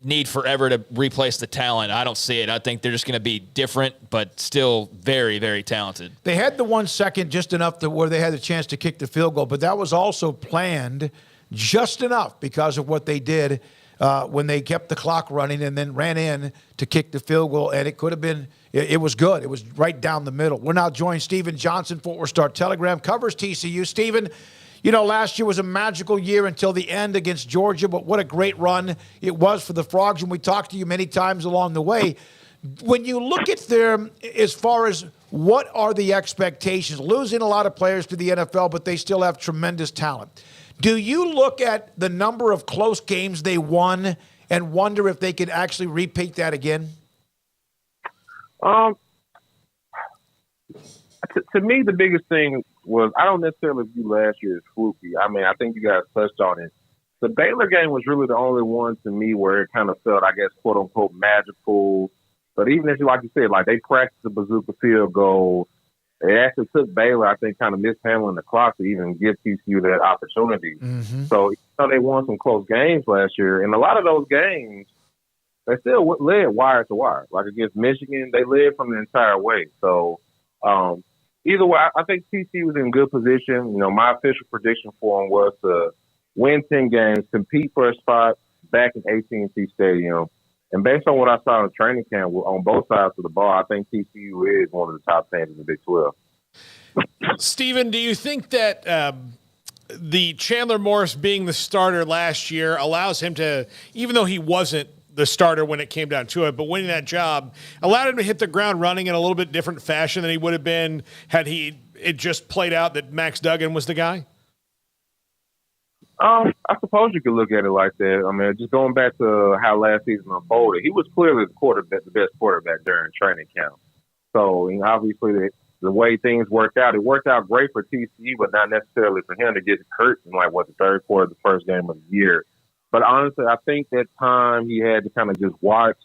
need forever to replace the talent, I don't see it. I think they're just going to be different, but still very, very talented. They had the 1 second just enough to where they had the chance to kick the field goal, but that was also planned just enough because of what they did when they kept the clock running and then ran in to kick the field goal, and it could have been – it was good. It was right down the middle. We're now joined Stephen Johnson, Fort Worth Star-Telegram, covers TCU. Stephen, you know, last year was a magical year until the end against Georgia, but what a great run it was for the Frogs, and we talked to you many times along the way. When you look at them as far as what are the expectations, losing a lot of players to the NFL, but they still have tremendous talent. Do you look at the number of close games they won and wonder if they could actually repeat that again? To me, the biggest thing was I don't necessarily view last year as fluky. I mean, I think you guys touched on it. The Baylor game was really the only one to me where it kind of felt, I guess, quote unquote, magical. But even if, like you said, like they practiced the bazooka field goal, it actually took Baylor, I think, kind of mishandling the clock to even give TCU that opportunity. Mm-hmm. So they won some close games last year, and a lot of those games, they still led wire to wire. Like against Michigan, they led from the entire way. So either way, I think TCU was in good position. You know, my official prediction for them was to win 10 games, compete for a spot back in AT&T Stadium. And based on what I saw in training camp on both sides of the ball, I think TCU is one of the top teams in the Big 12. Steven, do you think that the Chandler Morris being the starter last year allows him to, even though he wasn't the starter when it came down to it, but winning that job allowed him to hit the ground running in a little bit different fashion than he would have been had it just played out that Max Duggan was the guy? I suppose you could look at it like that. I mean, just going back to how last season unfolded, he was clearly the best quarterback during training camp. So, you know, obviously, the way things worked out, it worked out great for TCU, but not necessarily for him to get hurt in the third quarter of the first game of the year. But honestly, I think that time he had to kind of just watch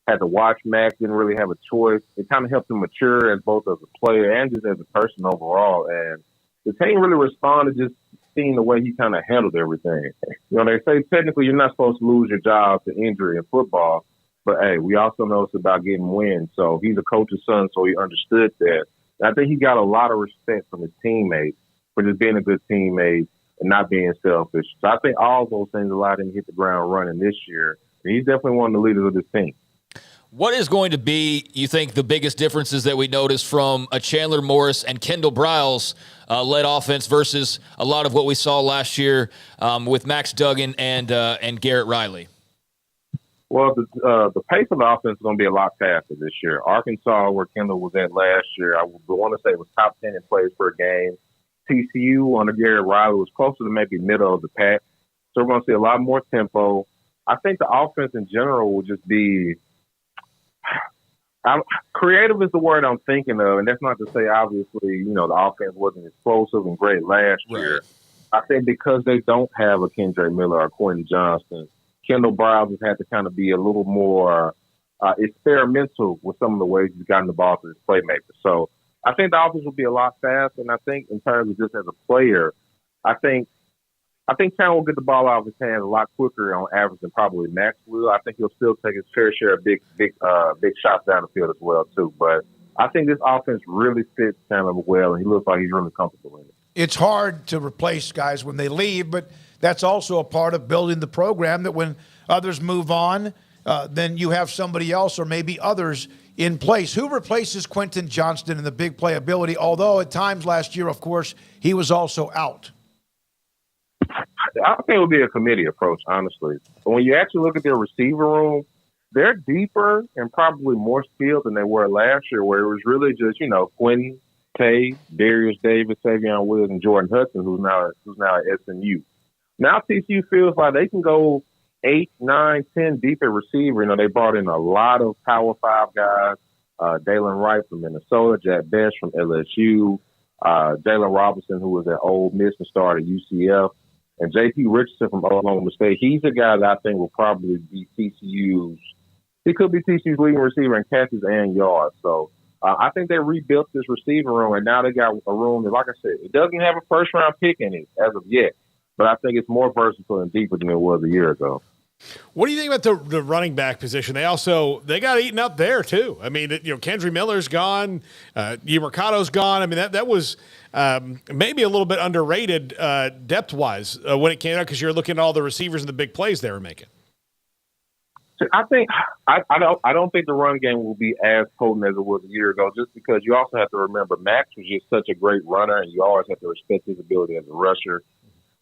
Max, didn't really have a choice. It kind of helped him mature as both as a player and just as a person overall. And the team really responded just seeing the way he kind of handled everything. You know, they say technically you're not supposed to lose your job to injury in football, but hey, we also know it's about getting wins. So he's a coach's son, so he understood that. And I think he got a lot of respect from his teammates for just being a good teammate and not being selfish. So I think all those things allowed him to hit the ground running this year. And he's definitely one of the leaders of this team. What is going to be, you think, the biggest differences that we notice from a Chandler Morris and Kendall Briles led offense versus a lot of what we saw last year with Max Duggan and Garrett Riley? Well, the pace of the offense is going to be a lot faster this year. Arkansas, where Kendall was at last year, I would want to say it was top 10 in plays per game. TCU under Garrett Riley was closer to maybe middle of the pack. So we're going to see a lot more tempo. I think the offense in general will just be creative is the word I'm thinking of, and that's not to say, obviously, you know, the offense wasn't explosive and great last year. I think because they don't have a Kendrick Miller or Quentin Johnston, Kendall Briles has had to kind of be a little more experimental with some of the ways he's gotten the ball to his playmakers. So I think the offense will be a lot faster, and I think in terms of just as a player, I think Chandler will get the ball out of his hands a lot quicker on average than probably Max will. I think he'll still take his fair share of big shots down the field as well, too. But I think this offense really fits Chandler well, and he looks like he's really comfortable in it. It's hard to replace guys when they leave, but that's also a part of building the program, that when others move on, then you have somebody else or maybe others in place. Who replaces Quentin Johnston in the big playability? Although at times last year, of course, he was also out. I think it would be a committee approach, honestly. But when you actually look at their receiver room, they're deeper and probably more skilled than they were last year, where it was really just, you know, Quentin, Tay, Darius Davis, Savion Williams, and Jordan Hudson, who's now at SMU. Now TCU feels like they can go 8, 9, 10 deep at receiver. You know, they brought in a lot of Power 5 guys. Dalen Wright from Minnesota, Jack Best from LSU, Jalen Robinson, who was at Ole Miss and started at UCF. And J.P. Richardson from Oklahoma State, he's a guy that I think will probably be TCU's leading receiver in catches and yards. So I think they rebuilt this receiver room, and now they got a room that, like I said, it doesn't have a first-round pick in it as of yet. But I think it's more versatile and deeper than it was a year ago. What do you think about the running back position? They got eaten up there too. I mean, you know, Kendry Miller's gone, Mercado's gone. I mean, that was maybe a little bit underrated depth wise when it came out, because you're looking at all the receivers and the big plays they were making. I don't think the run game will be as potent as it was a year ago, just because you also have to remember Max was just such a great runner, and you always have to respect his ability as a rusher.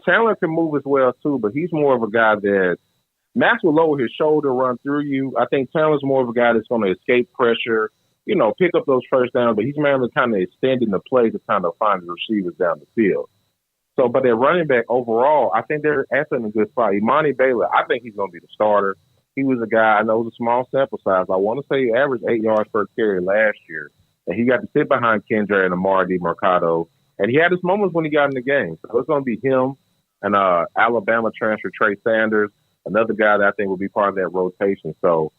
Chandler can move as well too, but he's more of a guy that Max will lower his shoulder, run through you. I think Chandler's more of a guy that's going to escape pressure, you know, pick up those first downs, but he's mainly kind of extending the play to kind of find the receivers down the field. So, but their running back overall, I think they're actually in a good spot. Imani Baylor, I think he's going to be the starter. He was a guy, I know it was a small sample size. I want to say he averaged 8 yards per carry last year. And he got to sit behind Kendra and Amar DiMercado. And he had his moments when he got in the game. So it's going to be him and Alabama transfer Trey Sanders, another guy that I think will be part of that rotation. So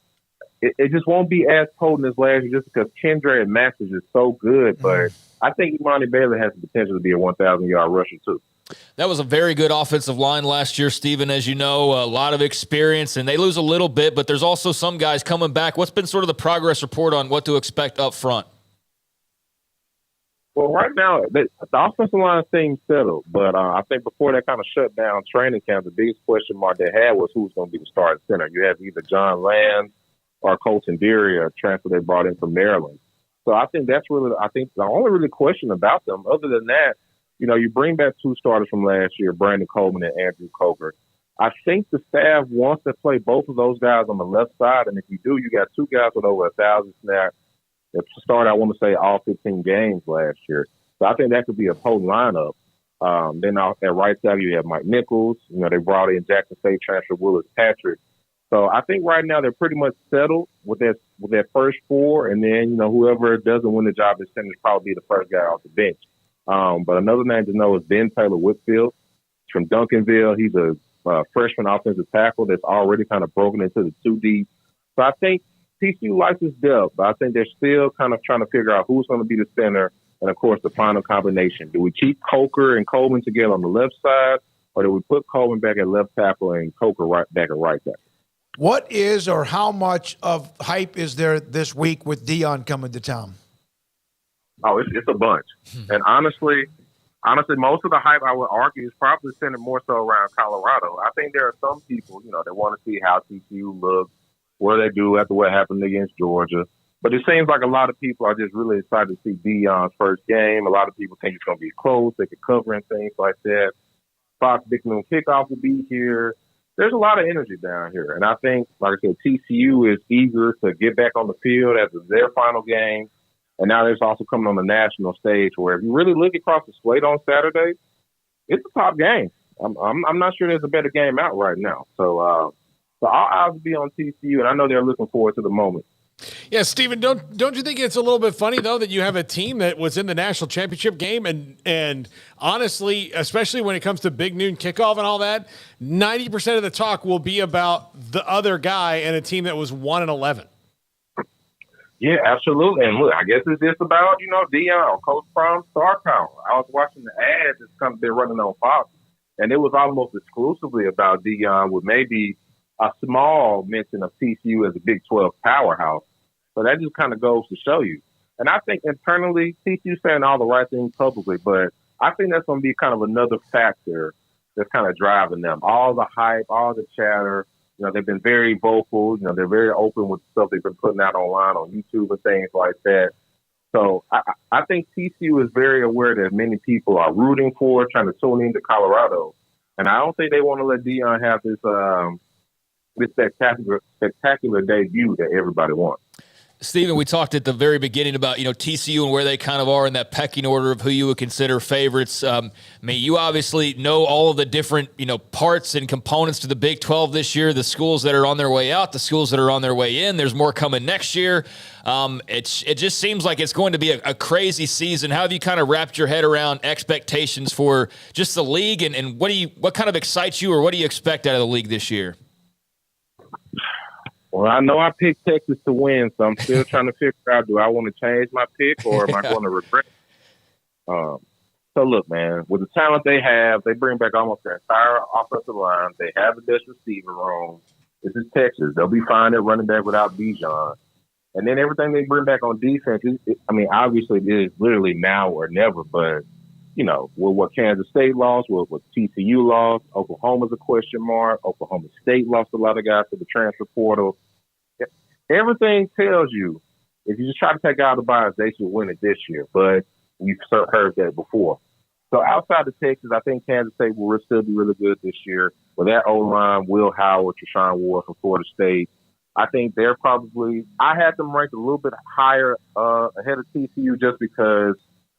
it just won't be as potent as last year just because Kendra and Max is just so good. But I think Imani Baylor has the potential to be a 1,000-yard rusher too. That was a very good offensive line last year, Stephen. As you know, a lot of experience, and they lose a little bit, but there's also some guys coming back. What's been sort of the progress report on what to expect up front? Well, right now, the offensive line seems settled, but I think before that kind of shut down training camp, the biggest question mark they had was who was going to be the starting center. You have either John Land or Colton Deary, a transfer they brought in from Maryland. So I think that's really, the only really question about them. Other than that, you know, you bring back 2 starters from last year, Brandon Coleman and Andrew Coker. I think the staff wants to play both of those guys on the left side, and if you do, you got 2 guys with over 1,000 snaps. It started, I want to say, all 15 games last year. So I think that could be a potent lineup. Then at right side, you have Mike Nichols. You know, they brought in Jackson State transfer Willis Patrick. So I think right now they're pretty much settled with that first 4. And then, you know, whoever doesn't win the job at center is probably the first guy off the bench. But another name to know is Ben Taylor Whitfield. He's from Duncanville. He's a freshman offensive tackle that's already kind of broken into the 2 deep. So I think TCU likes his depth, but I think they're still kind of trying to figure out who's going to be the center and, of course, the final combination. Do we keep Coker and Coleman together on the left side, or do we put Coleman back at left tackle and Coker back at right tackle? What is or how much of hype is there this week with Deion coming to town? Oh, it's a bunch. And honestly, most of the hype, I would argue, is probably centered more so around Colorado. I think there are some people, you know, that want to see how TCU looks, what they do after what happened against Georgia. But it seems like a lot of people are just really excited to see Deion's first game. A lot of people think it's going to be close. They could cover and things like that. Fox Big Noon Kickoff will be here. There's a lot of energy down here. And I think, like I said, TCU is eager to get back on the field after their final game. And now there's also coming on the national stage where if you really look across the slate on Saturday, it's a top game. I'm not sure there's a better game out right now. So all eyes will be on TCU, and I know they're looking forward to the moment. Yeah, Stephen, don't you think it's a little bit funny, though, that you have a team that was in the national championship game and honestly, especially when it comes to Big Noon Kickoff and all that, 90% of the talk will be about the other guy and a team that was 1-11. Yeah, absolutely. And look, I guess it's just about, you know, Deion, Coach Prime, star power. I was watching the ads that's been running on Fox, and it was almost exclusively about Deion with maybe a small mention of TCU as a Big 12 powerhouse. So that just kind of goes to show you. And I think internally, TCU's saying all the right things publicly, but I think that's going to be kind of another factor that's kind of driving them. All the hype, all the chatter, you know, they've been very vocal. You know, they're very open with stuff they've been putting out online on YouTube and things like that. So I think TCU is very aware that many people are rooting for, trying to tune into Colorado. And I don't think they want to let Deion have this spectacular debut that everybody wants. Stephen, we talked at the very beginning about, you know, TCU and where they kind of are in that pecking order of who you would consider favorites. I mean, you obviously know all of the different, you know, parts and components to the Big 12 this year, the schools that are on their way out, the schools that are on their way in. There's more coming next year. It just seems like it's going to be a crazy season. How have you kind of wrapped your head around expectations for just the league, and what kind of excites you, or what do you expect out of the league this year? Well, I know I picked Texas to win, so I'm still trying to figure out, do I want to change my pick or am I going to regret it? So, look, man, with the talent they have, they bring back almost their entire offensive line. They have the best receiver room. This is Texas. They'll be fine at running back without Bijan. And then everything they bring back on defense, obviously it is literally now or never, but, you know, with what Kansas State lost, with what TCU lost, Oklahoma's a question mark. Oklahoma State lost a lot of guys to the transfer portal. Everything tells you, if you just try to take out the bias, they should win it this year. But we've heard that before. So outside of Texas, I think Kansas State will still be really good this year. With that O-line, Will Howard, Treshaun Ward from Florida State, I think they're probably – I had them ranked a little bit higher ahead of TCU just because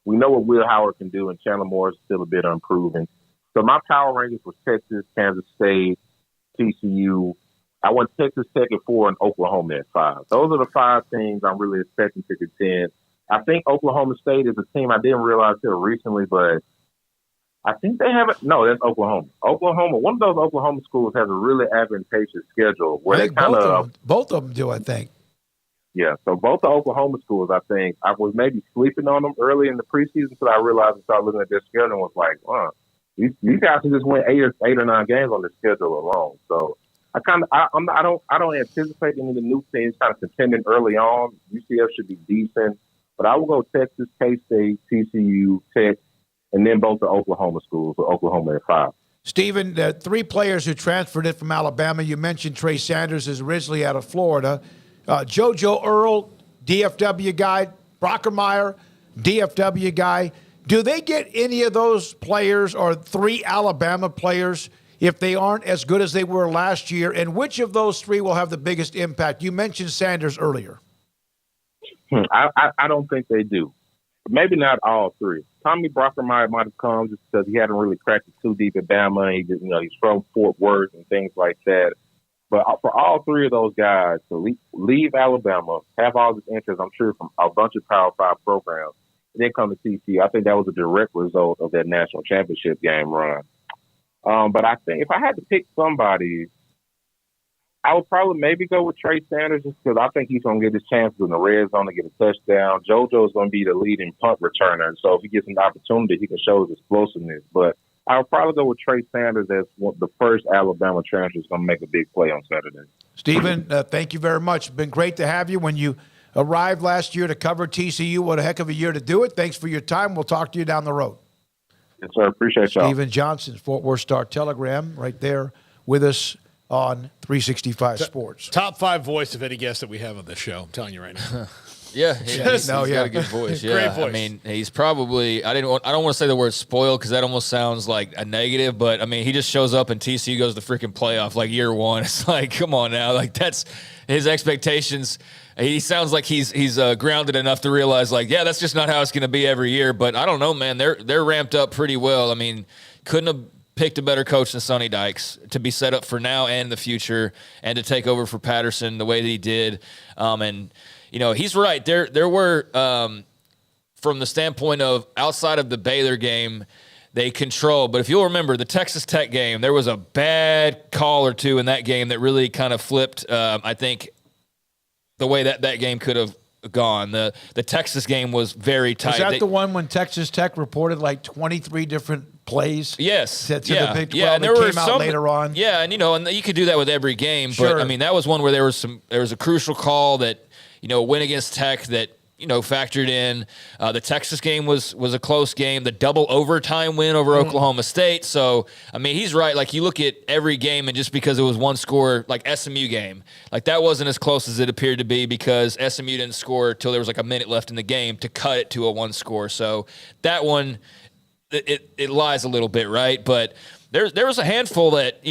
we know what Will Howard can do, and Chandler Moore is still a bit unproven. So my power rankings was Texas, Kansas State, TCU. I went Texas Tech at 4 and Oklahoma at 5. Those are the 5 teams I'm really expecting to contend. I think Oklahoma State is a team I didn't realize till recently, but I think they have it. No, that's Oklahoma. One of those Oklahoma schools has a really advantageous schedule where they kind of both of them do. I think. Yeah, so both the Oklahoma schools, I think I was maybe sleeping on them early in the preseason until I realized and started looking at their schedule and was like, these guys can just win 8 or 9 games on their schedule alone. So I don't anticipate any of the new teams kind of contending early on. UCF should be decent, but I will go Texas, K-State, TCU, Tech, and then both the Oklahoma schools, with Oklahoma at 5. Stephen, the 3 players who transferred in from Alabama, you mentioned Trey Sanders is originally out of Florida. JoJo Earl, DFW guy, Brockermeyer, DFW guy. Do they get any of those players or 3 Alabama players if they aren't as good as they were last year? And which of those 3 will have the biggest impact? You mentioned Sanders earlier. I don't think they do. Maybe not all 3. Tommy Brockermeyer might have come just because he hadn't really cracked it too deep at Bama. He's from Fort Worth and things like that. But for all 3 of those guys to leave Alabama, have all this interest, I'm sure, from a bunch of Power 5 programs, and then come to TCU, I think that was a direct result of that national championship game run. But I think if I had to pick somebody, I would probably maybe go with Trey Sanders just because I think he's going to get his chances in the red zone to get a touchdown. JoJo is going to be the leading punt returner, so if he gets an opportunity, he can show his explosiveness. But I would probably go with Trey Sanders as the first Alabama transfer is going to make a big play on Saturday. Stephen, thank you very much. It's been great to have you. When you arrived last year to cover TCU, what a heck of a year to do it. Thanks for your time. We'll talk to you down the road. Yes, sir. Appreciate y'all. Stephen Johnson, Fort Worth Star-Telegram, right there with us on 365 Sports. Top 5 voice of any guest that we have on this show. I'm telling you right now. He's got a good voice. Yeah, Great voice. I mean, he's probably I don't want to say the word spoiled because that almost sounds like a negative, but I mean, he just shows up and TCU goes to the freaking playoff like year 1. It's like, come on now, like that's his expectations. He sounds like he's grounded enough to realize like, yeah, that's just not how it's going to be every year. But I don't know, man. They're ramped up pretty well. I mean, couldn't have picked a better coach than Sonny Dykes to be set up for now and the future and to take over for Patterson the way that he did. And he's right. There were, from the standpoint of outside of the Baylor game, they control. But if you'll remember the Texas Tech game, there was a bad call or two in that game that really kind of flipped, I think, the way that game could have gone. The Texas game was very tight. Was that the one when Texas Tech reported like 23 different plays? Yes. To the Big 12 and that came out later on? Yeah, and and you could do that with every game. Sure. But, I mean, that was one where there was a crucial call that, win against Tech that, factored in. The Texas game was a close game. The double overtime win over Oklahoma State. So, I mean, he's right. Like, you look at every game, and just because it was one score, like SMU game, like that wasn't as close as it appeared to be because SMU didn't score till there was like a minute left in the game to cut it to a 1 score. So that one, it lies a little bit, right? But there was a handful that,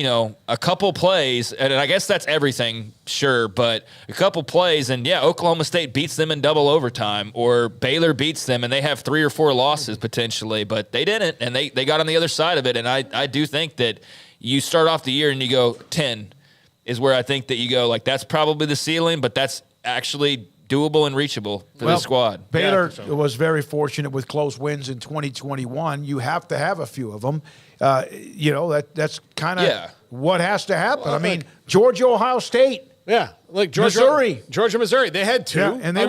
a couple plays, and I guess that's everything, sure, but a couple plays, and Oklahoma State beats them in double overtime, or Baylor beats them, and they have 3 or 4 losses potentially, but they didn't, and they got on the other side of it, and I do think that you start off the year and you go 10 is where I think that you go, like, that's probably the ceiling, but that's actually doable and reachable for the squad. Baylor was very fortunate with close wins in 2021. You have to have a few of them. That's kind of what has to happen. Well, I mean, Georgia, Ohio State. Yeah, like Georgia, Missouri. They had 2. Yeah, and they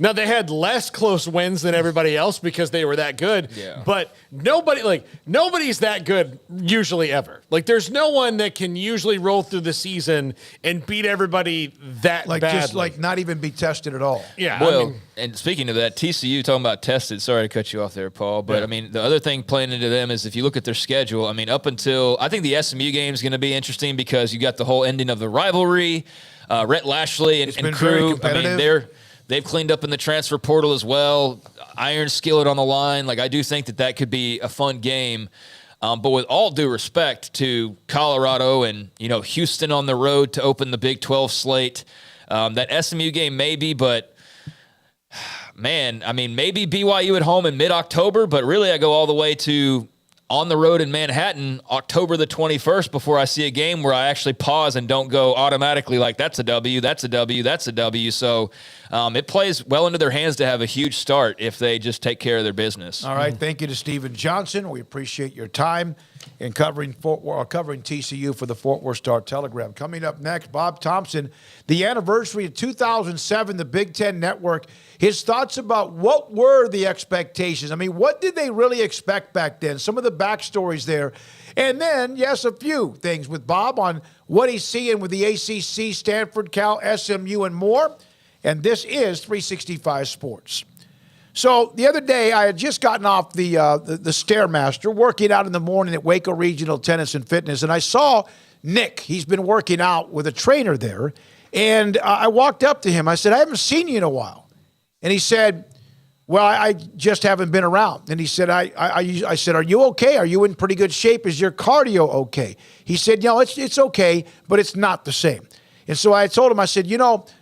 Now, they had less close wins than everybody else because they were that good. Yeah. But nobody's that good usually ever. Like, there's no one that can usually roll through the season and beat everybody that badly. Just like not even be tested at all. Yeah. Well, and speaking of that, TCU, talking about tested, sorry to cut you off there, Paul, but I mean, the other thing playing into them is if you look at their schedule, I mean, up until, I think the SMU game is going to be interesting because you got the whole ending of the rivalry, Rhett Lashley and crew. I mean, they've cleaned up in the transfer portal as well. Iron skillet on the line. Like, I do think that could be a fun game. But with all due respect to Colorado and, Houston on the road to open the Big 12 slate, that SMU game maybe, but man, I mean, maybe BYU at home in mid-October, but really I go all the way to on the road in Manhattan, October the 21st, before I see a game where I actually pause and don't go automatically like, that's a W, that's a W, that's a W. So it plays well into their hands to have a huge start if they just take care of their business. All right. Thank you to Stephen Johnson. We appreciate your time in covering TCU for the Fort Worth Star-Telegram. Coming up next, Bob Thompson, the anniversary of 2007, the Big Ten Network. His thoughts about what were the expectations. I mean, what did they really expect back then? Some of the backstories there. And then, yes, a few things with Bob on what he's seeing with the ACC, Stanford, Cal, SMU, and more. And this is 365 Sports. So the other day, I had just gotten off the Stairmaster, working out in the morning at Waco Regional Tennis and Fitness, and I saw Nick. He's been working out with a trainer there, and I walked up to him. I said, I haven't seen you in a while. And he said, well, I just haven't been around. And he said, I said, are you okay? Are you in pretty good shape? Is your cardio okay? He said, it's okay, but it's not the same. And so I told him, I said,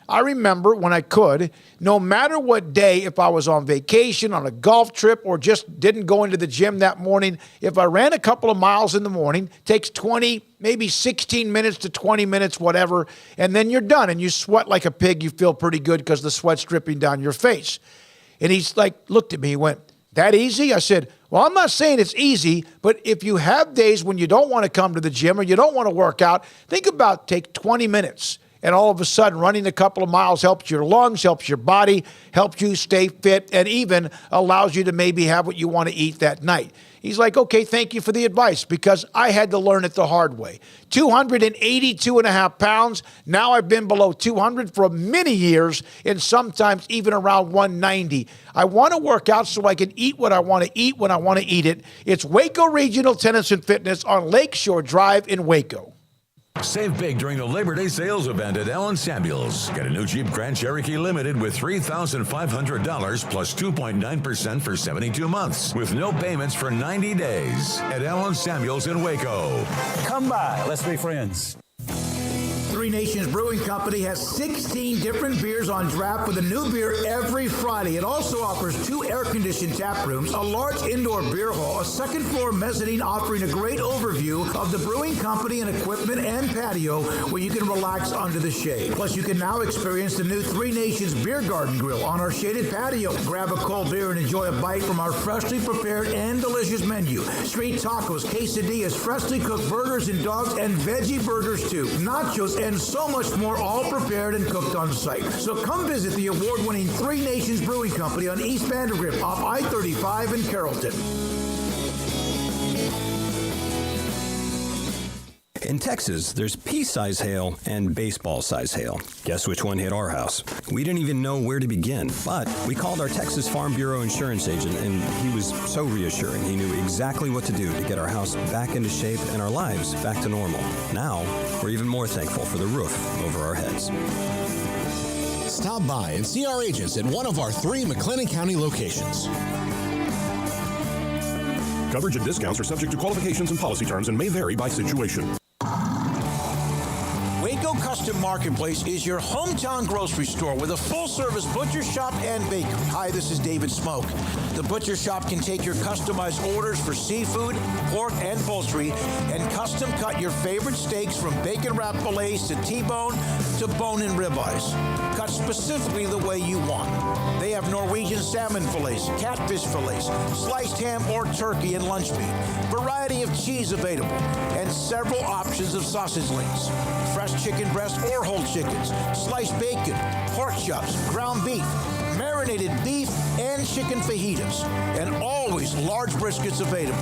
I remember when I could, no matter what day, if I was on vacation, on a golf trip, or just didn't go into the gym that morning, if I ran a couple of miles in the morning, takes 20, maybe 16 minutes to 20 minutes, whatever, and then you're done and you sweat like a pig, you feel pretty good because the sweat's dripping down your face. And he's like, looked at me, he went, that easy? I said, well, I'm not saying it's easy, but if you have days when you don't want to come to the gym or you don't want to work out, think about take 20 minutes. And all of a sudden, running a couple of miles helps your lungs, helps your body, helps you stay fit, and even allows you to maybe have what you want to eat that night. He's like, okay, thank you for the advice, because I had to learn it the hard way. 282.5 pounds. Now I've been below 200 for many years, and sometimes even around 190. I want to work out so I can eat what I want to eat when I want to eat it. It's Waco Regional Tennis and Fitness on Lakeshore Drive in Waco. Save big during the Labor Day sales event at Allen Samuels. Get a new Jeep Grand Cherokee Limited with $3,500 plus 2.9% for 72 months with no payments for 90 days at Allen Samuels in Waco. Come by. Let's be friends. Three Nations Brewing Company has 16 different beers on draft with a new beer every Friday. It also offers 2 air-conditioned tap rooms, a large indoor beer hall, a second-floor mezzanine offering a great overview of the brewing company and equipment and patio where you can relax under the shade. Plus, you can now experience the new Three Nations Beer Garden Grill on our shaded patio. Grab a cold beer and enjoy a bite from our freshly prepared and delicious menu. Street tacos, quesadillas, freshly cooked burgers and dogs, and veggie burgers too. Nachos and so much more, all prepared and cooked on site. So come visit the award-winning Three Nations Brewing Company on East Vandergrift off I-35 in Carrollton. In Texas, there's pea-size hail and baseball-size hail. Guess which one hit our house? We didn't even know where to begin, but we called our Texas Farm Bureau insurance agent, and he was so reassuring. He knew exactly what to do to get our house back into shape and our lives back to normal. Now, we're even more thankful for the roof over our heads. Stop by and see our agents at one of our 3 McLennan County locations. Coverage and discounts are subject to qualifications and policy terms and may vary by situation. Waco Custom Marketplace is your hometown grocery store with a full-service butcher shop and bakery. Hi, this is David Smoak. The butcher shop can take your customized orders for seafood, pork, and poultry, and custom cut your favorite steaks from bacon wrap fillets to T-bone to bone-in ribeyes, cut specifically the way you want. They have Norwegian salmon fillets, catfish fillets, sliced ham or turkey and lunch meat, variety of cheese available, and several options of sausage links, fresh chicken breast or whole chickens, sliced bacon, pork chops, ground beef, marinated beef, and chicken fajitas, and always large briskets available,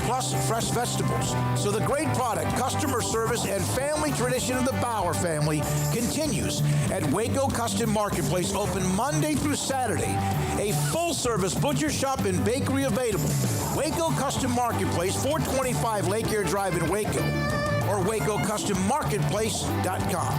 plus fresh vegetables. So the great product, customer service, and family tradition of the Bauer family continues at Waco Custom Marketplace, open Monday through Saturday. A full-service butcher shop and bakery available. Waco Custom Marketplace, 425 Lake Air Drive in Waco, or WacoCustomMarketplace.com.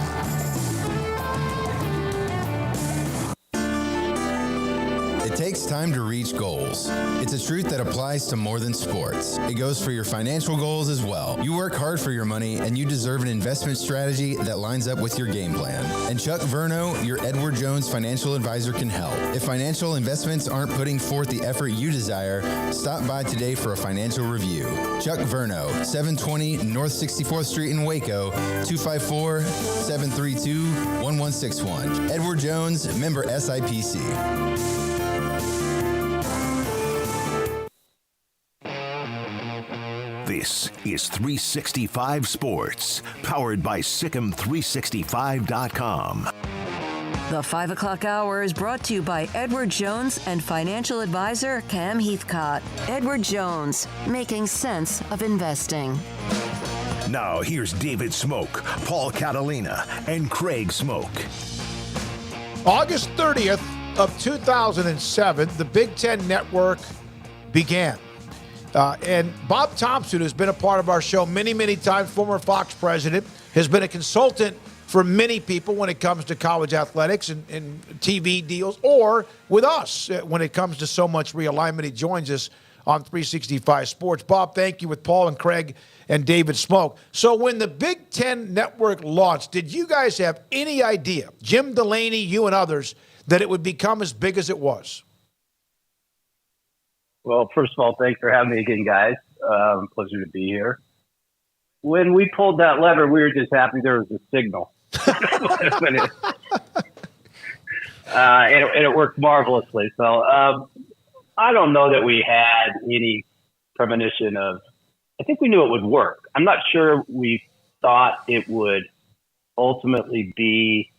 It takes time to reach goals. It's a truth that applies to more than sports. It goes for your financial goals as well. You work hard for your money, and you deserve an investment strategy that lines up with your game plan. And Chuck Verno, your Edward Jones financial advisor, can help. If financial investments aren't putting forth the effort you desire, stop by today for a financial review. Chuck Verno, 720 North 64th Street in Waco, 254-732-1161. Edward Jones, member SIPC. This is 365 Sports, powered by Sikkim365.com. The 5 o'clock hour is brought to you by Edward Jones and financial advisor Cam Heathcott. Edward Jones, making sense of investing. Now here's David Smoak, Paul Catalina, and Craig Smoak. August 30th of 2007, the Big Ten Network began. And Bob Thompson, who's been a part of our show many, many times, former Fox president, has been a consultant for many people when it comes to college athletics and TV deals, or with us when it comes to so much realignment. He joins us on 365 Sports. Bob, thank you, with Paul and Craig and David Smoak. So when the Big Ten Network launched, did you guys have any idea, Jim Delaney, you and others, that it would become as big as it was? Well, first of all, thanks for having me again, guys. Pleasure to be here. When we pulled that lever, we were just happy there was a signal. And it worked marvelously. So I don't know that we had any premonition of, I think we knew it would work. I'm not sure we thought it would ultimately be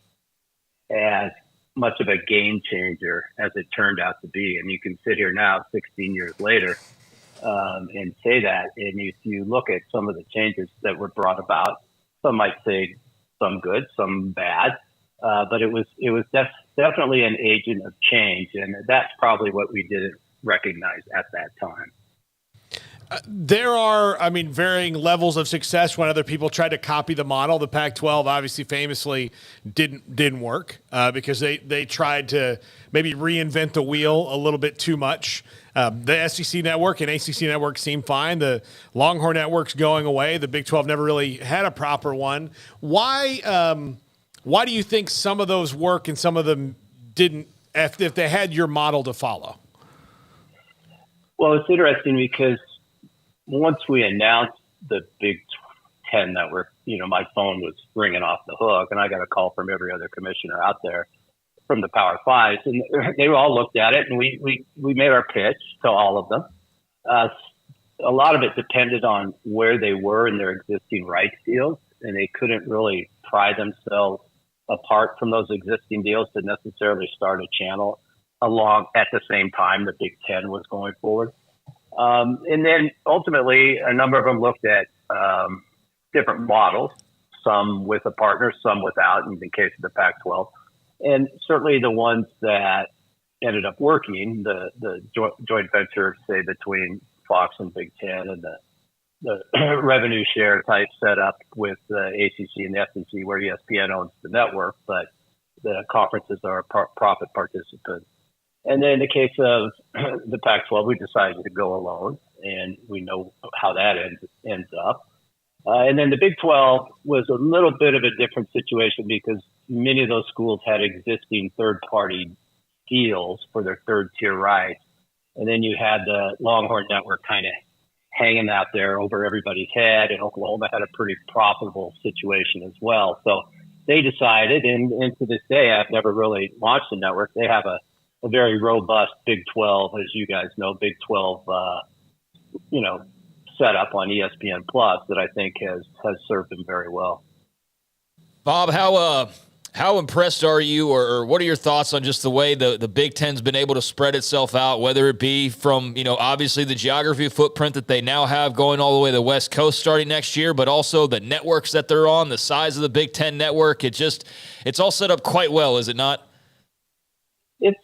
as much of a game changer as it turned out to be. And you can sit here now 16 years later and say that. And if you look at some of the changes that were brought about, some might say some good, some bad, but it was definitely an agent of change. And that's probably what we didn't recognize at that time. There are, varying levels of success when other people tried to copy the model. The Pac-12 obviously famously didn't work because they tried to maybe reinvent the wheel a little bit too much. The SEC network and ACC network seem fine. The Longhorn network's going away. The Big 12 never really had a proper one. Why do you think some of those work and some of them didn't, if they had your model to follow? Well, it's interesting because once we announced the Big Ten Network, my phone was ringing off the hook, and I got a call from every other commissioner out there from the Power Fives, and they all looked at it, and we made our pitch to all of them. A lot of it depended on where they were in their existing rights deals, and they couldn't really pry themselves apart from those existing deals to necessarily start a channel along at the same time the Big Ten was going forward. And then ultimately, a number of them looked at different models, some with a partner, some without, in the case of the Pac-12. And certainly the ones that ended up working, the joint venture, say, between Fox and Big Ten, and the revenue share type setup with the ACC and the SEC, where ESPN owns the network, but the conferences are profit participants. And then in the case of the Pac-12, we decided to go alone, and we know how that ends up. And then the Big 12 was a little bit of a different situation because many of those schools had existing third-party deals for their third-tier rights. And then you had the Longhorn Network kind of hanging out there over everybody's head, and Oklahoma had a pretty profitable situation as well. So they decided, and to this day, I've never really launched a network. They have a very robust Big 12, as you guys know, Big 12, set up on ESPN Plus that I think has served them very well. Bob, how impressed are you, or what are your thoughts on just the way the Big Ten's been able to spread itself out, whether it be from, obviously the geography footprint that they now have going all the way to the West Coast starting next year, but also the networks that they're on, the size of the Big Ten network. It's all set up quite well, is it not? It's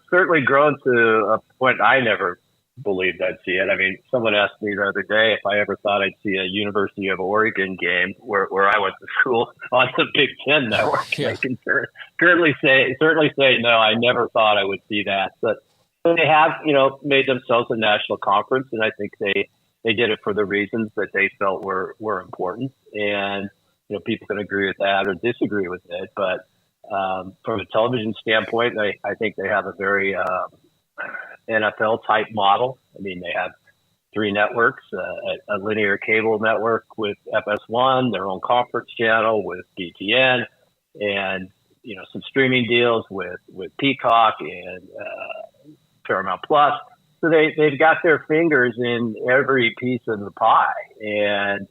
certainly grown to a point I never believed I'd see it. I mean, someone asked me the other day if I ever thought I'd see a University of Oregon game where I went to school on the Big Ten network. Yeah. I can certainly say no, I never thought I would see that. But they have, made themselves a national conference, and I think they did it for the reasons that they felt were important. And, people can agree with that or disagree with it. But from a television standpoint, I think they have a very NFL type model. I mean, they have 3 networks, a linear cable network with FS1, their own conference channel with BTN, and, some streaming deals with Peacock and Paramount Plus. So they've got their fingers in every piece of the pie. And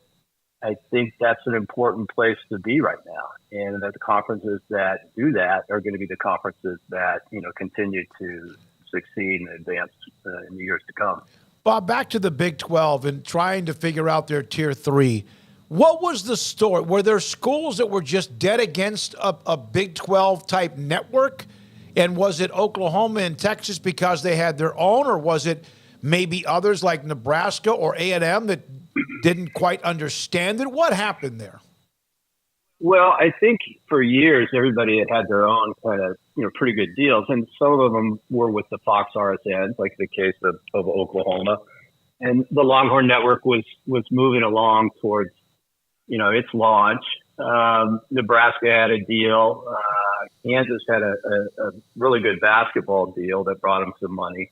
I think that's an important place to be right now. And that the conferences that do that are going to be the conferences that, continue to succeed and advance in the years to come. Bob, back to the Big 12 and trying to figure out their Tier 3. What was the story? Were there schools that were just dead against a Big 12 type network? And was it Oklahoma and Texas because they had their own, or was it maybe others like Nebraska or A&M that didn't quite understand it? What happened there? Well, I think for years, everybody had their own kind of, pretty good deals. And some of them were with the Fox RSNs, like the case of Oklahoma. And the Longhorn Network was moving along towards, its launch. Nebraska had a deal. Kansas had a really good basketball deal that brought them some money.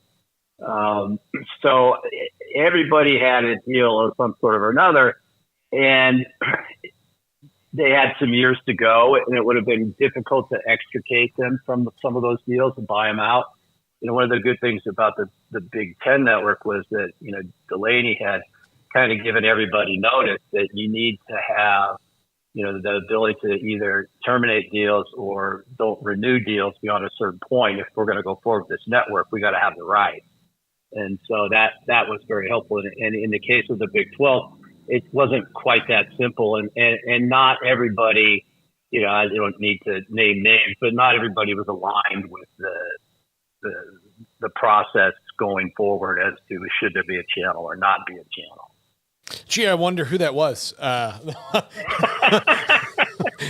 So everybody had a deal of some sort or another. And they had some years to go, and it would have been difficult to extricate them from some of those deals and buy them out. One of the good things about the Big Ten network was that, Delaney had kind of given everybody notice that you need to have, the ability to either terminate deals or don't renew deals beyond a certain point. If we're going to go forward with this network, we got to have the right. And so that was very helpful. And in the case of the Big 12, it wasn't quite that simple, and not everybody, I don't need to name names, but not everybody was aligned with the process going forward as to should there be a channel or not be a channel. Gee, I wonder who that was.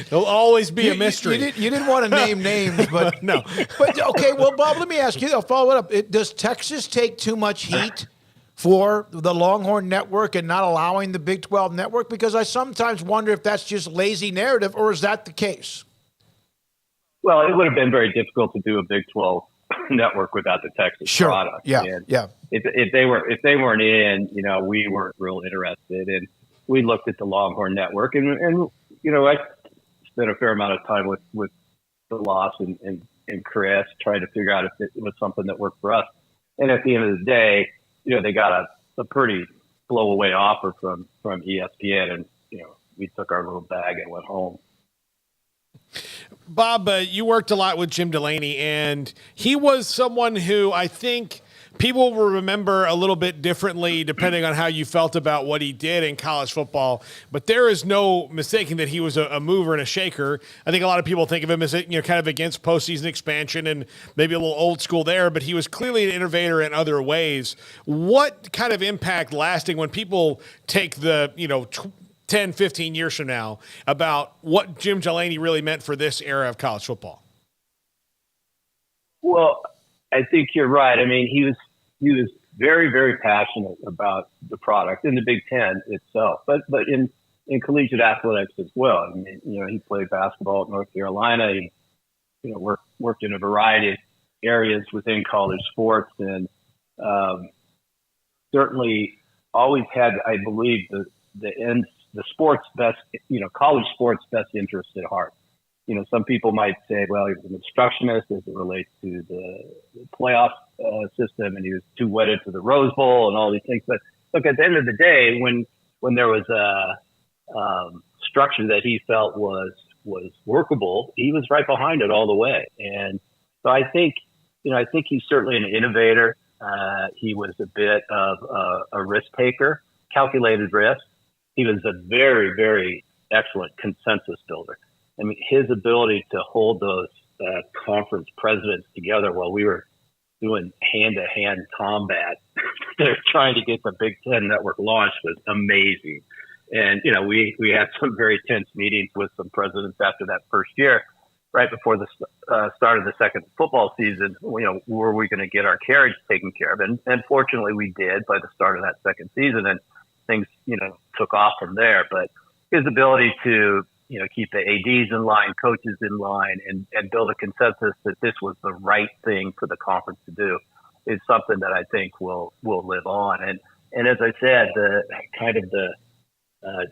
There'll always be a mystery. You didn't want to name names, but no. But okay, well, Bob, let me ask you. I'll follow it up. Does Texas take too much heat for the Longhorn Network and not allowing the Big 12 network? Because I sometimes wonder if that's just lazy narrative, or is that the case? Well, it would have been very difficult to do a Big 12 network without the Texas product. Yeah, and yeah. If they weren't in, we weren't real interested. And we looked at the Longhorn Network, and I spent a fair amount of time with the Loss and Chris trying to figure out if it was something that worked for us. And at the end of the day, they got a pretty blow away offer from ESPN, and we took our little bag and went home. Bob, you worked a lot with Jim Delaney, and he was someone who I think people will remember a little bit differently depending on how you felt about what he did in college football. But there is no mistaking that he was a mover and a shaker. I think a lot of people think of him as kind of against postseason expansion and maybe a little old school there, but he was clearly an innovator in other ways. What kind of impact lasting when people take the 10, 15 years from now about what Jim Delaney really meant for this era of college football? Well, I think you're right. I mean, he was very, very passionate about the product in the Big Ten itself, but in collegiate athletics as well. I mean, he played basketball at North Carolina. He, worked in a variety of areas within college sports, and certainly always had, I believe, the sports best, college sports best interest at heart. Some people might say, well, he was an obstructionist as it relates to the playoff system, and he was too wedded to the Rose Bowl and all these things. But look, at the end of the day, when there was a structure that he felt was workable, he was right behind it all the way. And so I think he's certainly an innovator. He was a bit of a risk taker, calculated risk. He was a very, very excellent consensus builder. I mean, his ability to hold those conference presidents together while we were doing hand-to-hand combat they're trying to get the Big Ten network launched was amazing. And, we had some very tense meetings with some presidents after that first year, right before the start of the second football season. Were we going to get our carriage taken care of? And fortunately we did by the start of that second season, and things, took off from there. But his ability to, keep the ADs in line, coaches in line, and build a consensus that this was the right thing for the conference to do is something that I think will live on. And as I said, the kind of the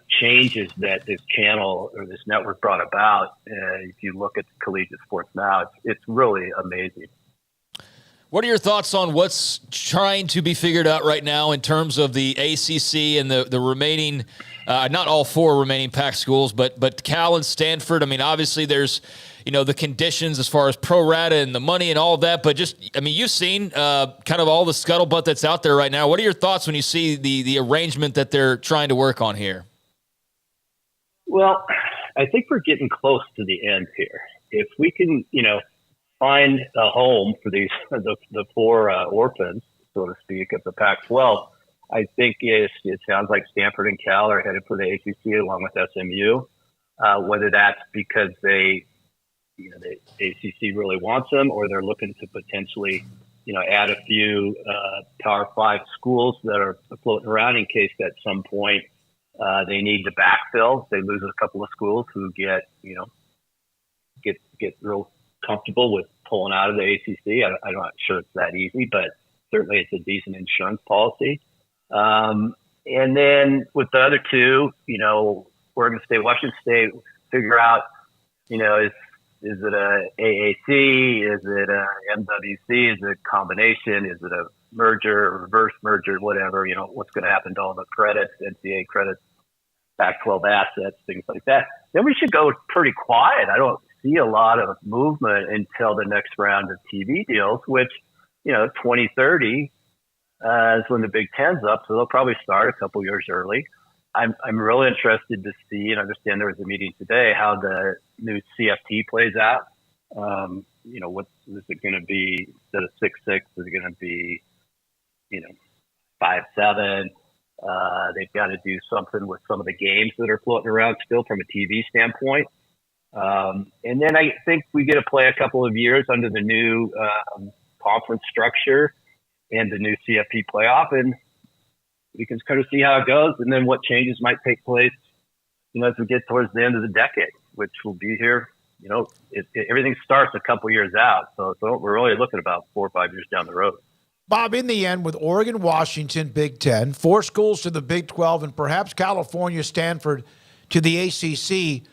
changes that this channel or this network brought about, if you look at collegiate sports now, it's really amazing. What are your thoughts on what's trying to be figured out right now in terms of the ACC and the remaining, not all four remaining Pac schools, but Cal and Stanford? I mean, obviously there's, the conditions as far as pro rata and the money and all of that, but you've seen kind of all the scuttlebutt that's out there right now. What are your thoughts when you see the arrangement that they're trying to work on here? Well, I think we're getting close to the end here. If we can, find a home for these the four orphans, so to speak, of the Pac-12, I think it sounds like Stanford and Cal are headed for the ACC along with SMU. Whether that's because the ACC really wants them, or they're looking to potentially, add a few Power 5 schools that are floating around in case at some point they need to backfill. They lose a couple of schools who get real comfortable with pulling out of the ACC. I'm not sure it's that easy, but certainly it's a decent insurance policy. And then with the other two, Oregon State, Washington State, figure out, is it a AAC? Is it a MWC? Is it a combination? Is it a merger, reverse merger, whatever? What's going to happen to all the credits, NCAA credits, Pac-12 assets, things like that. Then we should go pretty quiet. I don't see a lot of movement until the next round of TV deals, which, 2030 is when the Big Ten's up, so they'll probably start a couple years early. I'm really interested to see and understand there was a meeting today how the new CFT plays out. What is it going to be instead of 6-6? Is it going to be, 5-7? They've got to do something with some of the games that are floating around still from a TV standpoint. And then I think we get to play a couple of years under the new conference structure and the new CFP playoff, and we can kind of see how it goes, and then what changes might take place, as we get towards the end of the decade, which will be here. Everything starts a couple years out, so we're really looking about 4 or 5 years down the road. Bob, in the end, with Oregon, Washington, Big Ten, 4 schools to the Big 12, and perhaps California, Stanford to the ACC,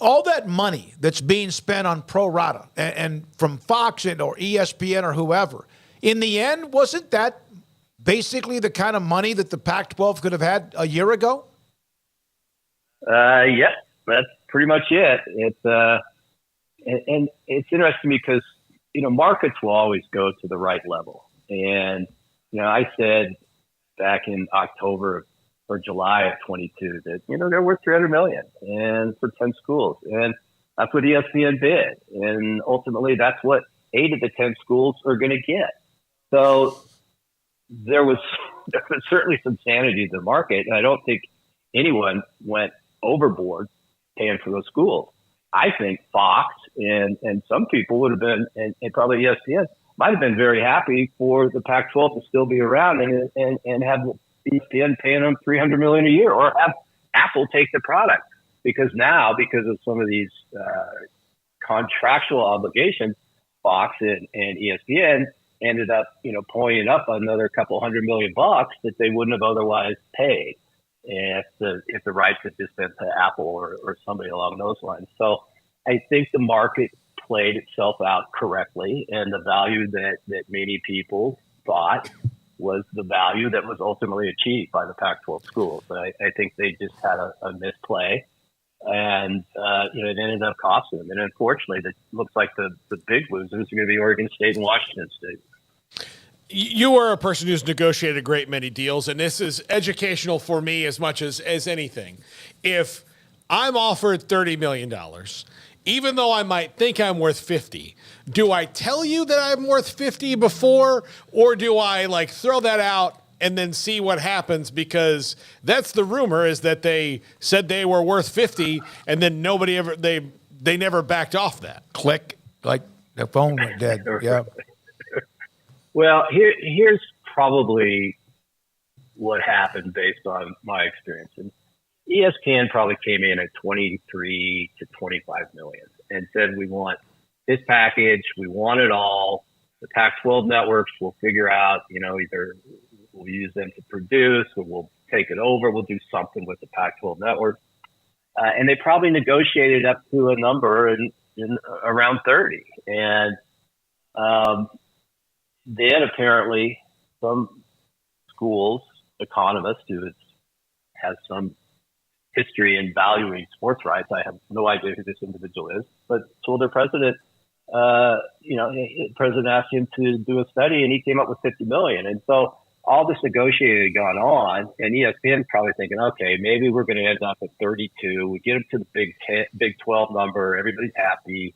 all that money that's being spent on pro rata and from Fox or ESPN or whoever, in the end, wasn't that basically the kind of money that the Pac-12 could have had a year ago? Yeah, that's pretty much it. It's and it's interesting because markets will always go to the right level, and I said back in October or July of 22 that they're worth $300 million and for 10 schools, and that's what ESPN bid, and ultimately that's what 8 of the 10 schools are going to get. So there was certainly some sanity to the market, and I don't think anyone went overboard paying for those schools. I think Fox and some people would have been, and probably ESPN might have been very happy for the Pac-12 to still be around and have ESPN paying them $300 million a year, or have Apple take the product, because now, because of some of these contractual obligations, Fox and ESPN ended up, pulling up another couple $100 million that they wouldn't have otherwise paid if the rights had just been to Apple or somebody along those lines. So I think the market played itself out correctly, and the value that many people thought was the value that was ultimately achieved by the Pac-12 schools. But I think they just had a misplay, and it ended up costing them. And unfortunately, it looks like the big losers are going to be Oregon State and Washington State. You are a person who's negotiated a great many deals, and this is educational for me as much as anything. If I'm offered $30 million even though I might think I'm worth 50, do I tell you that I'm worth 50 before, or do I like throw that out and then see what happens? Because that's the rumor, is that they said they were worth 50 and then nobody ever, they never backed off that. Click, like the phone went dead. Yeah. Well, here's probably what happened based on my experience. And ESPN probably came in at 23 to 25 million and said, we want this package. We want it all. The Pac-12 networks will figure out, either we'll use them to produce or we'll take it over. We'll do something with the Pac-12 network. And they probably negotiated up to a number in around 30. And then apparently some schools, economist who has some history in valuing sports rights, I have no idea who this individual is, but told their president, the president asked him to do a study and he came up with 50 million. And so all this negotiating had gone on, and ESPN's probably thinking, okay, maybe we're going to end up at 32. We get them to the Big 12 number. Everybody's happy.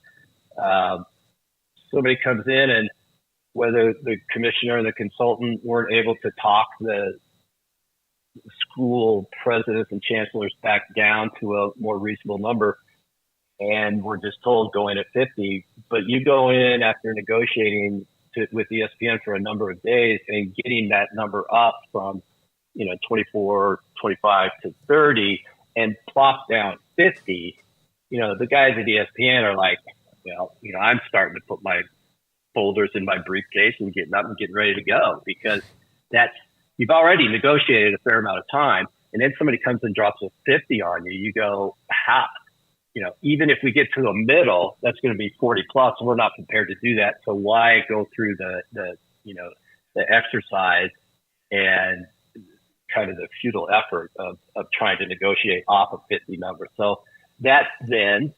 Somebody comes in, and whether the commissioner and the consultant weren't able to talk the school presidents and chancellors back down to a more reasonable number, and we're just told go in at 50. But you go in after negotiating with ESPN for a number of days and getting that number up from 24, 25 to 30 and plop down 50. The guys at ESPN are like, well, I'm starting to put my folders in my briefcase and getting up and getting ready to go, because you've already negotiated a fair amount of time, and then somebody comes and drops a 50 on you. You go, how? Even if we get to the middle, that's going to be 40 plus, and we're not prepared to do that. So why go through the exercise and kind of the futile effort of trying to negotiate off a 50 number? So that then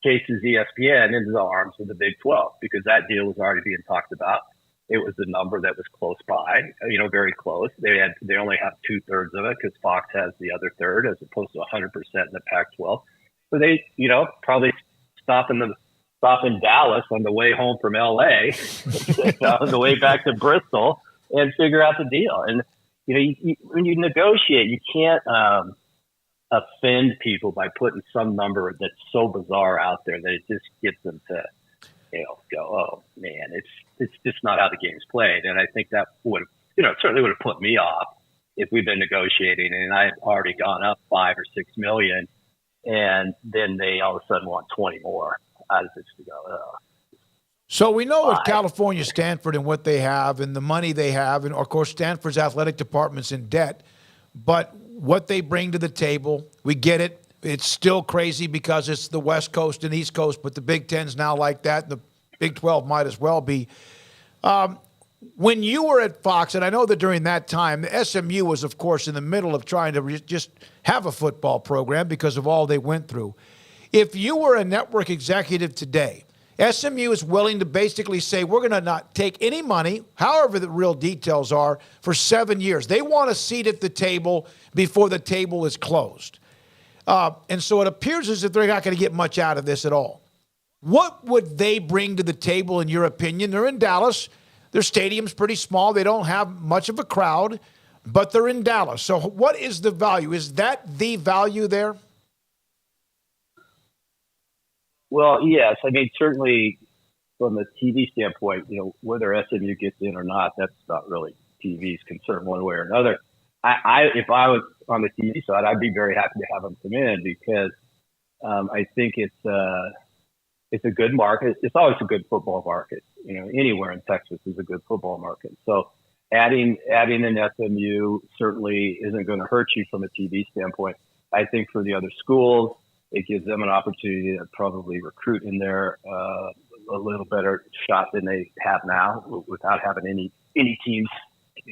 cases ESPN into the arms of the Big 12, because that deal was already being talked about. It was a number that was close by, very close. They only have 2/3 of it because Fox has the other third, as opposed to 100% in the Pac-12. So they, probably stop in Dallas on the way home from LA, on the way back to Bristol, and figure out the deal. And when you negotiate, you can't offend people by putting some number that's so bizarre out there that it just gets them to go, oh man, it's just not how the game's played. And I think that would certainly would have put me off if we've been negotiating and I've already gone up 5 or 6 million, and then they all of a sudden want 20 more. I just go, oh. So we know with California, Stanford, and what they have and the money they have, and of course Stanford's athletic department's in debt, but what they bring to the table, we get it. It's still crazy because it's the West Coast and East Coast, but the Big Ten's now like that. The Big 12 might as well be. When you were at Fox, and I know that during that time, the SMU was, of course, in the middle of trying to just have a football program because of all they went through. If you were a network executive today, SMU is willing to basically say, we're going to not take any money, however the real details are, for 7 years. They want a seat at the table before the table is closed. And so it appears as if they're not going to get much out of this at all. What would they bring to the table, in your opinion? They're in Dallas. Their stadium's pretty small. They don't have much of a crowd, but they're in Dallas. So what is the value? Is that the value there? Well, yes. I mean, certainly from a TV standpoint, whether SMU gets in or not, that's not really TV's concern one way or another. If I was on the TV side, I'd be very happy to have them come in, because I think it's a good market. It's always a good football market. Anywhere in Texas is a good football market. So adding an SMU certainly isn't going to hurt you from a TV standpoint. I think for the other schools, it gives them an opportunity to probably recruit in there a little better shot than they have now, without having any teams,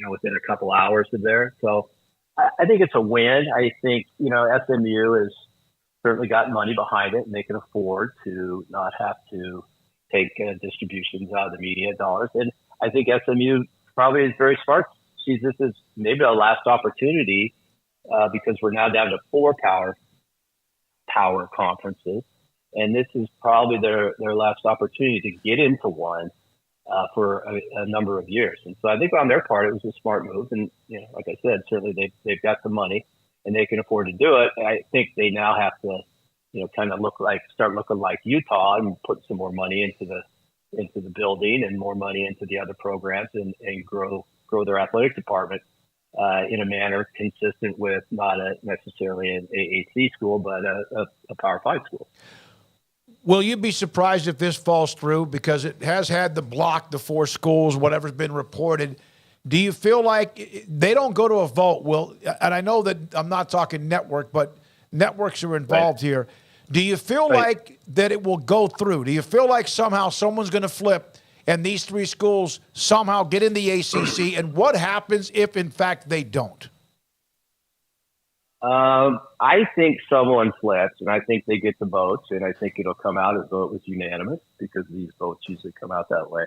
within a couple hours of there. So I think it's a win. I think, SMU has certainly got money behind it, and they can afford to not have to take distributions out of the media dollars. And I think SMU probably is very smart. Sees this as maybe a last opportunity, because we're now down to 4 power conferences. and this is probably their last opportunity to get into one for a number of years. And so I think on their part, it was a smart move. And, like I said, certainly they've got the money and they can afford to do it. And I think they now have to, kind of start looking like Utah and put some more money into the building and more money into the other programs and grow their athletic department in a manner consistent with not necessarily an AAC school, but a Power 5 school. Will you be surprised if this falls through? Because it has had the 4 schools, whatever's been reported. Do you feel like they don't go to a vote? And I know that I'm not talking network, but networks are involved here. Do you feel like that it will go through? Do you feel like somehow someone's going to flip and these 3 schools somehow get in the ACC? And what happens if, in fact, they don't? I think someone flips, and I think they get the votes, and I think it'll come out as though it was unanimous because these votes usually come out that way.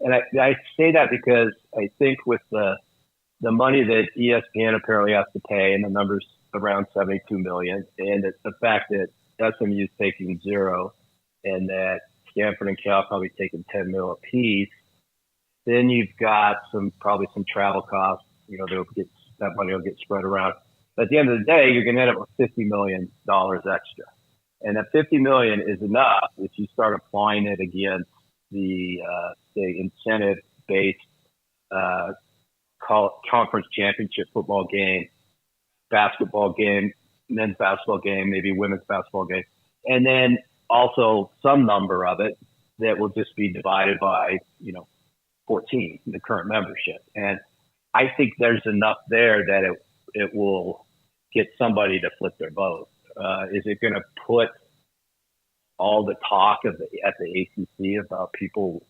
And I say that because I think with the money that ESPN apparently has to pay, and the numbers around $72 million, and it's the fact that SMU is taking 0, and that Stanford and Cal probably taking $10 million apiece, then you've got probably some travel costs. That money will get spread around. But at the end of the day, you're going to end up with $50 million extra. And that $50 million is enough if you start applying it against the incentive-based conference championship football game, basketball game, men's basketball game, maybe women's basketball game. And then also some number of it that will just be divided by, 14, the current membership. And I think there's enough there that it will get somebody to flip their vote. Is it going to put all the talk at the ACC about people,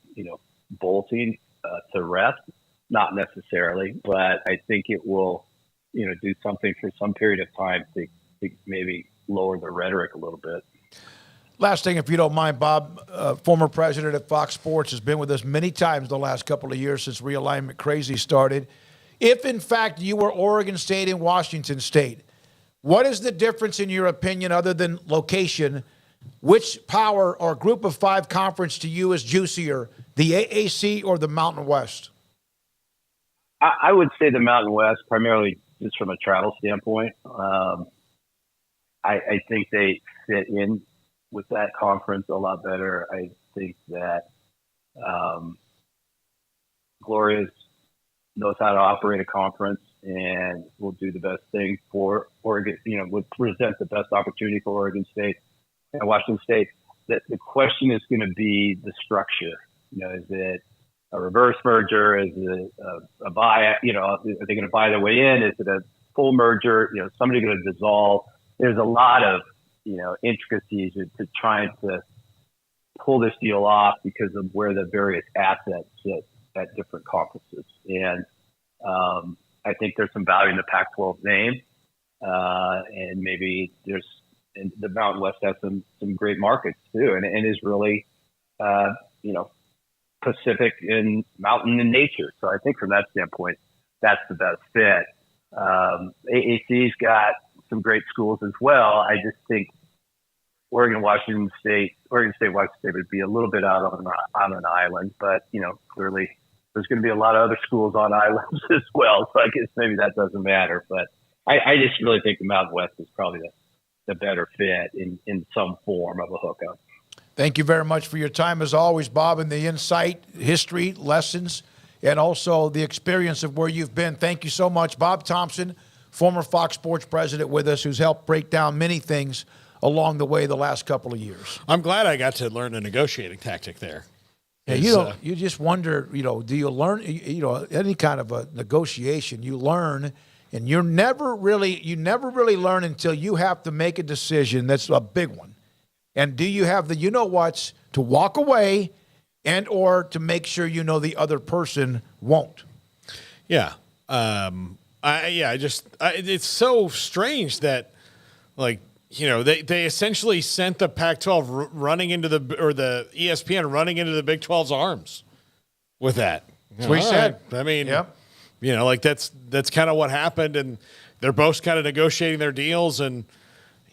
bolting to rest? Not necessarily, but I think it will, do something for some period of time to maybe lower the rhetoric a little bit. Last thing, if you don't mind, Bob, former president of Fox Sports, has been with us many times the last couple of years since Realignment Crazy started. If, in fact, you were Oregon State and Washington State, what is the difference, in your opinion, other than location? Which power or group of 5 conference to you is juicier, the AAC or the Mountain West? I would say the Mountain West, primarily just from a travel standpoint. I think they fit in with that conference a lot better. I think that Gloria knows how to operate a conference and will do the best thing for Oregon, would present the best opportunity for Oregon State and Washington State. The question is going to be the structure. Is it a reverse merger? Is it a buy? Are they going to buy their way in? Is it a full merger? Somebody going to dissolve? There's a lot of, intricacies to trying to pull this deal off because of where the various assets sit at different conferences. And I think there's some value in the Pac-12 name. And maybe and the Mountain West has some great markets too. And is really, Pacific and mountain in nature. So I think from that standpoint, that's the best fit. AAC's got some great schools as well. I just think Oregon State, Washington State would be a little bit out on an island, but clearly there's going to be a lot of other schools on islands as well. So I guess maybe that doesn't matter, but I just really think the Mountain West is probably the better fit in some form of a hookup. Thank you very much for your time, as always, Bob, and the insight, history, lessons, and also the experience of where you've been. Thank you so much. Bob Thompson, former Fox Sports president with us, who's helped break down many things along the way the last couple of years. I'm glad I got to learn a negotiating tactic there. Yeah, you just wonder, do you learn, any kind of a negotiation, you learn, and you never really learn until you have to make a decision that's a big one. And do you have the you-know-whats to walk away and or to make sure the other person won't? Yeah. It's so strange that, they essentially sent the Pac-12 running into the ESPN running into the Big 12's arms with that. That's what he said. I mean, yep. That's kind of what happened, and they're both kind of negotiating their deals. And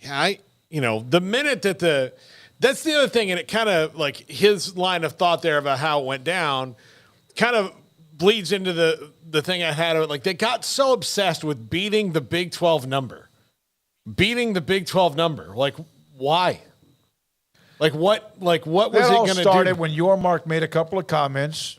the minute that That's the other thing, and it kind of like his line of thought there about how it went down kind of bleeds into the thing I had. Like, they got so obsessed with beating the Big 12 number. Beating the Big 12 number. Like, why? What was it going to do? It started when Yormark made a couple of comments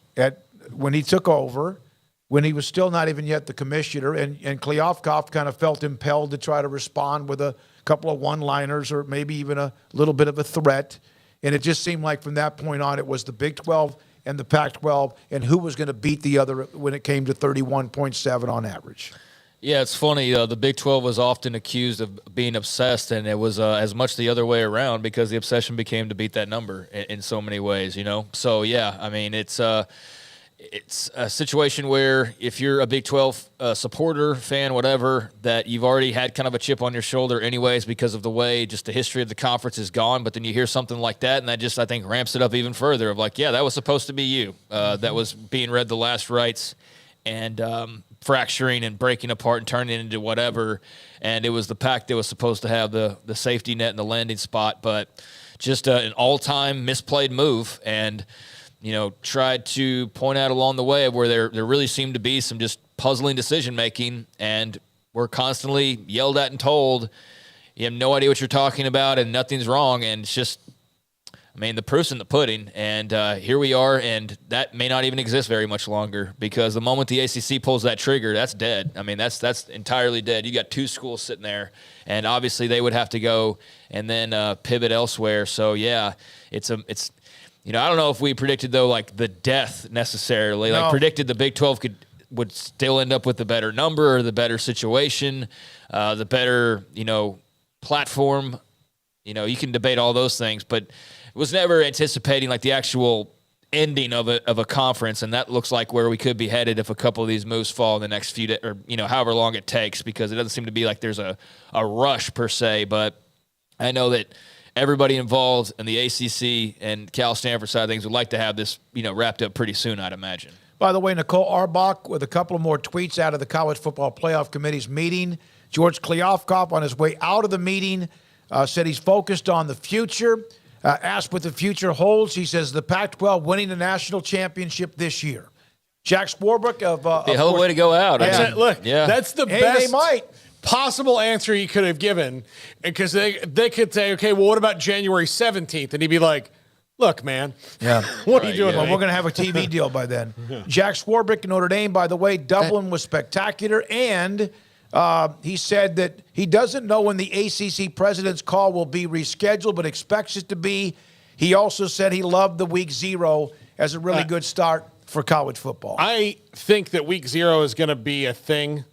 when he took over, when he was still not even yet the commissioner, and Kleofkoff kind of felt impelled to try to respond with a couple of one-liners or maybe even a little bit of a threat. And it just seemed like from that point on, it was the Big 12 and the Pac-12 and who was going to beat the other when it came to 31.7 on average. Yeah, it's funny. The Big 12 was often accused of being obsessed, and it was as much the other way around because the obsession became to beat that number in so many ways, So, yeah, I mean, it's a situation where if you're a Big 12 supporter, fan, whatever, that you've already had kind of a chip on your shoulder anyways because of the way just the history of the conference is gone, but then you hear something like that, and that just, I think, ramps it up even further of like, yeah, that was supposed to be you. That was being read the last rites and fracturing and breaking apart and turning it into whatever, and it was the pack that was supposed to have the safety net and the landing spot, but just an all-time misplayed move, and tried to point out along the way where there really seemed to be some just puzzling decision-making, and we're constantly yelled at and told, you have no idea what you're talking about and nothing's wrong, and it's just, the proof's in the pudding, and here we are, and that may not even exist very much longer because the moment the ACC pulls that trigger, that's dead. That's entirely dead. You got two schools sitting there, and obviously they would have to go and then pivot elsewhere. So, yeah, it's I don't know if we predicted, though, like the death necessarily. No. Like predicted the Big 12 would still end up with the better number or the better situation, the better, platform. You can debate all those things, but was never anticipating like the actual ending of a conference, and that looks like where we could be headed if a couple of these moves fall in the next few days, or however long it takes, because it doesn't seem to be like there's a rush per se. But I know that everybody involved in the ACC and Cal Stanford side of things would like to have this wrapped up pretty soon, I'd imagine. By the way, Nicole Arbach with a couple of more tweets out of the College Football Playoff Committee's meeting. George Kleofkoff on his way out of the meeting said he's focused on the future. Asked what the future holds, he says the Pac-12 winning the national championship this year. Jack Swarbrick of the hell of a way to go out. Yeah. That's the best possible answer he could have given, because they could say, okay, well, what about January 17th? And he'd be like, look, man, what are you doing? Well, we're going to have a TV deal by then. Jack Swarbrick, Notre Dame, by the way, Dublin was spectacular, and he said that he doesn't know when the ACC president's call will be rescheduled, but expects it to be. He also said he loved the week 0 as a really good start for college football. I think that week 0 is going to be a thing.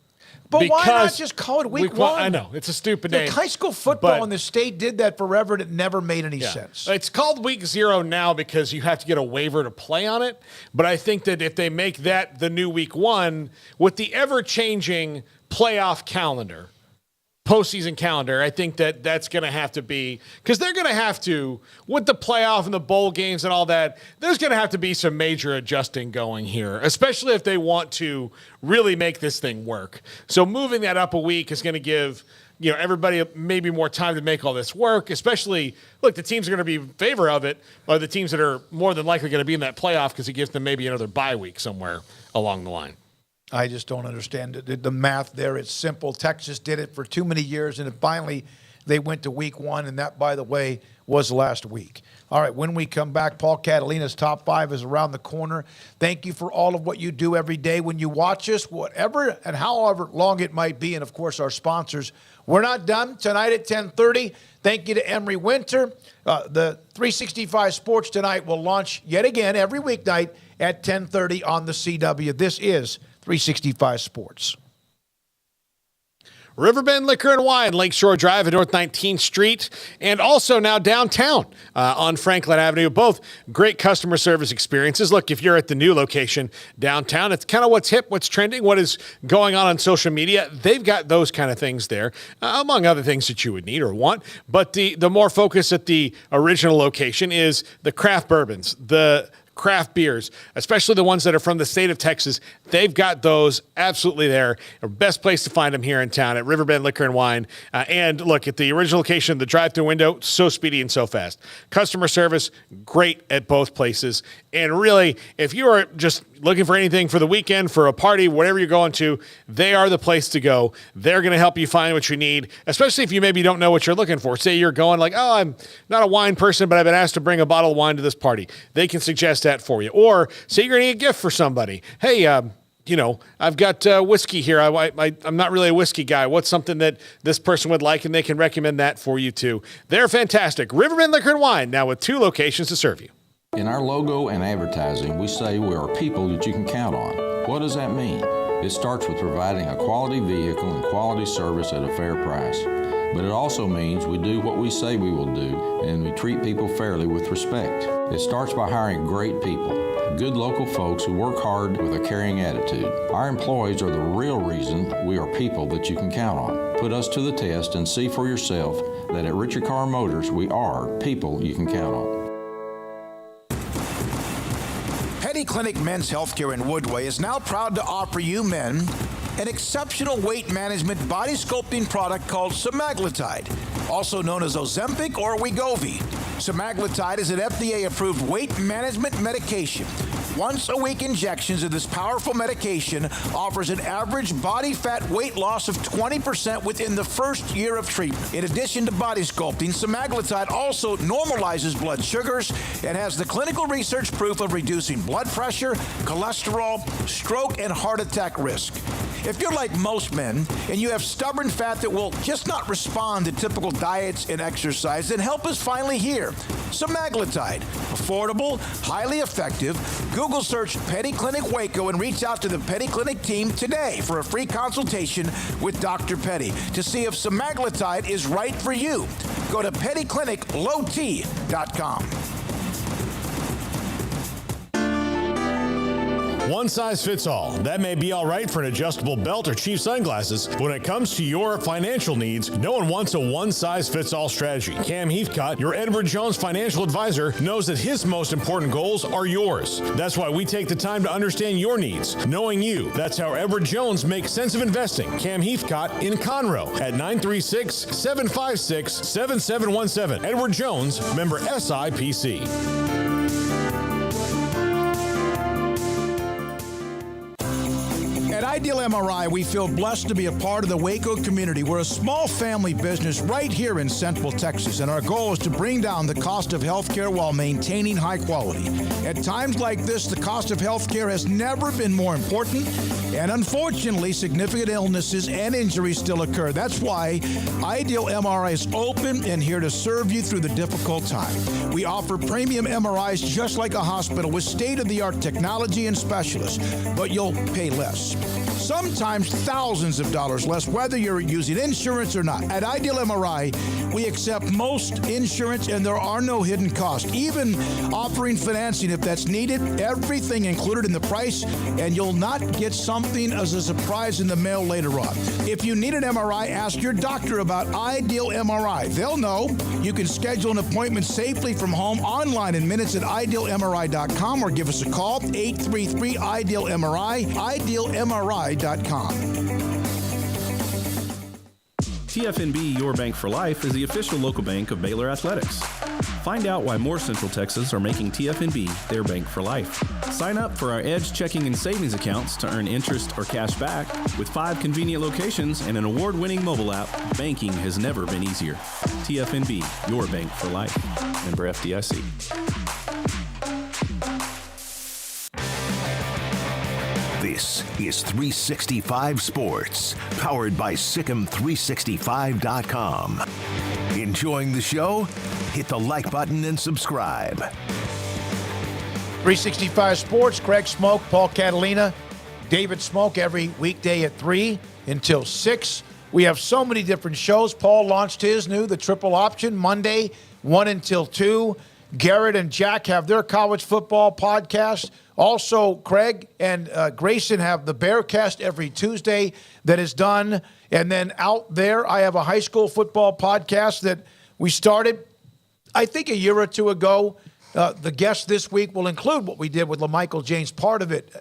But why not just call it week 1? I know. It's a stupid name. High school football in the state did that forever, and it never made any sense. It's called week 0 now because you have to get a waiver to play on it. But I think that if they make that the new week 1, with the ever-changing playoff calendar, postseason calendar, I think that that's going to have to be, because they're going to have to, with the playoff and the bowl games and all that, there's going to have to be some major adjusting going here, especially if they want to really make this thing work. So moving that up a week is going to give everybody maybe more time to make all this work, especially, look, the teams are going to be in favor of it, or the teams that are more than likely going to be in that playoff because it gives them maybe another bye week somewhere along the line. I just don't understand the math there. It's simple. Texas did it for too many years, and finally they went to week 1, and that, by the way, was last week. All right, when we come back, Paul Catalina's Top 5 is around the corner. Thank you for all of what you do every day when you watch us, whatever and however long it might be, and, of course, our sponsors. We're not done tonight at 10:30. Thank you to Emery Winter. The 365 Sports tonight will launch yet again every weeknight at 10:30 on the CW. This is 365 Sports. Riverbend Liquor and Wine, Lakeshore Drive at North 19th Street, and also now downtown on Franklin Avenue. Both great customer service experiences. Look, if you're at the new location downtown, it's kind of what's hip, what's trending, what is going on social media. They've got those kind of things there, among other things that you would need or want. But the more focus at the original location is the craft bourbons, the craft beers, especially the ones that are from the state of Texas. They've got those absolutely there. The best place to find them here in town at Riverbend Liquor and Wine. And look, at the original location, the drive-thru window, so speedy and so fast. Customer service, great at both places. And really, if you are just looking for anything for the weekend, for a party, whatever you're going to, they are the place to go. They're going to help you find what you need, especially if you maybe don't know what you're looking for. Say you're going like, oh, I'm not a wine person, but I've been asked to bring a bottle of wine to this party. They can suggest that for you. Or say you're going to need a gift for somebody. Hey, I've got whiskey here. I'm not really a whiskey guy. What's something that this person would like? And they can recommend that for you too. They're fantastic. Riverbend Liquor and Wine, now with 2 locations to serve you. In our logo and advertising, we say we are people that you can count on. What does that mean? It starts with providing a quality vehicle and quality service at a fair price. But it also means we do what we say we will do, and we treat people fairly with respect. It starts by hiring great people, good local folks who work hard with a caring attitude. Our employees are the real reason we are people that you can count on. Put us to the test and see for yourself that at Richard Carr Motors, we are people you can count on. Petty Clinic Men's Healthcare in Woodway is now proud to offer you men an exceptional weight management body sculpting product called semaglutide, also known as Ozempic or Wegovy. Semaglutide is an FDA-approved weight management medication. Once-a-week injections of this powerful medication offers an average body fat weight loss of 20% within the first year of treatment. In addition to body sculpting, semaglutide also normalizes blood sugars and has the clinical research proof of reducing blood pressure, cholesterol, stroke, and heart attack risk. If you're like most men and you have stubborn fat that will just not respond to typical diets and exercise, then help is finally here. Semaglutide, affordable, highly effective. Google search Petty Clinic Waco and reach out to the Petty Clinic team today for a free consultation with Dr. Petty to see if semaglutide is right for you. Go to pettycliniclowt.com. One size fits all. That may be all right for an adjustable belt or cheap sunglasses, but when it comes to your financial needs, no one wants a one-size-fits-all strategy. Cam Heathcott, your Edward Jones financial advisor, knows that his most important goals are yours. That's why we take the time to understand your needs, knowing you. That's how Edward Jones makes sense of investing. Cam Heathcott in Conroe at 936-756-7717. Edward Jones, member SIPC. At Ideal MRI, we feel blessed to be a part of the Waco community. We're a small family business right here in Central Texas, and our goal is to bring down the cost of healthcare while maintaining high quality. At times like this, the cost of healthcare has never been more important, and unfortunately, significant illnesses and injuries still occur. That's why Ideal MRI is open and here to serve you through the difficult time. We offer premium MRIs just like a hospital with state-of-the-art technology and specialists, but you'll pay less. Sometimes thousands of dollars less, whether you're using insurance or not. At Ideal MRI, we accept most insurance and there are no hidden costs, even offering financing if that's needed. Everything included in the price, and you'll not get something as a surprise in the mail later on. If you need an MRI, ask your doctor about Ideal MRI. They'll know. You can schedule an appointment safely from home online in minutes at idealmri.com or give us a call, 833-IDEAL-MRI, idealmri.com. TFNB Your Bank for Life is the official local bank of Baylor Athletics. Find out why more Central Texas are making TFNB their bank for life. Sign up for our Edge checking and savings accounts to earn interest or cash back. With 5 convenient locations and an award-winning mobile app, banking has never been easier. TFNB Your Bank for Life. Member FDIC. This is 365 Sports, powered by Sikkim365.com. Enjoying the show? Hit the like button and subscribe. 365 Sports, Craig Smoak, Paul Catalina, David Smoak every weekday at 3 until 6. We have so many different shows. Paul launched his new, The Triple Option, Monday, 1 until 2. Garrett and Jack have their college football podcast. Also, Craig and Grayson have the Bearcast every Tuesday that is done. And then out there, I have a high school football podcast that we started, I think, a year or two ago. The guests this week will include what we did with LaMichael James, part of it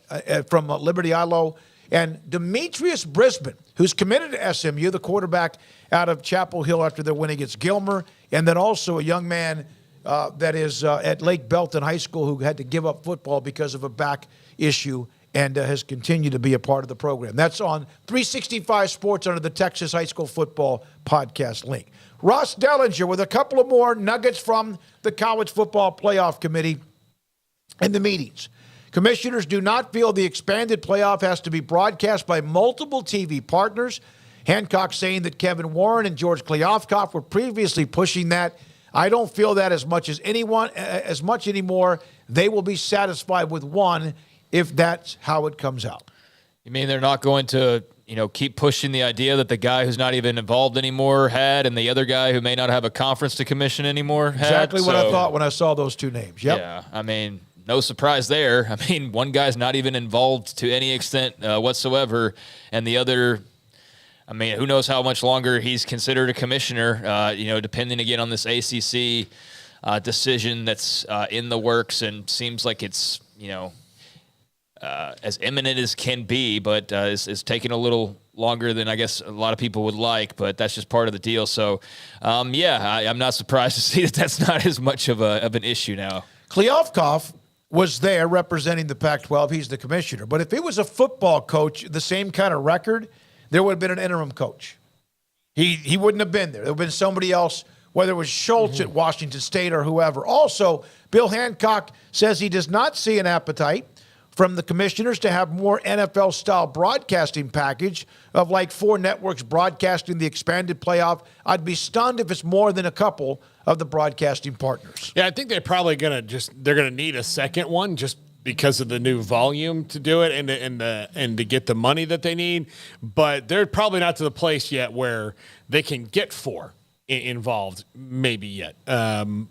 from Liberty Ilo, and Demetrius Brisbane, who's committed to SMU, the quarterback out of Chapel Hill after their win against Gilmer, and then also a young man that is at Lake Belton High School who had to give up football because of a back issue and has continued to be a part of the program. That's on 365 Sports under the Texas High School Football Podcast link. Ross Dellinger with a couple of more nuggets from the College Football Playoff Committee and the meetings. Commissioners do not feel the expanded playoff has to be broadcast by multiple TV partners. Hancock saying that Kevin Warren and George Kliavkoff were previously pushing that. I don't feel that as much anymore. They will be satisfied with one if that's how it comes out. You mean they're not going to, keep pushing the idea that the guy who's not even involved anymore had, and the other guy who may not have a conference to commission anymore had? Exactly what I thought when I saw those two names. Yep. Yeah, no surprise there. One guy's not even involved to any extent whatsoever, and the other, who knows how much longer he's considered a commissioner, depending again on this ACC decision that's in the works and seems like it's, as imminent as can be, but is taking a little longer than I guess a lot of people would like, but that's just part of the deal. So, I'm not surprised to see that that's not as much of an issue now. Kliavkoff was there representing the Pac-12. He's the commissioner. But if it was a football coach, the same kind of record, there would have been an interim coach. He wouldn't have been there. There would have been somebody else, whether it was Schultz at Washington State or whoever. Also, Bill Hancock says he does not see an appetite from the commissioners to have more NFL-style broadcasting package of like 4 networks broadcasting the expanded playoff. I'd be stunned if it's more than a couple of the broadcasting partners. Yeah, I think they're probably they're going to need a second one just because of the new volume to do it and to get the money that they need. But they're probably not to the place yet where they can get 4 involved maybe yet,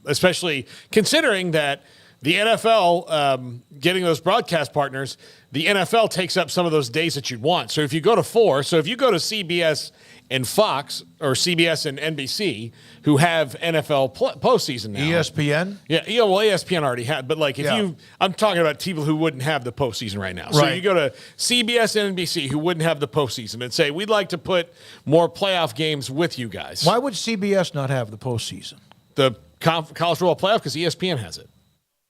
especially considering that the NFL, getting those broadcast partners, the NFL takes up some of those days that you'd want. So if you go to 4, so if you go to CBS and Fox or CBS and NBC, who have NFL postseason now. ESPN? Yeah, well, ESPN already had, but I'm talking about people who wouldn't have the postseason right now. So you go to CBS and NBC who wouldn't have the postseason and say, we'd like to put more playoff games with you guys. Why would CBS not have the postseason? The college football playoff, because ESPN has it.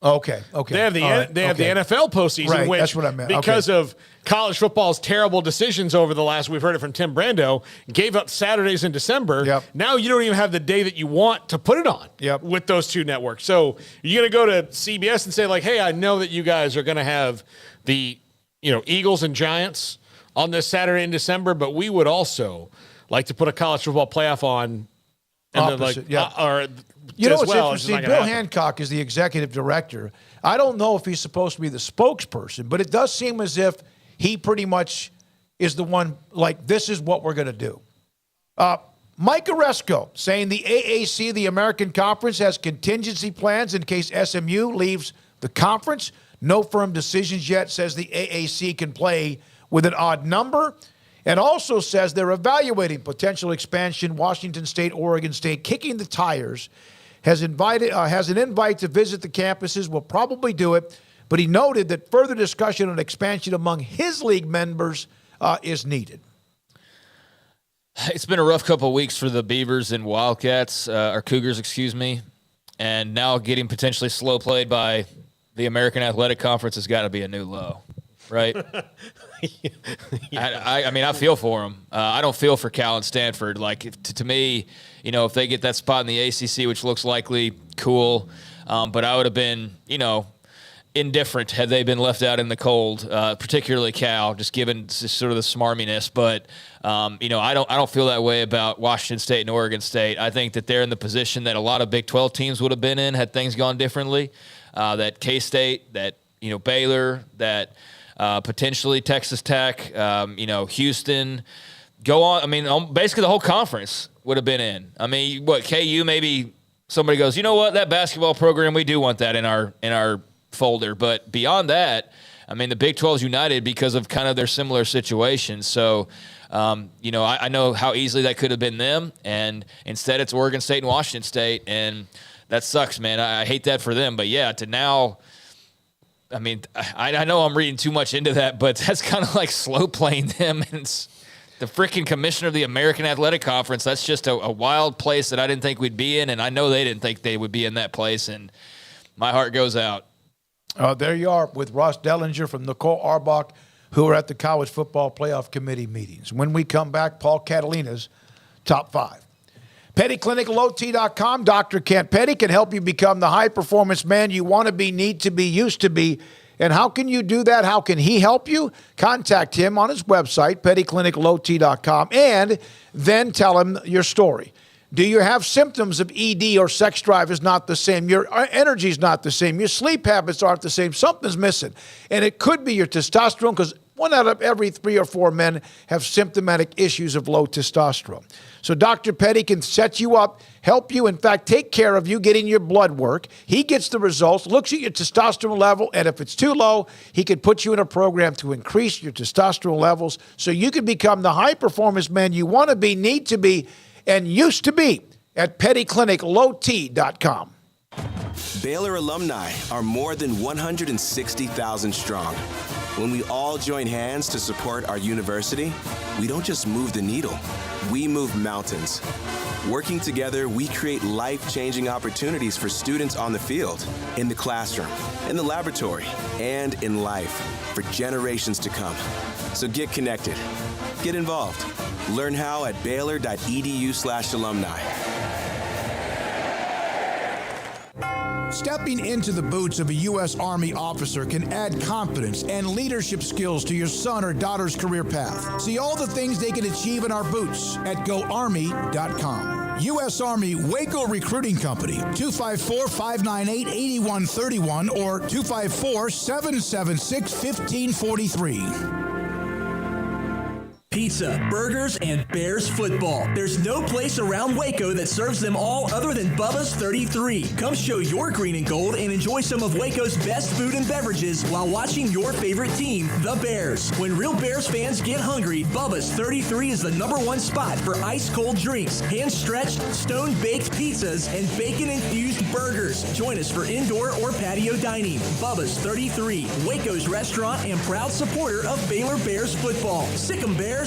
Okay. They have the NFL postseason, right, which that's what I meant. Because of college football's terrible decisions over the last, we've heard it from Tim Brando, gave up Saturdays in December. Yep. Now you don't even have the day that you want to put it on with those 2 networks. So you're going to go to CBS and say like, hey, I know that you guys are going to have the Eagles and Giants on this Saturday in December, but we would also like to put a college football playoff on. And Opposite, you know what's interesting? Bill Hancock is the executive director. I don't know if he's supposed to be the spokesperson, but it does seem as if he pretty much is the one, like, this is what we're going to do. Mike Oresco saying the AAC, the American Conference, has contingency plans in case SMU leaves the conference. No firm decisions yet, says the AAC can play with an odd number. And also says they're evaluating potential expansion. Washington State, Oregon State, kicking the tires, has an invite to visit the campuses. Will probably do it, but he noted that further discussion on expansion among his league members is needed. It's been a rough couple of weeks for the Beavers and Wildcats, or Cougars, excuse me, and now getting potentially slow played by the American Athletic Conference has got to be a new low, right? I feel for them. I don't feel for Cal and Stanford. Like, to me, if they get that spot in the ACC, which looks likely, cool. But I would have been, indifferent had they been left out in the cold, particularly Cal, just given sort of the smarminess. But, I don't feel that way about Washington State and Oregon State. I think that they're in the position that a lot of Big 12 teams would have been in had things gone differently. That K-State, that, Baylor, that potentially Texas Tech, Houston, go on. Basically the whole conference would have been in. KU, maybe somebody goes, you know what, that basketball program, we do want that in our folder. But beyond that, the Big 12 is united because of kind of their similar situations. So, I know how easily that could have been them. And instead it's Oregon State and Washington State. And that sucks, man. I hate that for them. But yeah, to now, I mean, I know I'm reading too much into that, but that's kind of like slow playing them. And it's the freaking commissioner of the American Athletic Conference. That's just a wild place that I didn't think we'd be in. And I know they didn't think they would be in that place. And my heart goes out. There you are with Ross Dellinger from Nicole Arbach, who are at the College Football Playoff Committee meetings. When we come back, Paul Catalina's Top 5. PettyClinicLowT.com. Dr. Kent Petty can help you become the high-performance man you want to be, need to be, used to be. And how can you do that? How can he help you? Contact him on his website, PettyClinicLowT.com, and then tell him your story. Do you have symptoms of ED or sex drive is not the same? Your energy is not the same. Your sleep habits aren't the same. Something's missing. And it could be your testosterone, because 1 out of every 3 or 4 men have symptomatic issues of low testosterone. So Dr. Petty can set you up, help you, in fact, take care of you, getting your blood work. He gets the results, looks at your testosterone level, and if it's too low, he can put you in a program to increase your testosterone levels so you can become the high-performance man you want to be, need to be, and used to be at PettyClinicLowT.com. Baylor alumni are more than 160,000 strong. When we all join hands to support our university, we don't just move the needle, we move mountains. Working together, we create life-changing opportunities for students on the field, in the classroom, in the laboratory, and in life for generations to come. So get connected. Get involved. Learn how at baylor.edu/alumni. Stepping into the boots of a U.S. Army officer can add confidence and leadership skills to your son or daughter's career path. See all the things they can achieve in our boots at GoArmy.com. U.S. Army Waco Recruiting Company, 254-598-8131 or 254-776-1543. Pizza, burgers, and Bears football. There's no place around Waco that serves them all other than Bubba's 33. Come show your green and gold and enjoy some of Waco's best food and beverages while watching your favorite team, the Bears. When real Bears fans get hungry, Bubba's 33 is the #1 spot for ice-cold drinks, hand-stretched, stone-baked pizzas, and bacon-infused burgers. Join us for indoor or patio dining. Bubba's 33, Waco's restaurant and proud supporter of Baylor Bears football. Sick 'em, Bears.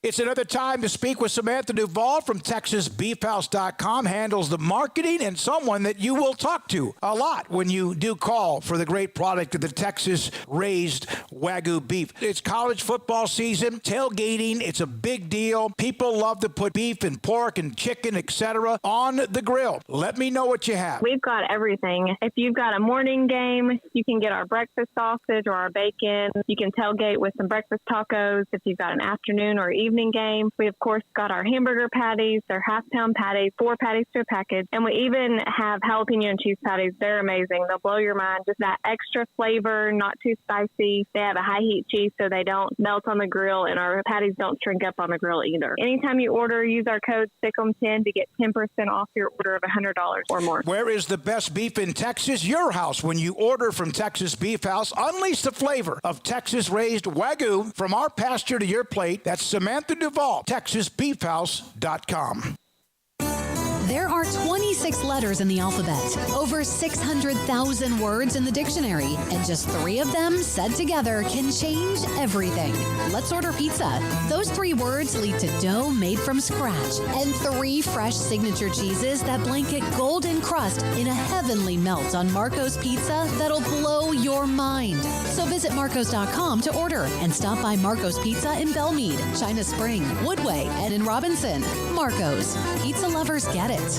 It's another time to speak with Samantha Duvall from TexasBeefHouse.com, handles the marketing, and someone that you will talk to a lot when you do call for the great product of the Texas-raised Wagyu beef. It's college football season, tailgating, it's a big deal. People love to put beef and pork and chicken, etc. on the grill. Let me know what you have. We've got everything. If you've got a morning game, you can get our breakfast sausage or our bacon. You can tailgate with some breakfast tacos. If you've got an afternoon or evening game, we of course got our hamburger patties. They're half-pound patties, 4 patties to a package, and we even have jalapeno and cheese patties. They're amazing. They'll blow your mind. Just that extra flavor, not too spicy. They have a high-heat cheese so they don't melt on the grill, and our patties don't shrink up on the grill either. Anytime you order, use our code SICK'EM10 to get 10% off your order of $100 or more. Where is the best beef in Texas? Your house. When you order from Texas Beef House, unleash the flavor of Texas-raised Wagyu from our pasture to your plate. That's Samantha Duvall, TexasBeefHouse.com. There are 26 letters in the alphabet, over 600,000 words in the dictionary, and just 3 of them said together can change everything. Let's order pizza. Those 3 words lead to dough made from scratch and 3 fresh signature cheeses that blanket golden crust in a heavenly melt on Marco's Pizza that'll blow your mind. So visit Marcos.com to order and stop by Marco's Pizza in Belmead, China Spring, Woodway, and in Robinson. Marco's. Pizza lovers get it. It's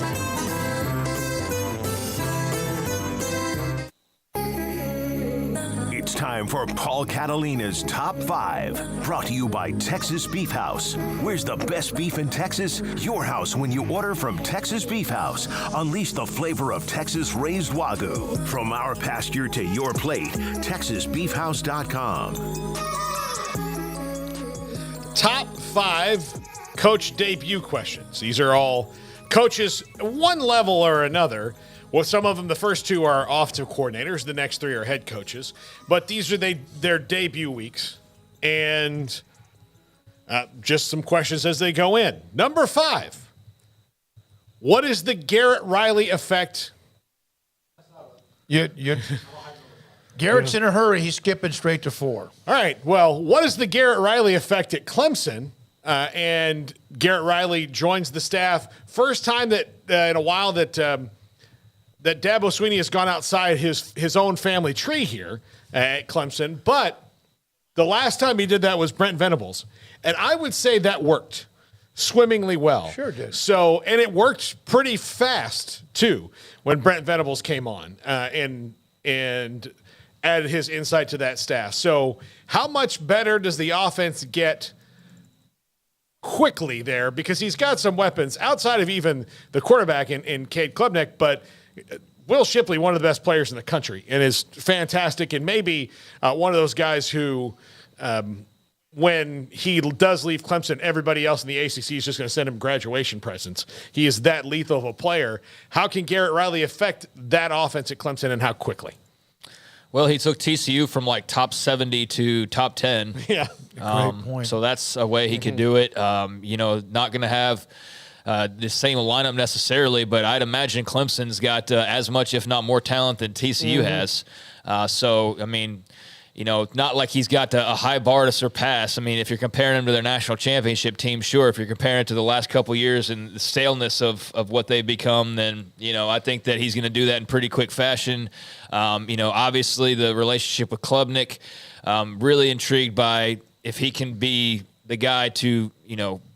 time for Paul Catalina's Top 5, brought to you by Texas Beef House. Where's the best beef in Texas? Your house when you order from Texas Beef House. Unleash the flavor of Texas-raised Wagyu. From our pasture to your plate, TexasBeefHouse.com. Top 5 coach debut questions. These are all coaches, one level or another. Well, some of them, the first 2 are offensive coordinators. The next 3 are head coaches. But these are their debut weeks. And just some questions as they go in. Number 5. What is the Garrett Riley effect? Garrett's in a hurry. He's skipping straight to 4. All right. Well, what is the Garrett Riley effect at Clemson? And Garrett Riley joins the staff. First time that in a while that Dabo Swinney has gone outside his own family tree here at Clemson. But the last time he did that was Brent Venables. And I would say that worked swimmingly well. Sure did. So, and it worked pretty fast, too, when Brent Venables came on and added his insight to that staff. So how much better does the offense get quickly there? Because he's got some weapons outside of even the quarterback in Cade Klubnik, but Will Shipley, one of the best players in the country, and is fantastic, and maybe one of those guys who when he does leave Clemson, everybody else in the ACC is just going to send him graduation presents. He is that lethal of a player. How can Garrett Riley affect that offense at Clemson, and how quickly? Well, he took TCU from like top 70 to top 10. Yeah. Great point. So that's a way he could do it. Not going to have the same lineup necessarily, but I'd imagine Clemson's got as much, if not more talent than TCU has. Not like he's got a high bar to surpass. I mean, if you're comparing him to their national championship team, sure. If you're comparing it to the last couple of years and the staleness of what they've become, then, I think that he's going to do that in pretty quick fashion. Obviously the relationship with Klubnik, really intrigued by if he can be the guy to,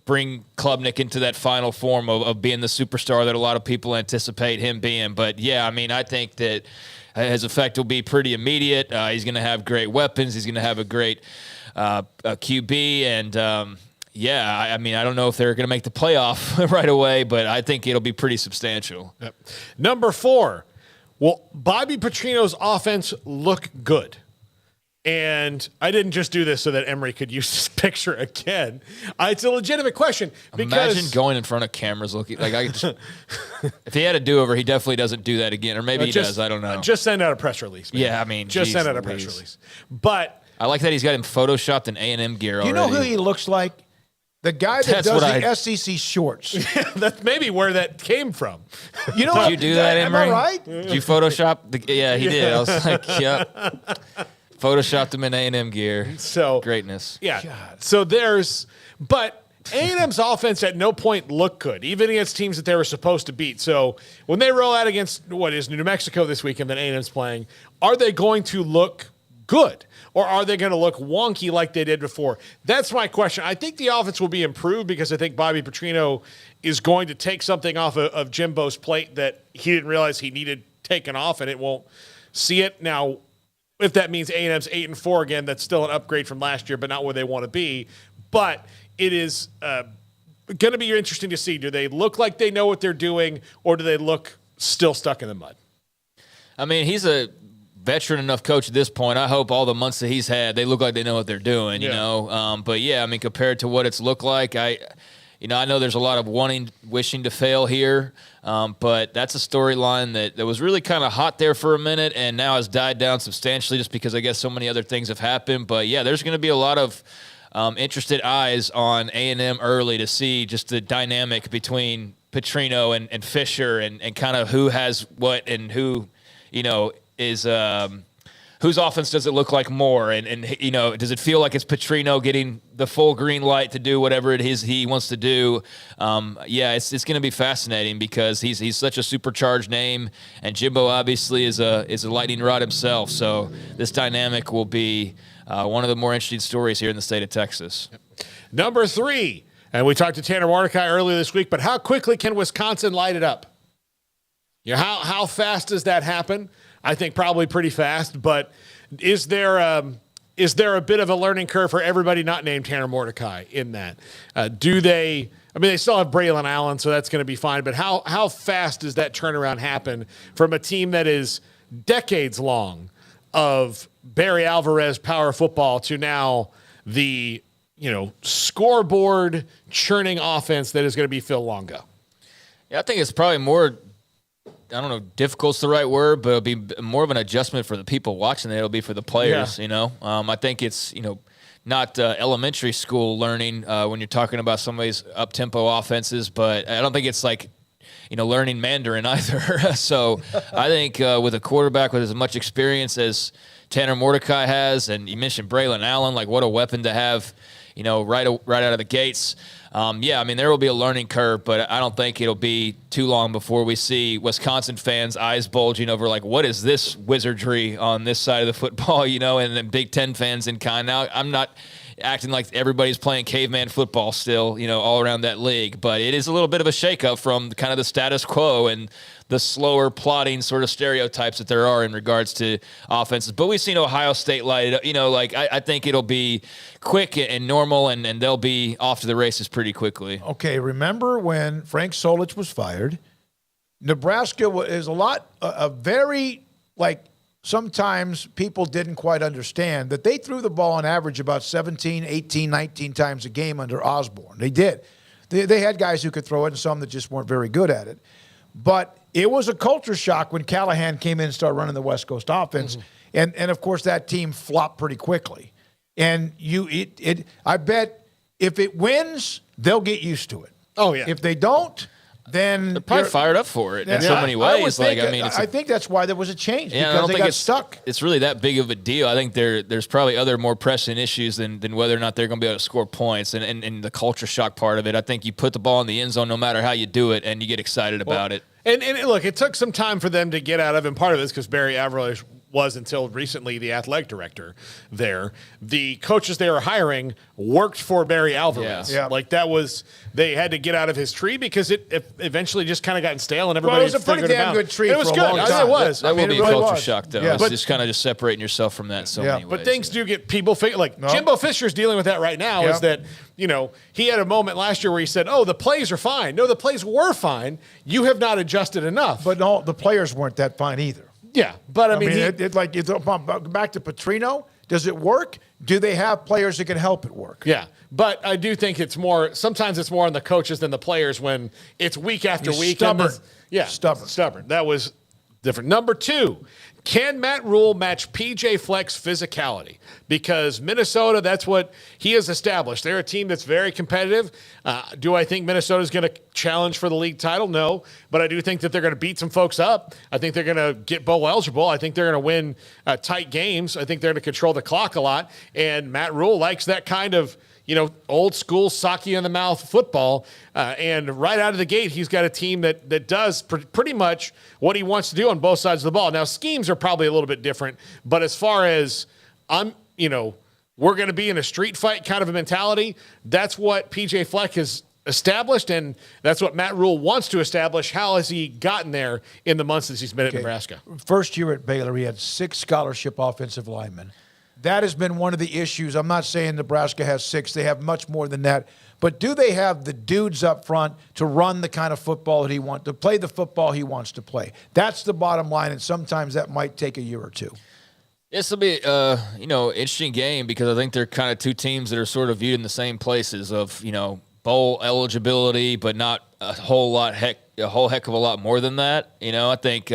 bring Klubnik into that final form of being the superstar that a lot of people anticipate him being. But, yeah, I think that his effect will be pretty immediate. He's going to have great weapons. He's going to have a great QB. And, I don't know if they're going to make the playoff right away, but I think it'll be pretty substantial. Yep. Number 4, will Bobby Petrino's offense look good? And I didn't just do this so that Emory could use this picture again. It's a legitimate question. Because imagine going in front of cameras looking like if he had a do-over, he definitely doesn't do that again, or maybe he does. I don't know. Just send out a press release. Man. Yeah, just send out a press release. But I like that he's got him photoshopped in A&M gear already. You know who he looks like? The guy that does the SEC shorts. That's maybe where that came from. You know Did you do that, Emory? Am I right? Did you Photoshop? Yeah, he did. I was like, yep. Photoshopped him in A&M gear. So greatness. Yeah. God. So but A&M's offense at no point looked good, even against teams that they were supposed to beat. So when they roll out against what is New Mexico this weekend that A&M's playing, are they going to look good? Or are they going to look wonky like they did before? That's my question. I think the offense will be improved because I think Bobby Petrino is going to take something off of Jimbo's plate that he didn't realize he needed taken off, and it won't see it. Now, if that means A&M's 8-4 again, that's still an upgrade from last year, but not where they want to be. But it is going to be interesting to see. Do they look like they know what they're doing, or do they look still stuck in the mud? I mean, he's a veteran enough coach at this point. I hope all the months that he's had, they look like they know what they're doing, you know. But, yeah, I mean, compared to what it's looked like, I know there's a lot of wishing to fail here, but that's a storyline that was really kind of hot there for a minute and now has died down substantially just because I guess so many other things have happened. But, yeah, there's going to be a lot of interested eyes on A&M early to see just the dynamic between Petrino and Fisher and kind of who has what and who, is whose offense does it look like more? And does it feel like it's Petrino getting the full green light to do whatever it is he wants to do? It's going to be fascinating because he's such a supercharged name, and Jimbo obviously is a lightning rod himself. So this dynamic will be one of the more interesting stories here in the state of Texas. Number 3, and we talked to Tanner Mordecai earlier this week, but how quickly can Wisconsin light it up? How fast does that happen? I think probably pretty fast, but is there a bit of a learning curve for everybody not named Tanner Mordecai in that? They still have Braylon Allen, so that's going to be fine, but how fast does that turnaround happen from a team that is decades long of Barry Alvarez power football to now the, scoreboard churning offense that is going to be Phil Longo? Yeah, I think it's probably more, I don't know, difficult's the right word, but it'll be more of an adjustment for the people watching than it'll be for the players, I think it's, not elementary school learning when you're talking about some of these up-tempo offenses, but I don't think it's like learning Mandarin either. So I think with a quarterback with as much experience as Tanner Mordecai has, and you mentioned Braylon Allen, like what a weapon to have, right out of the gates. There will be a learning curve, but I don't think it'll be too long before we see Wisconsin fans' eyes bulging over, like, what is this wizardry on this side of the football, and then Big Ten fans in kind. Now, I'm not acting like everybody's playing caveman football still, all around that league, but it is a little bit of a shakeup from kind of the status quo and the slower plotting sort of stereotypes that there are in regards to offenses. But we've seen Ohio State light it up. I think it'll be quick and normal, and they'll be off to the races pretty quickly. Okay, remember when Frank Solich was fired, Nebraska is sometimes people didn't quite understand that they threw the ball on average about 17, 18, 19 times a game under Osborne. They did. They had guys who could throw it and some that just weren't very good at it. But it was a culture shock when Callahan came in and started running the West Coast offense. Mm-hmm. And of course, that team flopped pretty quickly. And I bet if it wins, they'll get used to it. Oh, yeah. If they don't, then they're probably fired up for it in so many ways. I think that's why there was a change, because I don't they think got stuck. It's really that big of a deal. I think there's probably other more pressing issues than whether or not they're going to be able to score points and the culture shock part of it. I think you put the ball in the end zone no matter how you do it, and you get excited about it. And look, it took some time for them to get out of, and part of it is because Barry Average was until recently the athletic director there. The coaches they were hiring worked for Barry Alvarez. Yeah. They had to get out of his tree because it eventually just kind of gotten stale and everybody it was a pretty damn good tree. It was for good. A long time. It was. That will be a culture shock, though. Yeah. It's just kind of just separating yourself from that so many ways. But things do get people Jimbo Fisher's dealing with that right now. Is that he had a moment last year where he said, "Oh, the plays are fine." No, the plays were fine. You have not adjusted enough. But no, the players weren't that fine either. Yeah, but I mean back to Petrino. Does it work? Do they have players that can help it work? Yeah, but I do think sometimes it's more on the coaches than the players when it's week after week. Stubborn. Stubborn. That was different. Number 2, can Matt Rule match PJ Fleck's physicality? Because Minnesota, that's what he has established. They're a team that's very competitive. Do I think Minnesota's going to challenge for the league title? No, but I do think that they're going to beat some folks up. I think they're going to get bowl eligible. I think they're going to win tight games. I think they're going to control the clock a lot. And Matt Rule likes that kind of old school socky in the mouth football. And right out of the gate, he's got a team that does pretty much what he wants to do on both sides of the ball. Now, schemes are probably a little bit different, but as far as we're going to be in a street fight kind of a mentality, that's what PJ Fleck has established, and that's what Matt Rule wants to establish. How has he gotten there in the months since he's been at Nebraska? First year at Baylor, he had 6 scholarship offensive linemen. That has been one of the issues. I'm not saying Nebraska has 6. They have much more than that. But do they have the dudes up front to run the kind of football that he wants, to play the football he wants to play? That's the bottom line, and sometimes that might take a year or two. This will be, interesting game because I think they're kind of two teams that are sort of viewed in the same places of, bowl eligibility, but not a whole heck of a lot more than that. I think,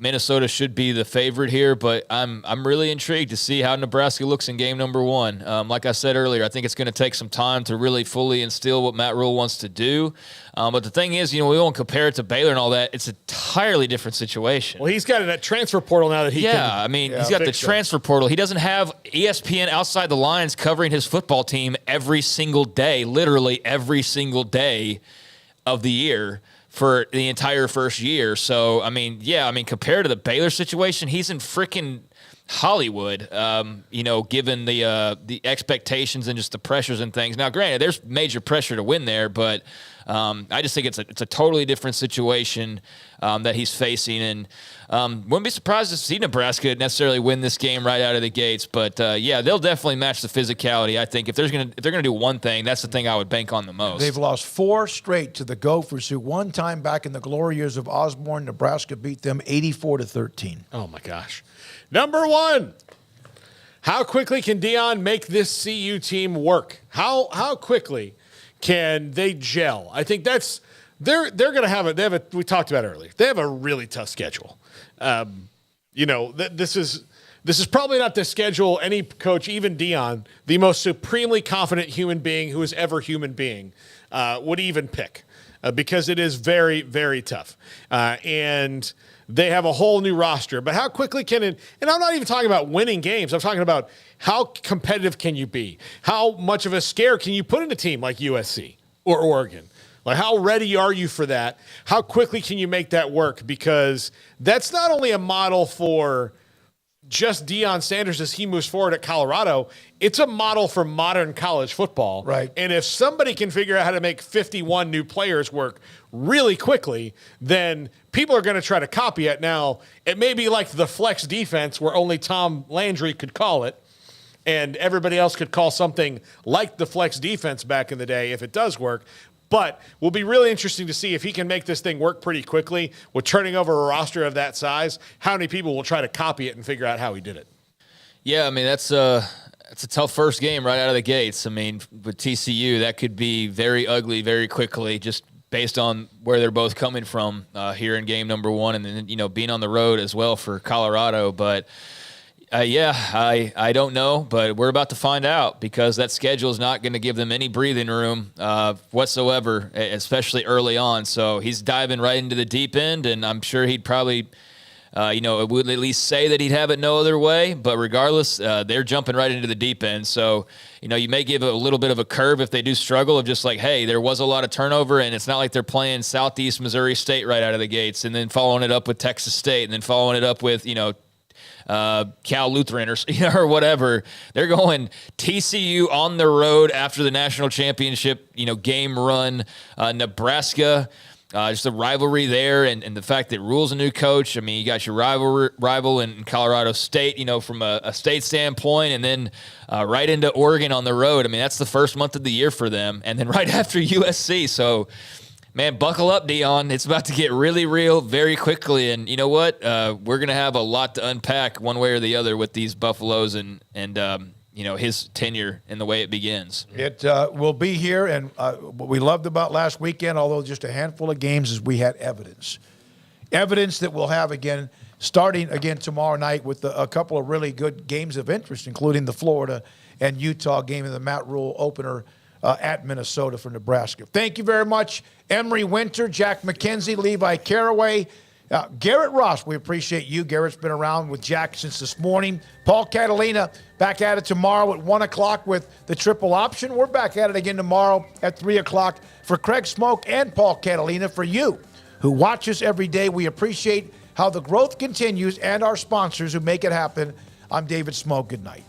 Minnesota should be the favorite here, but I'm really intrigued to see how Nebraska looks in game number 1. Like I said earlier, I think it's going to take some time to really fully instill what Matt Rule wants to do. But the thing is, we won't compare it to Baylor and all that. It's an entirely different situation. Well, he's got that transfer portal now that he can. He's got the transfer portal. He doesn't have ESPN outside the lines covering his football team every single day, literally every single day of the year for the entire first year. So, compared to the Baylor situation, he's in freaking Hollywood, given the expectations and just the pressures and things. Now, granted, there's major pressure to win there, but I just think it's a totally different situation that he's facing. And wouldn't be surprised to see Nebraska necessarily win this game right out of the gates. But, they'll definitely match the physicality. I think if they're going to do one thing, that's the thing I would bank on the most. They've lost 4 straight to the Gophers, who one time back in the glory years of Osborne, Nebraska beat them 84-13. Oh, my gosh. Number 1, how quickly can Deion make this CU team work? How quickly can they gel? I think that's they're going to have we talked about it earlier. They have a really tough schedule. This is probably not the schedule any coach, even Deion, the most supremely confident human being who is ever human being, would even pick. because it is very, very tough. And they have a whole new roster. But how quickly can it – and I'm not even talking about winning games. I'm talking about how competitive can you be? How much of a scare can you put in a team like USC or Oregon? Like, how ready are you for that? How quickly can you make that work? Because that's not only a model for just Deion Sanders as he moves forward at Colorado. It's a model for modern college football. Right. And if somebody can figure out how to make 51 new players work really quickly, then people are going to try to copy it. Now, it may be like the flex defense where only Tom Landry could call it, and everybody else could call something like the flex defense back in the day if it does work. But will be really interesting to see if he can make this thing work pretty quickly with turning over a roster of that size. How many people will try to copy it and figure out how he did it? Yeah, I mean, that's a tough first game right out of the gates. I mean, with TCU, that could be very ugly very quickly, just based on where they're both coming from here in game number one, and then, being on the road as well for Colorado. But I don't know, but we're about to find out, because that schedule is not going to give them any breathing room whatsoever, especially early on. So he's diving right into the deep end, and I'm sure he'd probably, would at least say that he'd have it no other way. But regardless, they're jumping right into the deep end. So, you may give a little bit of a curve if they do struggle, of just like, hey, there was a lot of turnover, and it's not like they're playing Southeast Missouri State right out of the gates, and then following it up with Texas State, and then following it up with, Cal Lutheran or whatever. They're going TCU on the road after the national championship, game run. Nebraska, just a rivalry there, and the fact that Rule's a new coach. I mean, you got your rival in Colorado State, from a state standpoint, and then right into Oregon on the road. I mean, that's the first month of the year for them, and then right after USC. So, man, buckle up, Deion. It's about to get really real very quickly. And you know what? We're going to have a lot to unpack one way or the other with these Buffaloes and his tenure and the way it begins. It will be here. And what we loved about last weekend, although just a handful of games, is we had evidence. Evidence that we'll have again, starting again tomorrow night with a couple of really good games of interest, including the Florida and Utah game in the Matt Rule opener at Minnesota for Nebraska. Thank you very much, Emery Winter, Jack McKenzie, Levi Caraway, Garrett Ross. We appreciate you. Garrett's been around with Jack since this morning. Paul Catalina back at it tomorrow at 1 o'clock with the triple option. We're back at it again tomorrow at 3 o'clock. For Craig Smoak and Paul Catalina, for you who watch us every day, we appreciate how the growth continues, and our sponsors who make it happen. I'm David Smoak. Good night.